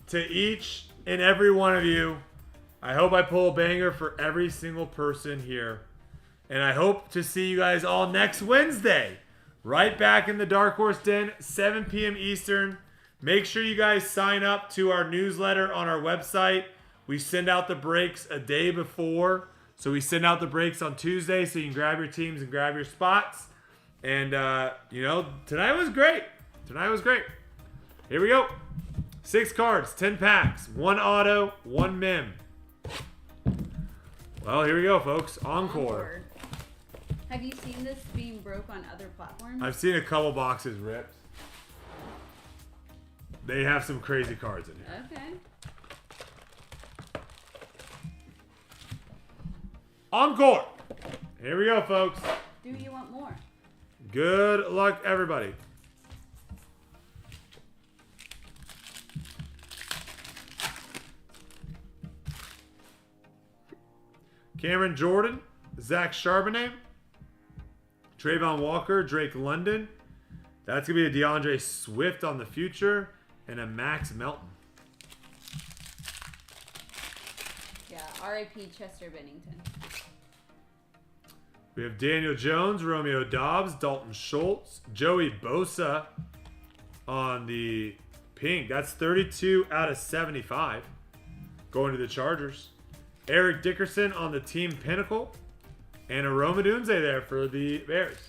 to each and every one of you. I hope I pull a banger for every single person here. And I hope to see you guys all next Wednesday. Right back in the Darkhorse Den, 7 p.m. Eastern. Make sure you guys sign up to our newsletter on our website. We send out the breaks a day before. So we send out the breaks on Tuesday so you can grab your teams and grab your spots. And, tonight was great. Tonight was great. Here we go. 6 cards, 10 packs, 1 auto, 1 mem. Well, here we go, folks. Encore. Have you seen this being broke on other platforms? I've seen a couple boxes ripped. They have some crazy cards in here. Okay. Encore. Here we go, folks. Do you want more? Good luck, everybody. Cameron Jordan, Zach Charbonnet, Trayvon Walker, Drake London. That's going to be a DeAndre Swift on the future and a Max Melton. Yeah, R.I.P. Chester Bennington. We have Daniel Jones, Romeo Dobbs, Dalton Schultz, Joey Bosa on the pink. That's 32 out of 75 going to the Chargers. Eric Dickerson on the team Pinnacle. And a Roma Dunze there for the Bears.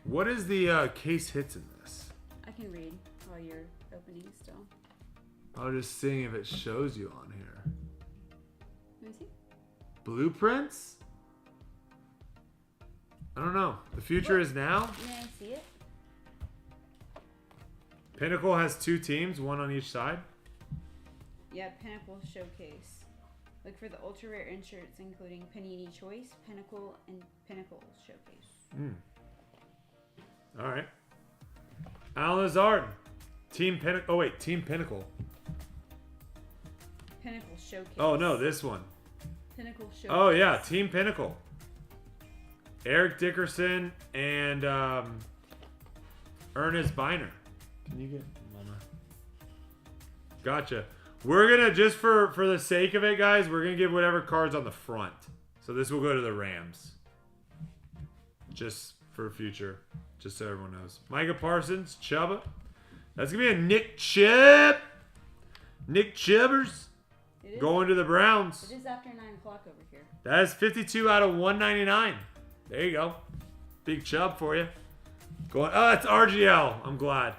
What is the case hits in this? I can read while you're opening still. I'll just seeing if it shows you on here. Let me see. Blueprints? I don't know. The future is now. May I see it? Pinnacle has 2 teams, 1 on each side. Yeah, Pinnacle Showcase. Look for the ultra rare inserts including Panini Choice, Pinnacle, and Pinnacle Showcase. All right. Alan Lazard. Team Pinnacle. Oh, wait. Team Pinnacle. Pinnacle Showcase. Oh, no. This one. Pinnacle Showcase. Oh, yeah. Team Pinnacle. Eric Dickerson and Ernest Biner. Can you get Mama? Gotcha. We're going to, just for the sake of it, guys, we're going to give whatever cards on the front. So this will go to the Rams. Just for future. Just so everyone knows. Micah Parsons, Chuba. That's going to be a Nick Chubb. Nick Chubbers. Going to the Browns. It is after 9 o'clock over here. That is 52 out of 199. There you go. Big Chubb for you. Going. Oh, it's RGL. I'm glad.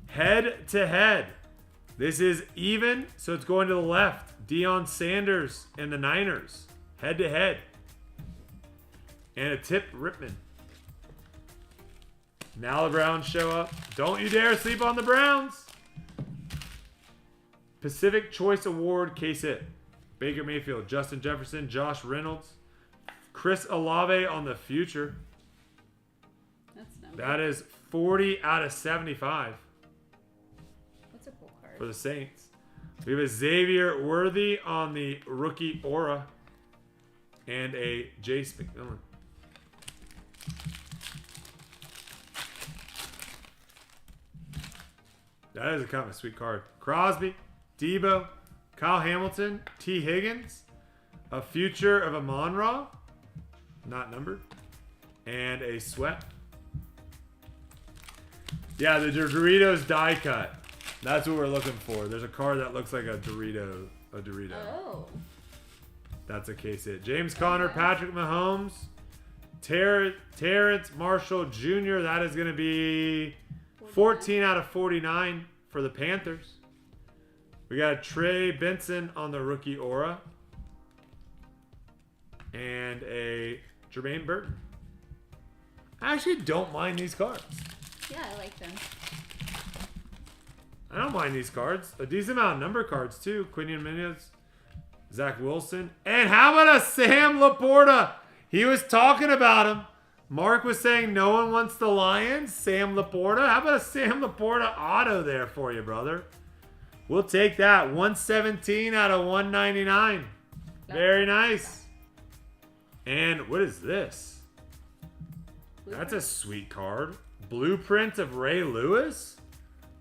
Head to head. This is even, so it's going to the left. Deion Sanders and the Niners. Head to head. And a Tip Ripman. Now the Browns show up. Don't you dare sleep on the Browns. Pacific Choice Award case hit. Baker Mayfield, Justin Jefferson, Josh Reynolds, Chris Olave on the future. That's number. That is 40 out of 75 That's a cool card. for the Saints. We have a Xavier Worthy on the rookie aura and a Jace McMillan. That is a kind of a sweet card. Crosby, Debo, Kyle Hamilton, T. Higgins, a future of a Monra, not numbered, and a Sweat. Yeah, the Doritos die cut. That's what we're looking for. There's a card that looks like a Dorito. Oh. That's a case hit. James Conner, Patrick Mahomes, Terrence Marshall Jr. That is going to be 14 out of 49 for the Panthers. We got Trey Benson on the rookie aura. And a Jermaine Burton. I actually don't mind these cards. Yeah, I like them. I don't mind these cards. A decent amount of number cards, too. Quinion Minions, Zach Wilson. And how about a Sam Laporta? He was talking about him. Mark was saying no one wants the Lions. Sam Laporta. How about a Sam Laporta auto there for you, brother? We'll take that. 117 out of 199. Very nice. And what is this? That's a sweet card. Blueprint of Ray Lewis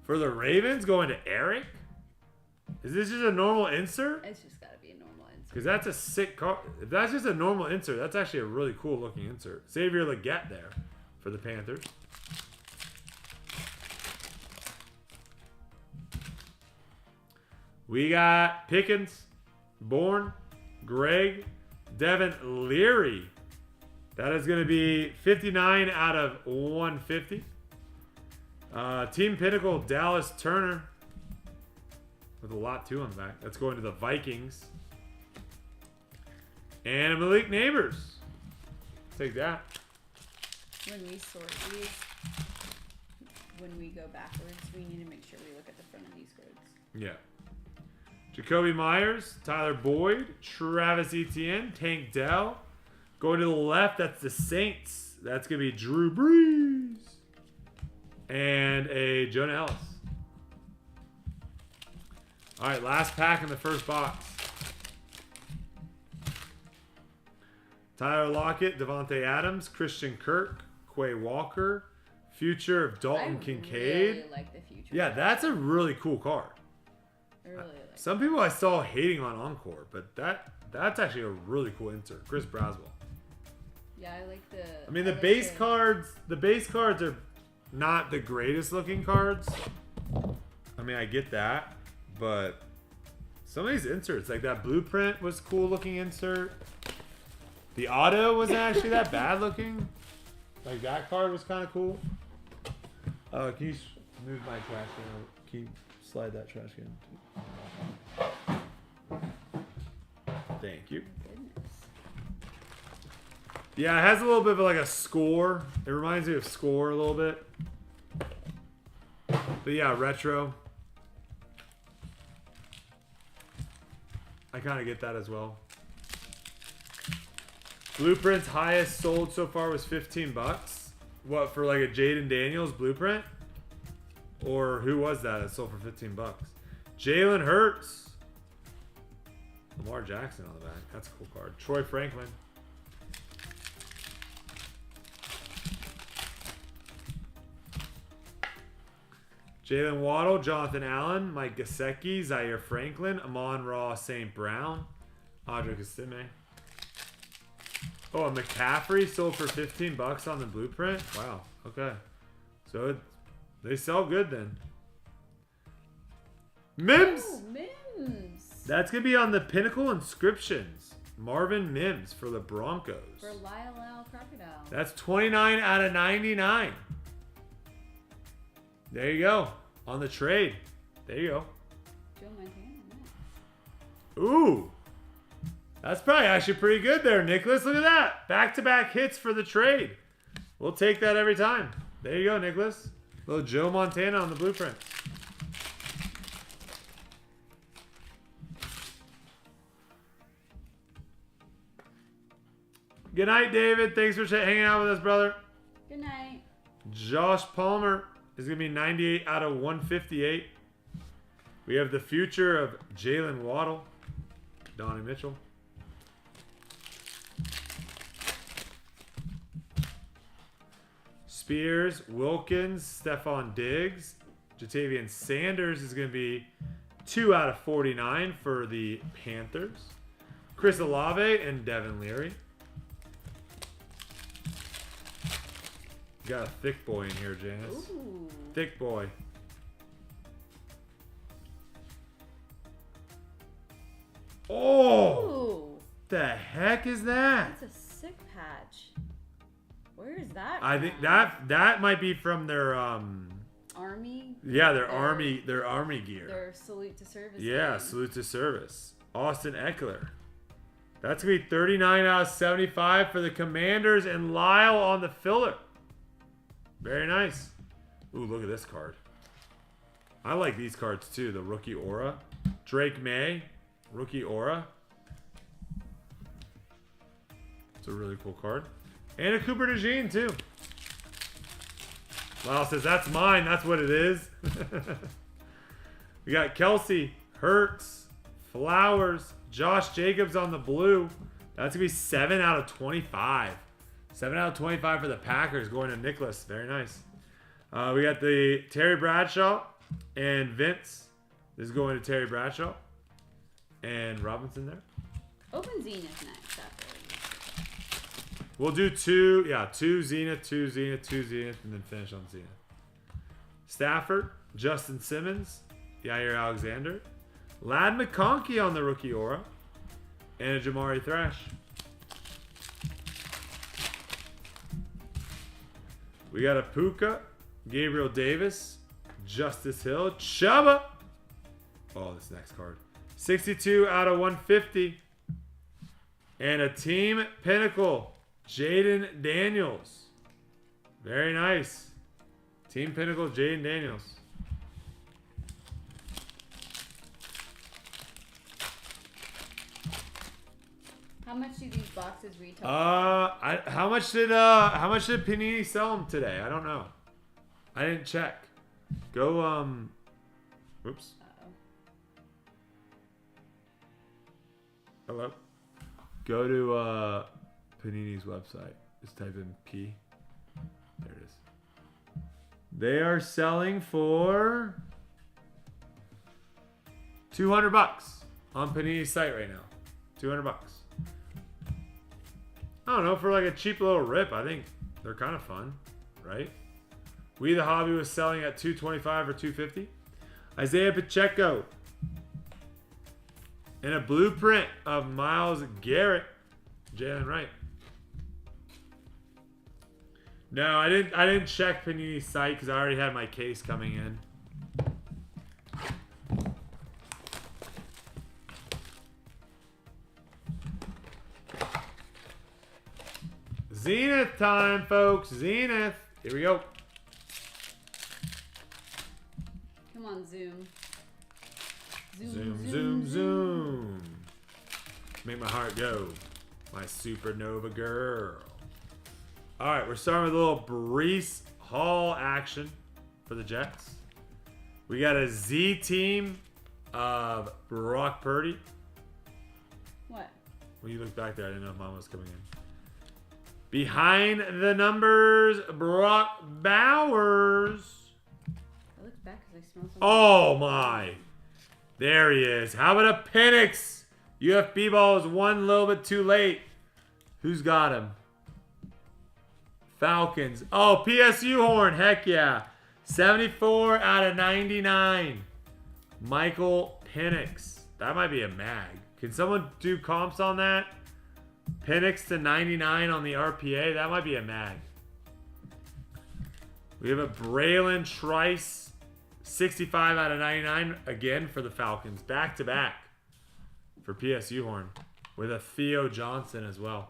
for the Ravens going to Eric. Is this just a normal insert? It's just got to be a normal insert. Because that's a sick card. If that's just a normal insert, that's actually a really cool looking insert. Xavier Legette there for the Panthers. We got Pickens, Bourne, Greg, Devin Leary. That is going to be 59 out of 150. Team Pinnacle, Dallas Turner. With a lot too on the back. That's going to the Vikings. And Malik Neighbors. Take that. When we sort these, when we go backwards, we need to make sure we look at the front of these cards. Yeah. Jacoby Myers, Tyler Boyd, Travis Etienne, Tank Dell. Going to the left, that's the Saints. That's going to be Drew Brees. And a Jonah Ellis. All right, last pack in the first box. Tyler Lockett, Devontae Adams, Christian Kirk, Quay Walker, future of Dalton Kincaid. I really like the future. Yeah, that's a really cool card. I really like Some people I saw hating on Encore, but that's actually a really cool insert. Chris Braswell. Yeah, I like the... I mean, the base cards are not the greatest looking cards. I mean, I get that, but some of these inserts, like that Blueprint was cool looking insert. The auto wasn't actually that bad looking. Like that card was kind of cool. Can you move my trash can? Can you slide that trash can? Thank you. Yeah, it has a little bit of like a score. It reminds me of Score a little bit. But yeah, retro. I kind of get that as well. Blueprint's highest sold so far was 15 bucks. What, for like a Jaden Daniels blueprint? Or who was that that sold for 15 bucks? Jalen Hurts. Lamar Jackson on the back. That's a cool card. Troy Franklin. Jalen Waddle, Jonathan Allen, Mike Gesicki, Zaire Franklin, Amon-Ra St. Brown, Audrey Kastime. Oh, and McCaffrey sold for 15 bucks on the blueprint? Wow, okay. So they sell good then. Mims! Oh, Mims! That's going to be on the Pinnacle Inscriptions. Marvin Mims for the Broncos. For Lyle Crocodile. That's 29 out of 99. There you go. On the trade. There you go. Joe Montana. Ooh. That's probably actually pretty good there, Nicholas. Look at that. Back-to-back hits for the trade. We'll take that every time. There you go, Nicholas. Little Joe Montana on the blueprint. Good night, David. Thanks for hanging out with us, brother. Good night. Josh Palmer is going to be 98 out of 158. We have the future of Jalen Waddle. Donnie Mitchell. Spears, Wilkins, Stephon Diggs. Jatavian Sanders is going to be 2 out of 49 for the Panthers. Chris Olave and Devin Leary. Got a thick boy in here, Janice. Ooh. Thick boy. Oh! Ooh. The heck is that? That's a sick patch. Where is that? I think from? that might be from their Army. Yeah, their army gear. Their salute to service. Yeah, game. salute to service. Austin Eckler. That's gonna be 39 out of 75 for the Commanders and Lyle on the filler. Very nice. Ooh, look at this card. I like these cards too. The Rookie Aura. Drake May. Rookie Aura. It's a really cool card. And a Cooper DeJean too. Lyle says, that's mine. That's what it is. We got Kelsey, Hurts, Flowers, Josh Jacobs on the blue. That's going to be 7 out of 25. 7 out of 25 for the Packers going to Nicholas. Very nice. We got the Terry Bradshaw and Vince. This is going to Terry Bradshaw. And Robinson there. Open Zenith next, after. We'll do 2 Zenith, 2 Zenith, 2 Zenith, and then finish on Zenith. Stafford, Justin Simmons, Yair Alexander, Ladd McConkey on the Rookie Aura, and a Jamari Thrash. We got a Puka, Gabriel Davis, Justice Hill, Chuba. Oh, this next card. 62 out of 150. And a Team Pinnacle, Jaden Daniels. Very nice. Team Pinnacle, Jaden Daniels. How much do these boxes retail? How much did Panini sell them today? I don't know. I didn't check. Go oops. Uh-oh. Hello. Go to Panini's website. Just type in P. There it is. They are selling for $200 on Panini's site right now. $200. I don't know, for like a cheap little rip, I think they're kind of fun, right? We the Hobby was selling at $225 or $250. Isaiah Pacheco. And a blueprint of Myles Garrett. Jalen Wright. No, I didn't check Panini's site because I already had my case coming in. Zenith time, folks. Zenith. Here we go. Come on, Zoom. Zoom. Make my heart go. My supernova girl. All right, we're starting with a little Breece Hall action for the Jets. We got a Z team of Brock Purdy. What? When you look back there, I didn't know if Mama was coming in. Behind the numbers, Brock Bowers. I looked back because I smelled something. Oh my. There he is. How about a Penix? UFB ball is one little bit too late. Who's got him? Falcons. Oh, PSU horn. Heck yeah. 74 out of 99. Michael Penix. That might be a mag. Can someone do comps on that? Penix to 99 on the RPA. That might be a mag. We have a Braylon Trice. 65 out of 99 again for the Falcons. Back to back for PSU horn. With a Theo Johnson as well.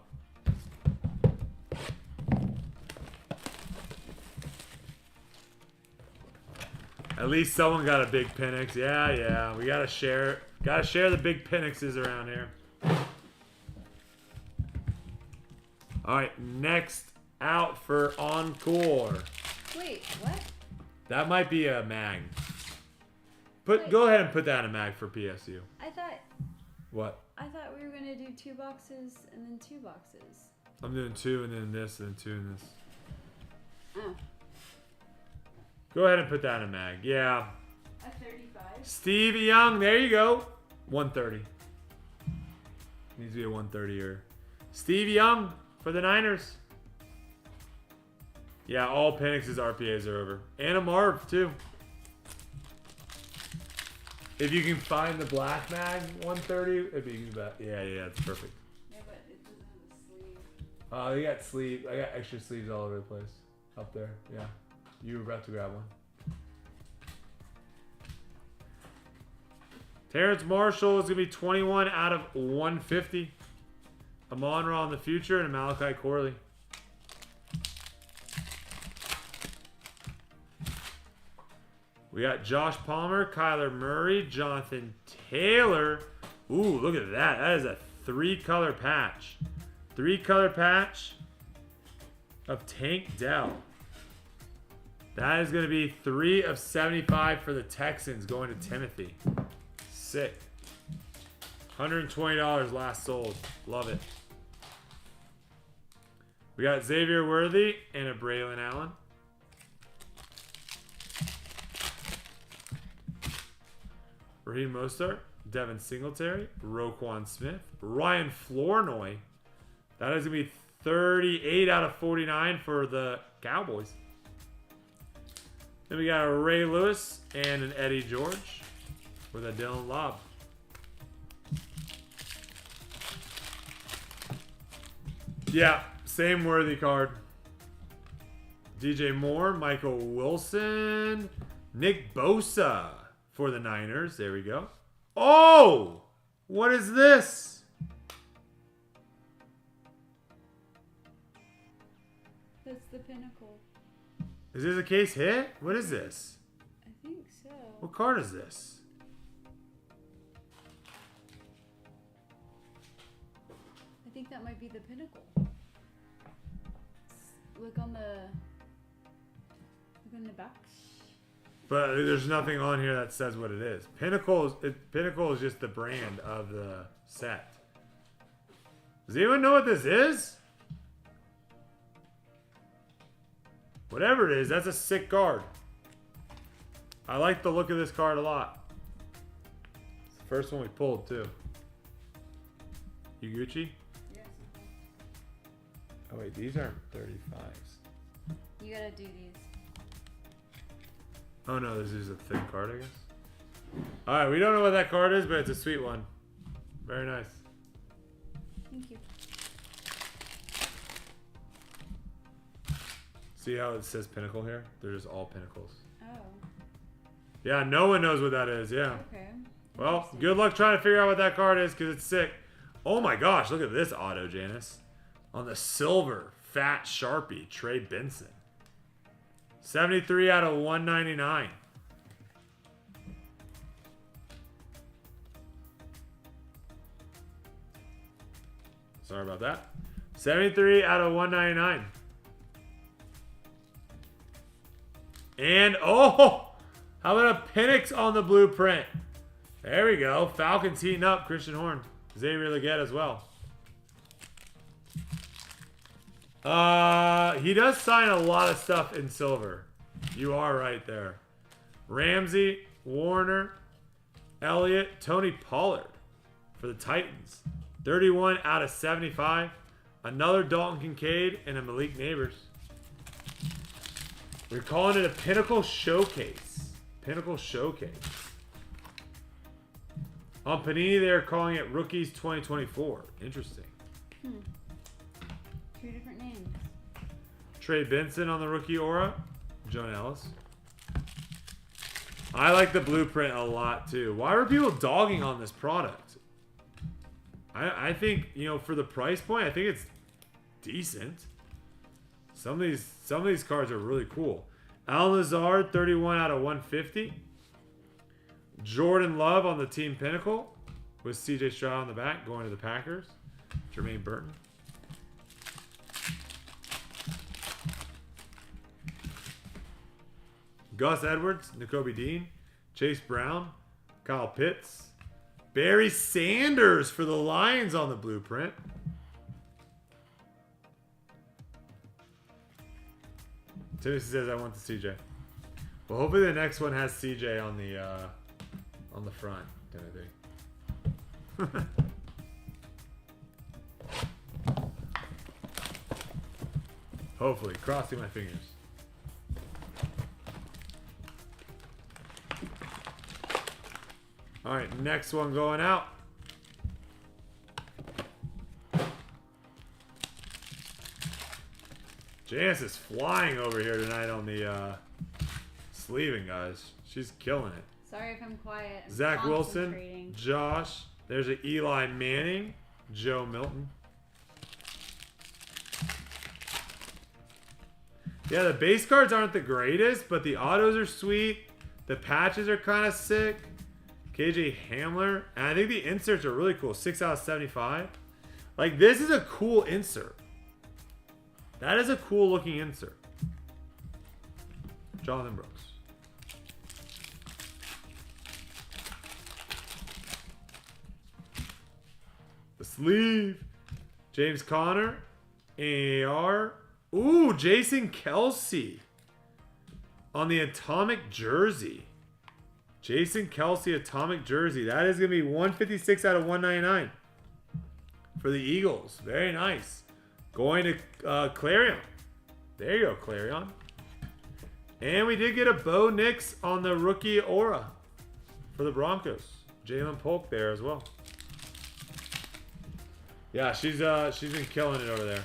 At least someone got a big Penix. Yeah. We gotta share the big Penixes around here. Alright, next out for Encore. Wait, what? That might be a mag. Go ahead and put that in a mag for PSU. I thought we were gonna do 2 boxes and then 2 boxes. I'm doing 2 and then this and then 2 and this. Oh. Go ahead and put that in a mag. Yeah. A 35. Steve Young, there you go. 130. Needs to be a 130 or Steve Young for the Niners. Yeah, all Penix's RPAs are over. And a Marv, too. If you can find the black mag 130, it'd be good. Yeah, it's perfect. Yeah, but it doesn't have a sleeve. You got sleeve. I got extra sleeves all over the place. Up there, yeah. You were about to grab one. Terrence Marshall is going to be 21 out of 150. Amon-Ra in the future and a Malachi Corley. We got Josh Palmer, Kyler Murray, Jonathan Taylor. Ooh, look at that. That is a 3-color patch. 3-color patch of Tank Dell. That is going to be 3 of 75 for the Texans going to Timothy. Sick. $120 last sold. Love it. We got Xavier Worthy and a Braylon Allen. Raheem Mostert, Devin Singletary, Roquan Smith, Ryan Flournoy. That is going to be 38 out of 49 for the Cowboys. Then we got a Ray Lewis and an Eddie George with a Dylan Lobb. Yeah, same Worthy card. DJ Moore, Michael Wilson, Nick Bosa for the Niners. There we go. Oh! What is this? That's the pinnacle. Is this a case hit? What is this? I think so. What card is this? I think that might be the pinnacle. Look on the back. But there's nothing on here that says what it is. Pinnacle is just the brand of the set. Does anyone know what this is? Whatever it is, that's a sick card. I like the look of this card a lot. It's the first one we pulled too. You Gucci? Yes. Oh wait, these aren't 35s. You gotta do these. Oh no, this is a thick card, I guess. Alright, we don't know what that card is, but it's a sweet one. Very nice. Thank you. See how it says Pinnacle here? They're just all Pinnacles. Oh. Yeah, no one knows what that is, yeah. Okay. Well, good luck trying to figure out what that card is because it's sick. Oh my gosh, look at this auto, Janice. On the silver, fat Sharpie, Trey Benson. 73 out of 199. Sorry about that. 73 out of 199. And, oh, how about a Penix on the blueprint? There we go. Falcons heating up. Christian Horn. Xavier Legette as well. He does sign a lot of stuff in silver. You are right there. Ramsey, Warner, Elliott, Tony Pollard for the Titans. 31 out of 75. Another Dalton Kincaid and a Malik Neighbors. We're calling it a Pinnacle Showcase. Pinnacle Showcase. On Panini, they're calling it Rookies 2024. Interesting. Two different names. Trey Benson on the rookie aura. Joan Ellis. I like the blueprint a lot too. Why are people dogging on this product? I think, you know, for the price point, I think it's decent. Some of these cards are really cool. Al Lazard, 31 out of 150. Jordan Love on the Team Pinnacle with CJ Stroud on the back going to the Packers. Jermaine Burton. Gus Edwards, N'Kobe Dean, Chase Brown, Kyle Pitts, Barry Sanders for the Lions on the blueprint. Timothy says I want the CJ. Well, hopefully the next one has CJ on the front, Timothy. Hopefully, crossing my fingers. All right, next one going out. Janice is flying over here tonight on the sleeving, guys. She's killing it. Sorry if I'm quiet. I'm Zach Wilson, concentrating. Josh. There's an Eli Manning, Joe Milton. Yeah, the base cards aren't the greatest, but the autos are sweet. The patches are kind of sick. KJ Hamler. And I think the inserts are really cool. 6 out of 75. Like, this is a cool insert. That is a cool looking insert. Jonathan Brooks. The sleeve. James Conner. AR. Ooh, Jason Kelsey. On the atomic jersey. Jason Kelsey atomic jersey. That is going to be 156 out of 199. For the Eagles. Very nice. Going to Clarion. There you go, Clarion. And we did get a Bo Nix on the rookie aura for the Broncos. Jalen Polk there as well. Yeah, she's been killing it over there.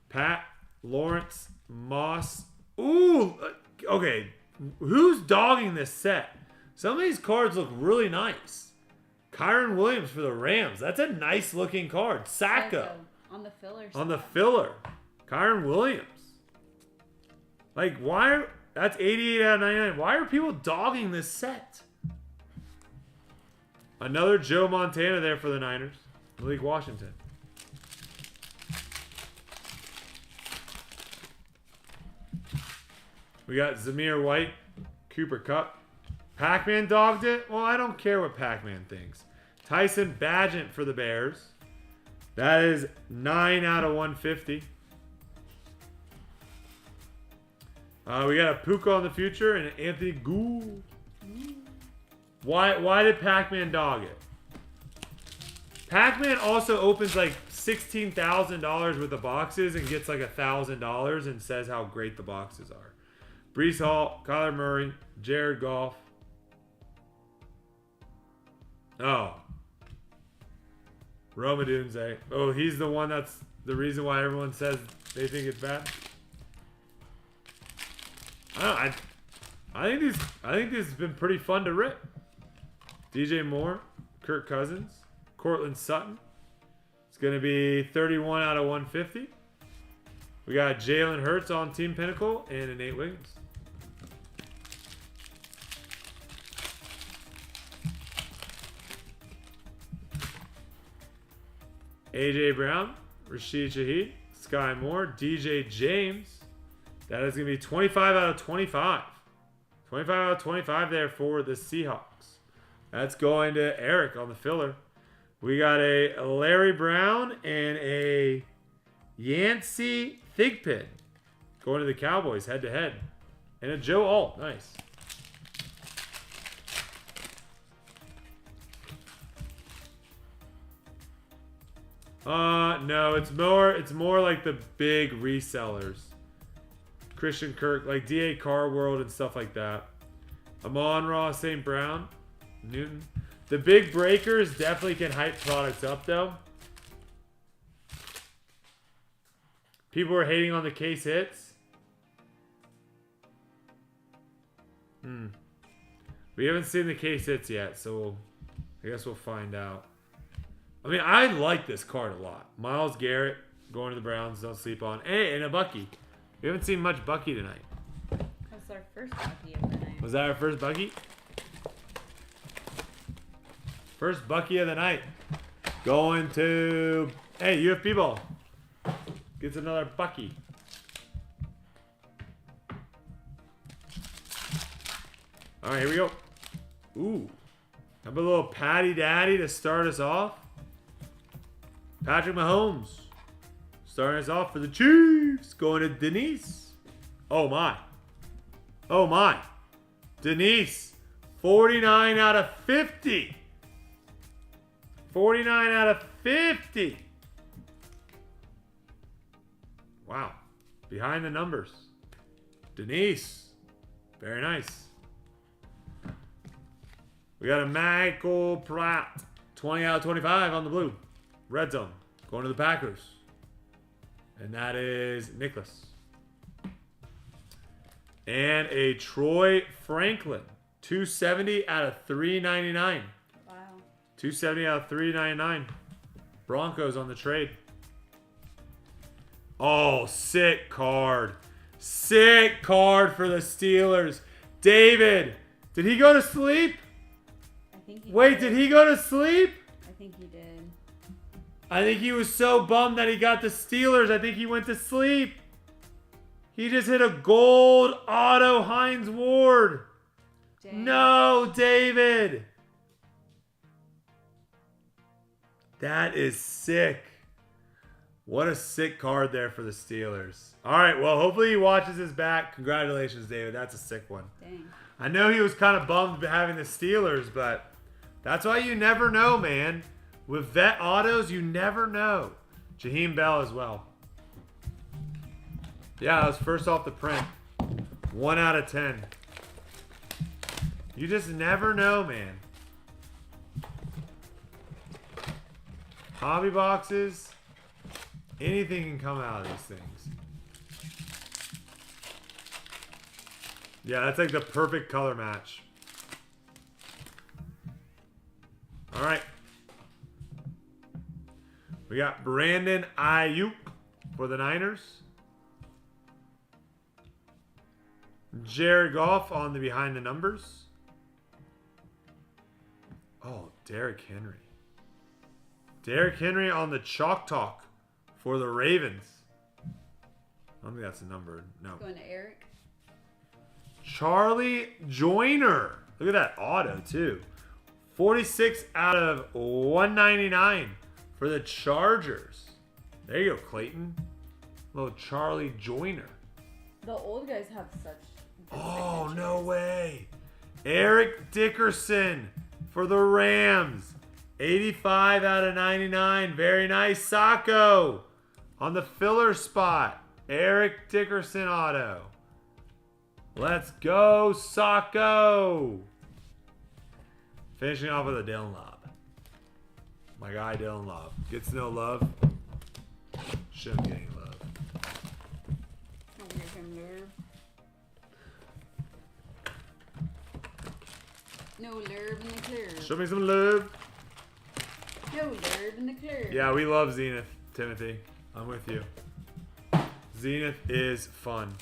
Pat, Lawrence, Moss. Ooh, okay. Who's dogging this set? Some of these cards look really nice. Kyron Williams for the Rams. That's a nice looking card. Sacco. On the filler. On the filler. Kyron Williams. Like, why are... That's 88 out of 99. Why are people dogging this set? Another Joe Montana there for the Niners. Malik Washington. We got Zamir White. Cooper Kupp. Pac-Man dogged it? Well, I don't care what Pac-Man thinks. Tyson Bagent for the Bears. That is 9 out of 150. We got a Puka on the future and an Anthony Gould. Why did Pac-Man dog it? Pac-Man also opens like $16,000 worth of boxes and gets like $1,000 and says how great the boxes are. Breece Hall, Kyler Murray, Jared Goff. Oh. Roma Dunze. Oh, he's the one that's the reason why everyone says they think it's bad. I think this has been pretty fun to rip. DJ Moore, Kirk Cousins, Cortland Sutton. It's going to be 31 out of 150. We got Jalen Hurts on Team Pinnacle and a Nate Wiggins. AJ Brown, Rashid Shaheed, Sky Moore, DJ James. That is going to be 25 out of 25. 25 out of 25 there for the Seahawks. That's going to Eric on the filler. We got a Larry Brown and a Yancey Thigpen going to the Cowboys head to head. And a Joe Alt. Nice. No, it's more like the big resellers. Christian Kirk, like DA Car World and stuff like that. Amon-Ra St. Brown, Newton. The big breakers definitely can hype products up though. People are hating on the case hits. We haven't seen the case hits yet, so I guess we'll find out. I mean, I like this card a lot. Myles Garrett going to the Browns. Don't sleep on. Hey, and a Bucky. We haven't seen much Bucky tonight. That's our first Bucky of the night. Was that our first Bucky? First Bucky of the night. Going to... Hey, UFP ball. Gets another Bucky. All right, here we go. Ooh. How about a little Patty Daddy to start us off? Patrick Mahomes. Starting us off for the Chiefs. Going to Denise. Oh, my. Oh, my. Denise. 49 out of 50. 49 out of 50. Wow. Behind the numbers. Denise. Very nice. We got a Michael Pratt. 20 out of 25 on the blue. Red zone. Going to the Packers. And that is Nicholas. And a Troy Franklin. 270 out of 399. Wow. 270 out of 399. Broncos on the trade. Oh, sick card. Sick card for the Steelers. David, did he go to sleep? I think he Wait, did he go to sleep? I think he did. I think he was so bummed that he got the Steelers. I think he went to sleep. He just hit a gold auto Hines Ward. Dang. No, David. That is sick. What a sick card there for the Steelers. All right, well, hopefully he watches his back. Congratulations, David. That's a sick one. Dang. I know he was kind of bummed having the Steelers, but that's why you never know, man. With vet autos, you never know. Jaheim Bell as well. Yeah, that was first off the print. 1 out of 10. You just never know, man. Hobby boxes. Anything can come out of these things. Yeah, that's like the perfect color match. All right. We got Brandon Ayuk for the Niners. Jared Goff on the behind the numbers. Oh, Derrick Henry. Derrick Henry on the Chalk Talk for the Ravens. I don't think that's a number. No. Going to Eric. Charlie Joyner. Look at that auto, too. 46 out of 199 for the Chargers. There you go, Clayton. Little Charlie Joyner. The old guys have such good Oh, signatures. no way. Eric Dickerson for the Rams. 85 out of 99. Very nice. Sacco on the filler spot. Eric Dickerson auto. Let's go, Sacco. Finishing off with a Dylan Love. My guy Dylan Love. Gets no love. Shouldn't get any love. Don't give him nerve. No nerve in the clear. Show me some love. No nerve in the clear. Yeah, we love Zenith, Timothy. I'm with you. Zenith is fun.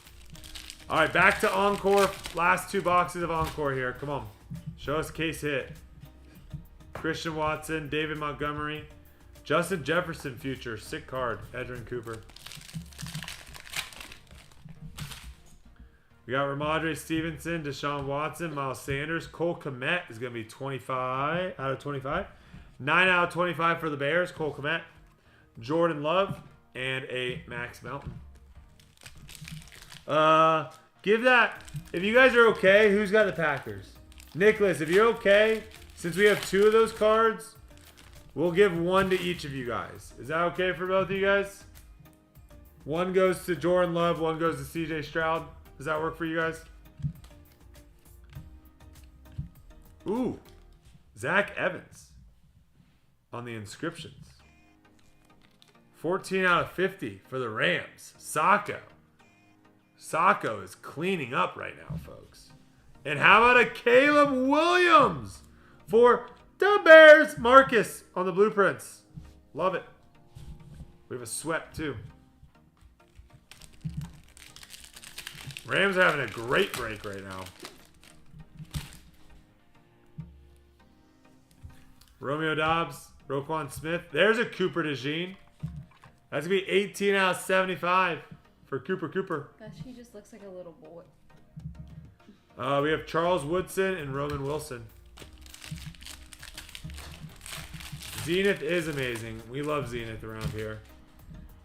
All right, back to Encore. Last 2 boxes of Encore here. Come on. Show us case hit. Christian Watson, David Montgomery, Justin Jefferson future. Sick card. Edrin Cooper. We got Ramondre Stevenson, Deshaun Watson, Miles Sanders. Cole Kmet is going to be 25 out of 25. 9 out of 25 for the Bears. Cole Kmet. Jordan Love. And a Max Melton. Give that. If you guys are okay, who's got the Packers? Nicholas, if you're okay, since we have 2 of those cards, we'll give 1 to each of you guys. Is that okay for both of you guys? 1 goes to Jordan Love, 1 goes to CJ Stroud. Does that work for you guys? Ooh, Zach Evans on the inscriptions. 14 out of 50 for the Rams. Sacco. Sacco is cleaning up right now, folks. And how about a Caleb Williams for the Bears? Marcus on the blueprints. Love it. We have a swept, too. Rams are having a great break right now. Romeo Dobbs, Roquan Smith. There's a Cooper DeJean. That's going to be 18 out of 75 for Cooper. Gosh, he just looks like a little boy. We have Charles Woodson and Roman Wilson. Zenith is amazing. We love Zenith around here.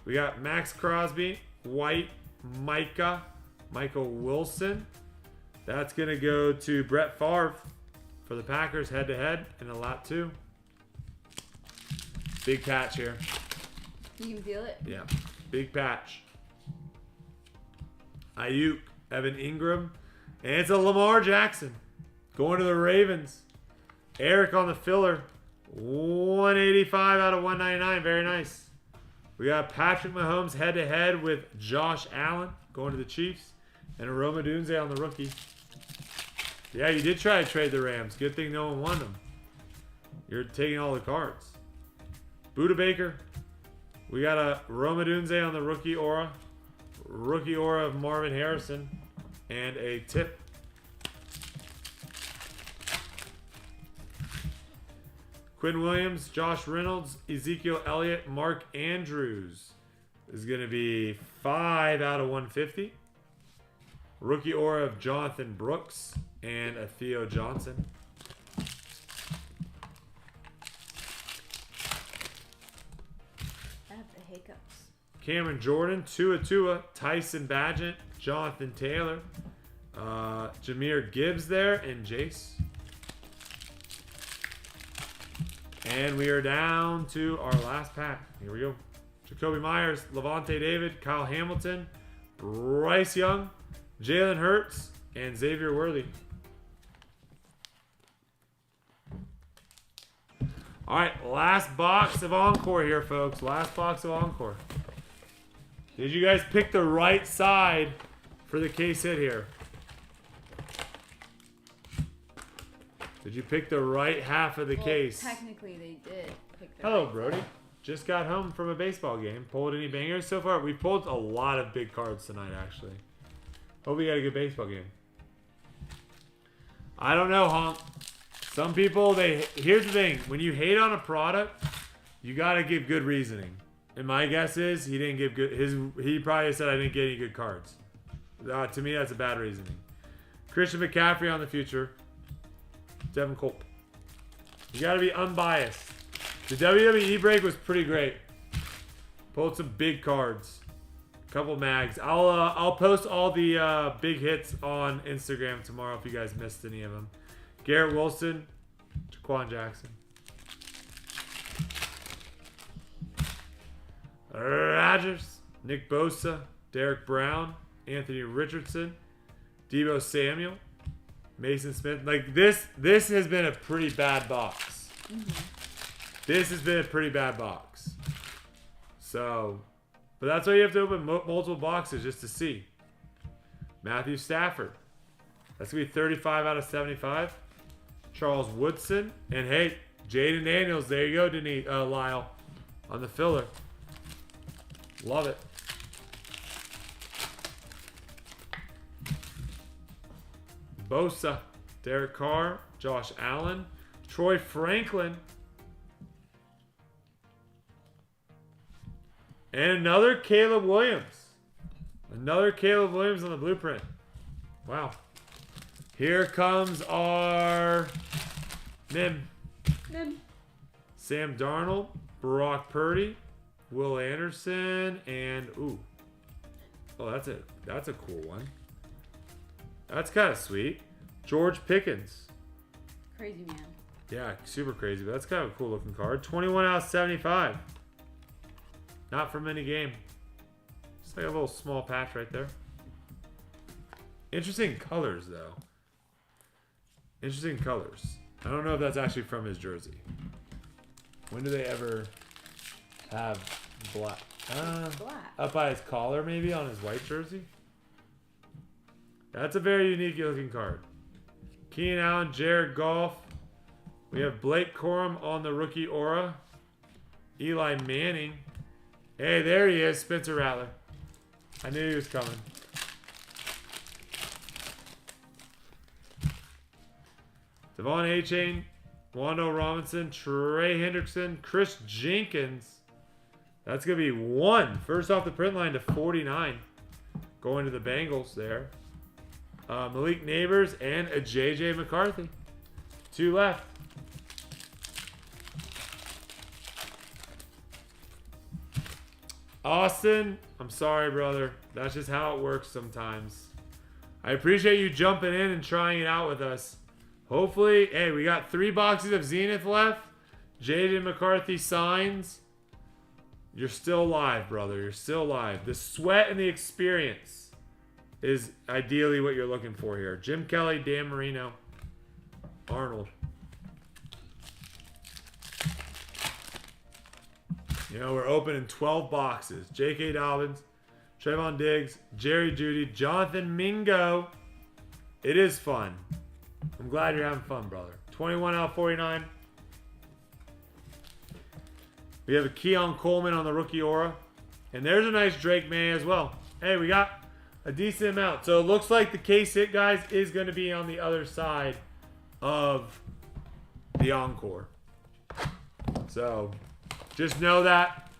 We got Max Crosby, White, Michael Wilson. That's going to go to Brett Favre for the Packers head-to-head in a lot 2. Big patch here. You can feel it? Yeah, big patch. Ayuk, Evan Ingram. And it's a Lamar Jackson going to the Ravens. Eric on the filler. 185 out of 199. Very nice. We got Patrick Mahomes head-to-head with Josh Allen going to the Chiefs. And a Roma Dunze on the rookie. Yeah, you did try to trade the Rams. Good thing no one won them. You're taking all the cards. Buda Baker. We got a Roma Dunze on the rookie aura. Rookie aura of Marvin Harrison. And a tip. Quinn Williams, Josh Reynolds, Ezekiel Elliott, Mark Andrews. This is going to be 5 out of 150. Rookie aura of Jonathan Brooks and a Theo Johnson. I have the hiccups. Cameron Jordan, Tua, Tyson Badgett, Jonathan Taylor, Jahmyr Gibbs there, and Jace. And we are down to our last pack. Here we go. Jacoby Myers, Levante David, Kyle Hamilton, Bryce Young, Jalen Hurts, and Xavier Worthy. All right, last box of Encore here, folks. Last box of Encore. Did you guys pick the right side for the case hit here? Did you pick the right half of the case? Technically, they did pick the Hello, right Brody. side. Just got home from a baseball game. Pulled any bangers so far? We pulled a lot of big cards tonight, actually. Hope we got a good baseball game. I don't know, Honk. Some people, here's the thing. When you hate on a product, you got to give good reasoning. And my guess is he didn't give good. He probably said I didn't get any good cards. To me, that's a bad reasoning. Christian McCaffrey on the future. Devin Culp. You got to be unbiased. The WWE break was pretty great. Pulled some big cards. A couple mags. I'll post all the big hits on Instagram tomorrow if you guys missed any of them. Garrett Wilson, Jaquan Jackson. Rodgers, Nick Bosa, Derek Brown, Anthony Richardson, Deebo Samuel, Mason Smith. Like this has been a pretty bad box. Mm-hmm. This has been a pretty bad box. So, but that's why you have to open multiple boxes just to see. Matthew Stafford. That's going to be 35 out of 75. Charles Woodson. And hey, Jaden Daniels. There you go, Denise, Lyle. On the filler. Love it. Bosa. Derek Carr. Josh Allen. Troy Franklin. And another Caleb Williams. Another Caleb Williams on the blueprint. Wow. Here comes our Nim. Sam Darnold, Brock Purdy, Will Anderson, and that's a cool one. That's kind of sweet. George Pickens. Crazy man. Yeah, super crazy, but that's kind of a cool looking card. 21 out of 75. Not from any game. Just like a little small patch right there. Interesting colors, though. Interesting colors. I don't know if that's actually from his jersey. When do they ever have black? Black. Up by his collar, maybe, on his white jersey? That's a very unique looking card. Keenan Allen, Jared Goff. We have Blake Corum on the rookie aura. Eli Manning. Hey, there he is, Spencer Rattler. I knew he was coming. Devon A-Chain, Wando Robinson, Trey Hendrickson, Chris Jenkins. That's going to be one. First off the print line to 49. Going to the Bengals there. Malik Neighbors and a J.J. McCarthy. 2 left. Austin, I'm sorry, brother. That's just how it works sometimes. I appreciate you jumping in and trying it out with us. Hopefully, hey, we got 3 boxes of Zenith left. J.J. McCarthy signs. You're still alive, brother. You're still alive. The sweat and the experience is ideally what you're looking for here. Jim Kelly, Dan Marino, Arnold. You know, we're opening 12 boxes. J.K. Dobbins, Trayvon Diggs, Jerry Jeudy, Jonathan Mingo. It is fun. I'm glad you're having fun, brother. 21 out of 49. We have a Keon Coleman on the rookie aura. And there's a nice Drake May as well. Hey, we got a decent amount. So it looks like the case hit, guys, is going to be on the other side of the Encore. So just know that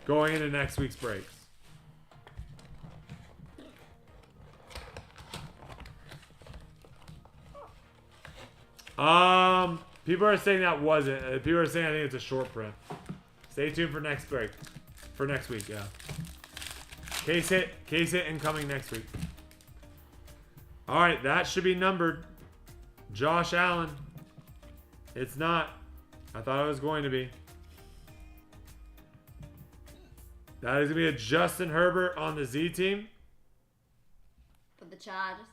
going into next week's breaks. People are saying that wasn't. People are saying I think it's a short print. Stay tuned for next break. For next week, yeah. Case hit incoming next week. All right, that should be numbered. Josh Allen. It's not. I thought it was going to be. That is going to be a Justin Herbert on the Z team. For the Chargers.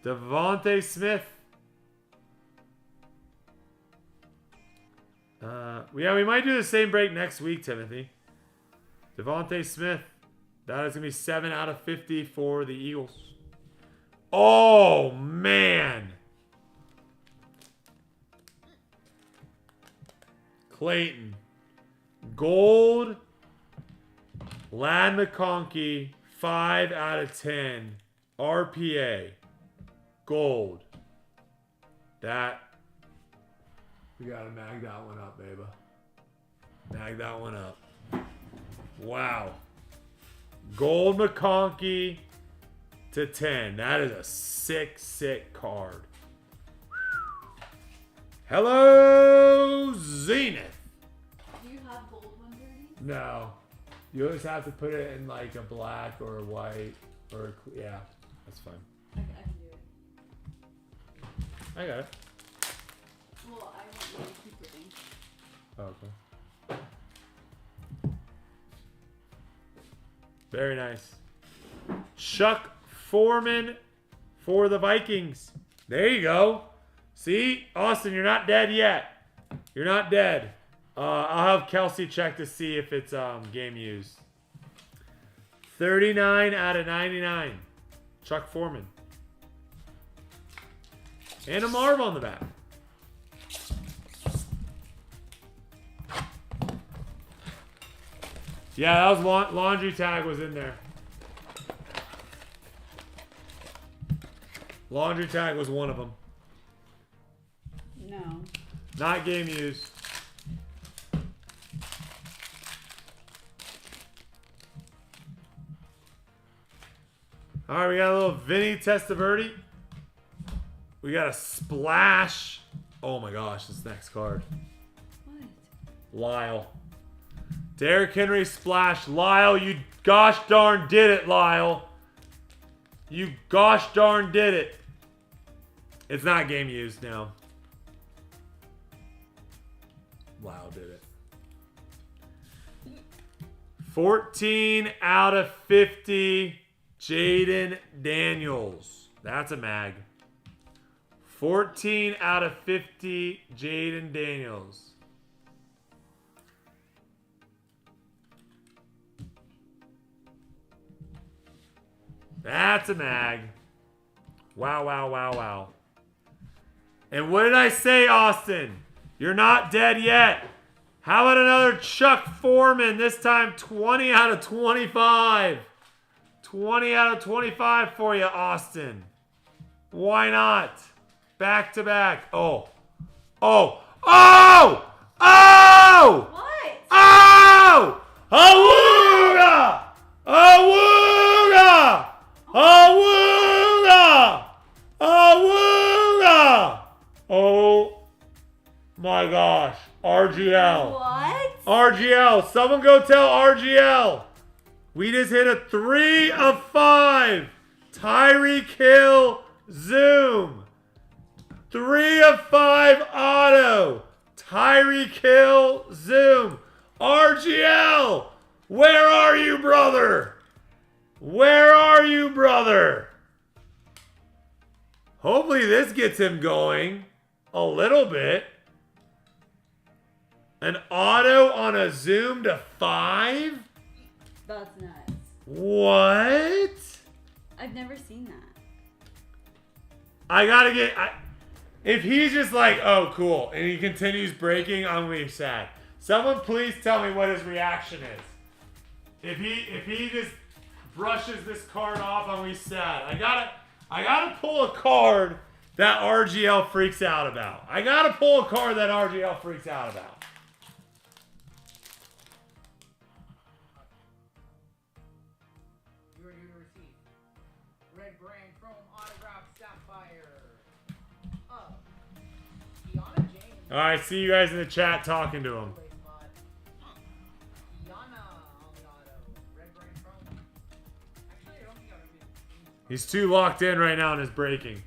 Devontae Smith. Yeah, we might do the same break next week, Timothy. Devontae Smith. That is going to be 7 out of 50 for the Eagles. Oh, man. Clayton. Gold. Lad McConkey. 5 out of 10. RPA. Gold. That. We got to mag that one up, baby. Mag that one up. Wow. Gold McConkey to 10. That is a sick card. Hello, Zenith. Do you have gold ones already? No. You always have to put it in like a black or a white or yeah. That's fine. I can do it. I got it. Well, I want you to keep ripping. Oh, okay. Very nice. Chuck Foreman for the Vikings. There you go. See? Austin, you're not dead yet. You're not dead. I'll have Kelsey check to see if it's game used. 39 out of 99. Chuck Foreman. And a Marv on the back. Yeah, that was laundry tag was in there. Laundry tag was one of them. No. Not game used. All right, we got a little Vinny Testaverde. We got a splash. Oh my gosh, this next card. What? Lyle. Derrick Henry splash. Lyle, you gosh darn did it, Lyle. You gosh darn did it. It's not game used now. Lyle did it. 14 out of 50. Jaden Daniels. That's a mag. 14 out of 50. Jaden Daniels. That's a mag. Wow, wow, wow, wow. And what did I say, Austin? You're not dead yet. How about another Chuck Foreman? This time 20 out of 25. 20 out of 25 for you, Austin. Why not? Back to back. Oh. Oh. Oh! Oh! What? Oh! Awooga! Awooga! Awooga! Awooga! Oh my gosh. RGL. What? RGL. Someone go tell RGL. We just hit a 3 of 5. Tyreek Hill Zoom. 3 of 5 auto. Tyreek Hill Zoom. RGL. Where are you, brother? Where are you, brother? Hopefully this gets him going a little bit. An auto on a Zoom to 5? That's nuts. What? I've never seen that. I gotta get... if he's just like, oh, cool, and he continues breaking, I'm gonna be sad. Someone please tell me what his reaction is. If he just brushes this card off, I'm gonna be sad. I gotta pull a card that RGL freaks out about. I gotta pull a card that RGL freaks out about. You are due to receive red brand chrome autograph Sapphire of Kiana James. All right, see you guys in the chat talking to him. He's too locked in right now and is breaking.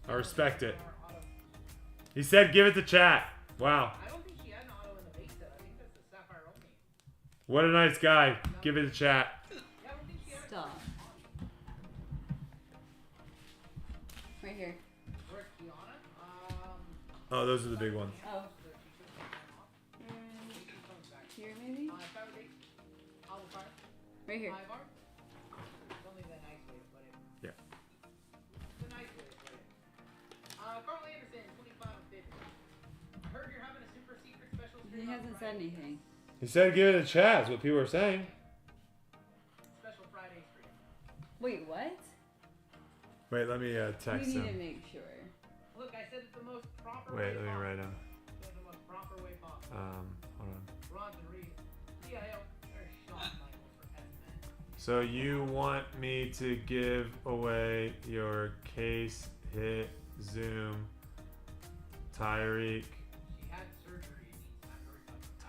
I respect it. He said give it to chat. Wow. I don't think she had an auto in the base set. I think that's the Sapphire only. What a nice guy. Give it to chat. Yeah, I don't think she had Stop. Right here. Where's Kiana? Oh, those are the big ones. Oh. Here maybe? Right here. Only the nice way to put it. Yeah. It's a nice way to put it. Carl Anderson, 25 and 50. I heard you're having a super secret special. He hasn't said anything. He said give it to chat is what people are saying. Special Friday stream. Wait, what? Wait, let me text We need to him. make sure. Look, I said it's the most proper Wait, way let me possible. write him. It's the most proper way possible. Hold on. Ron and Reed. CIO. There's Shawn Michaels for S-Man. So you want me to give away your case hit zoom Tyreek She had surgery. It needs time to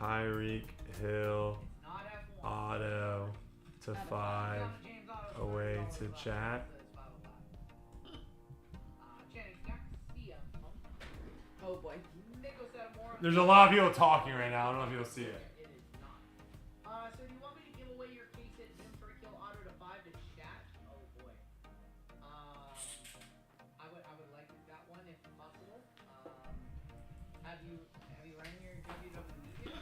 recover. Tyreek Hill It's not F1. auto to 5 Donna James auto, away $30 to left. chat. It's $5 left. Channing Jack, CM Punk. Oh boy. Nico Satamora. There's a lot of people talking right now. I don't know if you'll see it. It is not. So do you want me to give away your case hit Zoom for a kill auto to 5 to chat? Oh boy. I would like that one if possible. Have you ran your WWE yet?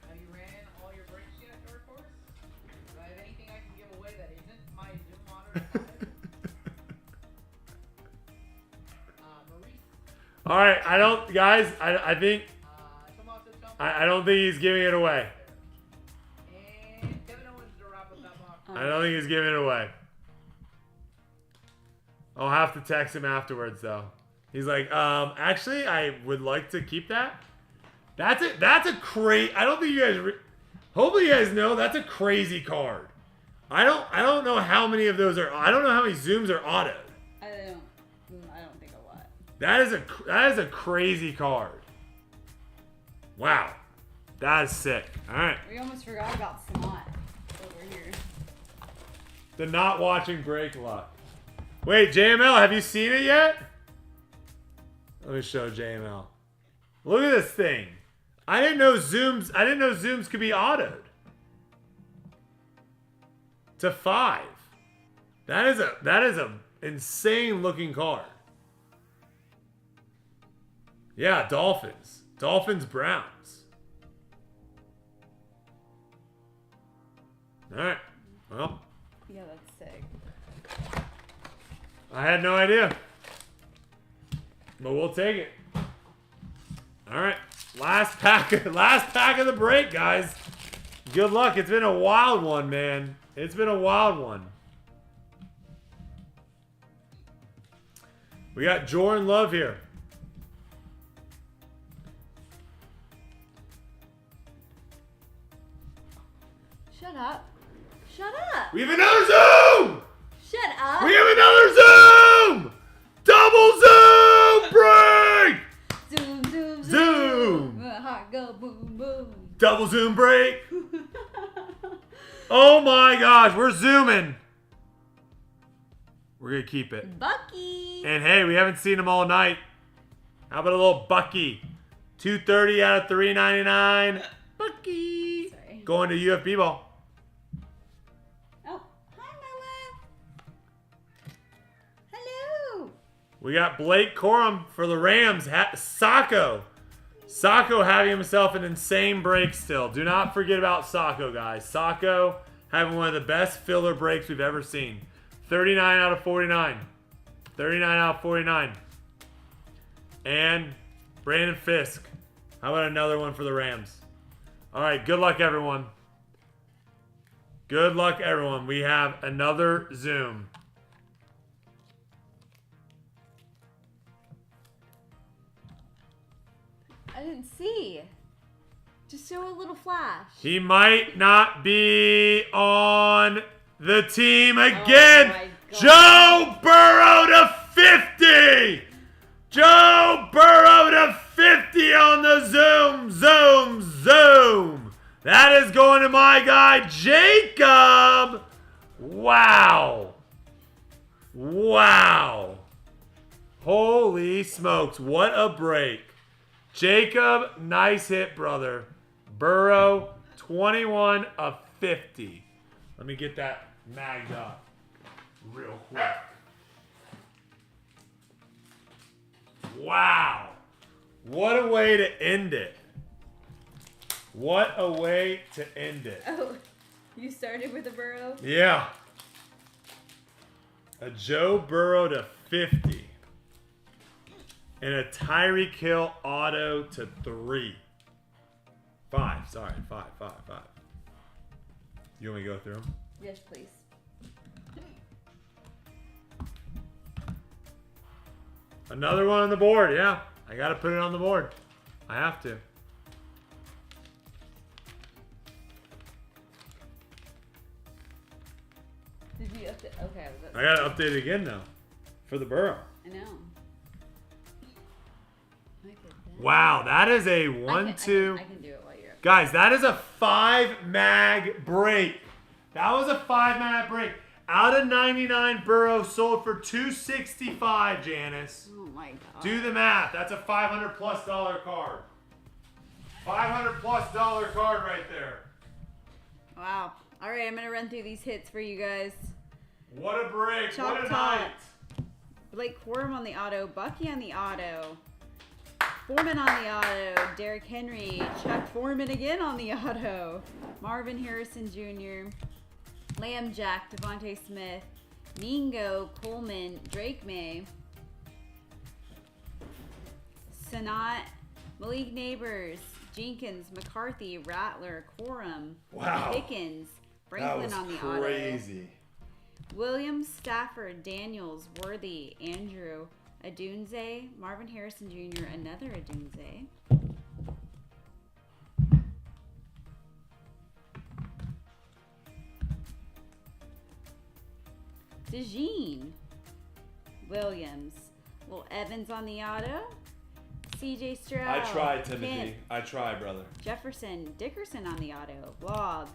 Have you ran all your breaks yet, Darkhorse? Do I have anything I can give away that isn't my Zoom auto to 5? Maurice. All right, I don't, guys. I think Tommaso Ciampa. I don't think he's giving it away. And Kevin Owens to wrap up that box. I don't think he's giving it away. I'll have to text him afterwards though. He's like, actually, I would like to keep that. That's it. That's a crazy. I don't think you guys. Hopefully, you guys know that's a crazy card. I don't know how many of those are. I don't know how many zooms are autoed. I don't think a lot. That is a crazy card. Wow, that is sick. All right, We almost forgot about Snot over here. the not watching break luck. Wait, JML, have you seen it yet? Let me show JML. Look at this thing. I didn't know zooms could be autoed to 5. That is a insane looking card. Yeah, Dolphins. Browns. All right. Well, Yeah, that's sick. I had no idea. But we'll take it. All right. Last pack of the break, guys. Good luck. It's been a wild one, man. It's been a wild one. We got Jordan Love here. Shut up. Shut up. We have another zoom! Shut up. We have another zoom! Double zoom break! Zoom, zoom, zoom. Zoom. Heart go boom, boom. Double zoom break. Oh my gosh, we're zooming. We're gonna keep it. Bucky. And hey, we haven't seen him all night. How about a little Bucky? 230 out of 399. Bucky. Sorry. Going to UFB ball. Oh, hi, Mama. Hello. We got Blake Corum for the Rams. Sacco. Sacco having himself an insane break still. Do not forget about Sacco, guys. Sacco having one of the best filler breaks we've ever seen. 39 out of 49. 39 out of 49. And Brandon Fisk. How about another one for the Rams? All right, good luck, everyone. Good luck, everyone. We have another Zoom. I didn't see. Just show a little flash. He might not be on the team again. my God. Joe Burrow to 50. Joe Burrow to 50 on the Zoom, Zoom, Zoom. That is going to my guy, Jacob. Wow. Wow. Holy smokes. What a break. Jacob, nice hit, brother. Burrow, 21 of 50. Let me get that magged up real quick. Wow. What a way to end it. What a way to end it. Oh, you started with a Burrow? Yeah. A Joe Burrow to 50. And a Tyreek Hill auto to 3. 5. Sorry. 5. You want me to go through them? Yes, please. Another one on the board. Yeah. I got to put it on the board. I have to. Did you update? Okay. I got to update it again now. For the Burrow. I know. I could bet. Wow. That is a I 1, can 2. I can do it while you're up. Guys, that is a 5 mag break. That was a 5 mag break. Out of 99, Burrow sold for $265, Janice. Oh my God. Do the math. That's a $500+ card. $500+ card right there. Wow. All right, I'm gonna run through these hits for you guys. What a break. Chop what a top. night. Blake Corum on the auto, Bucky on the auto, Foreman on the auto, Derrick Henry, Chuck Foreman again on the auto, Marvin Harrison Jr., Lamb Jack, Devontae Smith, Mingo, Coleman, Drake May, Sanat, Malik Neighbors, Jenkins, McCarthy, Rattler, Corum, Wow. Pickens, That Franklin was on the crazy. auto, Williams, Stafford, Daniels, Worthy, Andrew, Adunze, Marvin Harrison Jr., another Adunze. DeJean, Williams, Will Evans on the auto, CJ Stroud. I tried, Timothy. Kent, I tried, brother. Jefferson, Dickerson on the auto, Blog,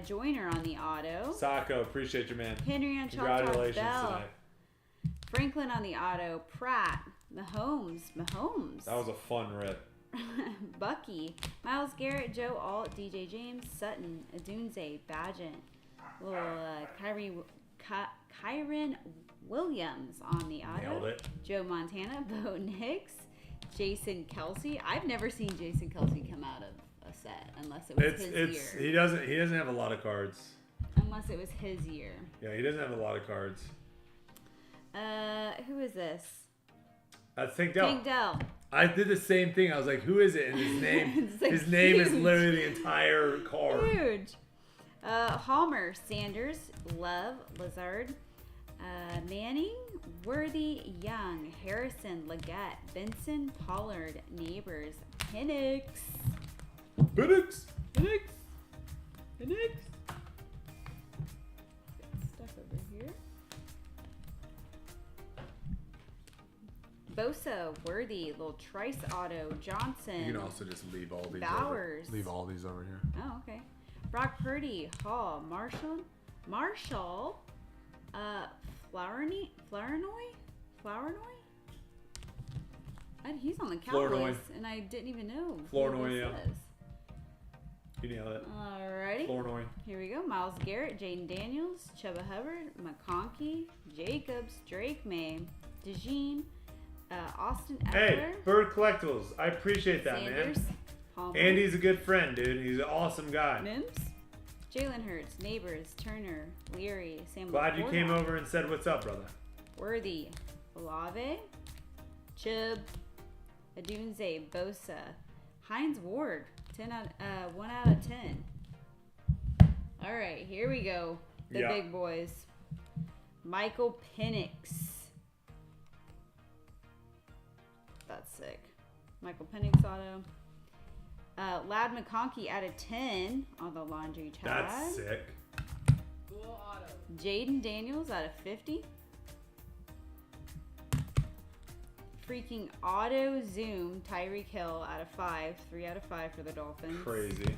Joyner on the auto, Sacco, appreciate you, man. Henry on Choctaw Congratulations Bell, tonight. Franklin on the auto, Pratt, Mahomes, That was a fun rip. Bucky, Miles Garrett, Joe Alt, DJ James, Sutton, Adunze, Badgett, little Kyron Williams on the auto, Nailed it. Joe Montana, Bo Nix, Jason Kelsey. I've never seen Jason Kelsey come out of a set unless it was his year. He doesn't have a lot of cards. Unless it was his year. Yeah, he doesn't have a lot of cards. Who is this? That's Tank Dell. Tank Dell. I did the same thing. I was like, who is it? And his name It's like his name is huge. literally the entire card. Huge. Halmer, Sanders, Love, Lazard, Manning, Worthy, Young, Harrison, Leggett, Benson, Pollard, Neighbors, Penix. Penix. Stuff over here. Bosa, Worthy, little Trice Auto, Johnson. You can also just leave all these. Bowers. Leave all these over here. Oh, okay. Brock Purdy, Hall, Marshall, Flournoy. He's on the Cowboys, Flournoy. and I didn't even know. Flournoy, who yeah. this is. You nailed it. Alrighty. Flournoy. Here we go. Miles Garrett, Jaden Daniels, Chuba Hubbard, McConkey, Jacobs, Drake May, DeJean, Austin Eckler, Hey, Bird Collectibles. I appreciate that, Sanders, man. Palmer, Andy's a good friend, dude. He's an awesome guy. Mims, Jalen Hurts, Neighbors, Turner, Leary, Sam. Glad you came Laporta, over and said what's up, brother. Worthy, Olave, Chubb, Adunze, Bosa, Hines Ward, 1 out of 10. All right, here we go. The Yeah. big boys. Michael Penix. That's sick. Michael Penix auto. Lad McConkey out of 10 on the laundry tab. That's sick. Cool auto. Jaden Daniels out of 50. Freaking auto zoom Tyreek Hill out of 5. 3 out of 5 for the Dolphins. Crazy.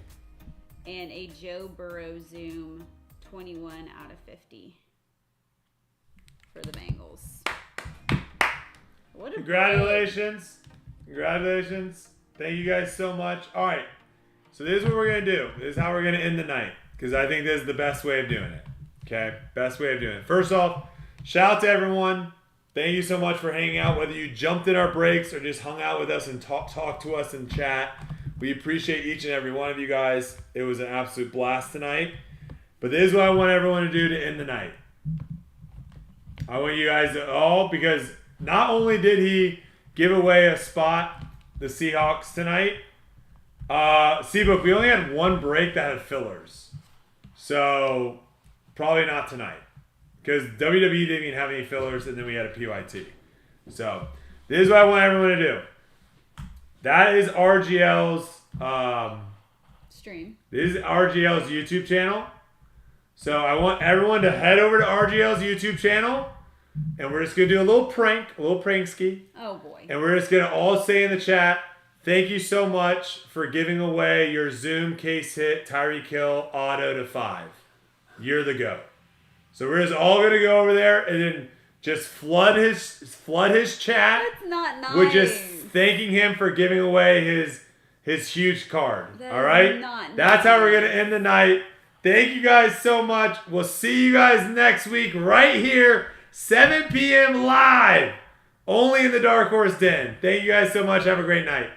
And a Joe Burrow zoom 21 out of 50 for the Bengals. What a Congratulations. Congratulations. Thank you guys so much. All right. So this is what we're going to do. This is how we're going to end the night. Because I think this is the best way of doing it. Okay? Best way of doing it. First off, shout out to everyone. Thank you so much for hanging out. Whether you jumped in our breaks or just hung out with us and talk to us in chat. We appreciate each and every one of you guys. It was an absolute blast tonight. But this is what I want everyone to do to end the night. I want you guys to all, because not only did he give away a spot, the Seahawks tonight, Seabook, we only had one break that had fillers. So, probably not tonight. Because WWE didn't even have any fillers, and then we had a PYT. So, this is what I want everyone to do. That is RGL's stream. This is RGL's YouTube channel. So I want everyone to head over to RGL's YouTube channel, and we're just gonna do a little prank, a little prankski. Oh boy. And we're just gonna all say in the chat, thank you so much for giving away your Zoom case hit Tyreek Hill auto to 5. You're the GOAT. So we're just all gonna go over there and then just flood his chat That's not nice. with just thanking him for giving away his huge card. That all right? is not That's how we're nice. going to end the night. Thank you guys so much. We'll see you guys next week right here, 7 p.m. live, only in the Darkhorse Den. Thank you guys so much. Have a great night.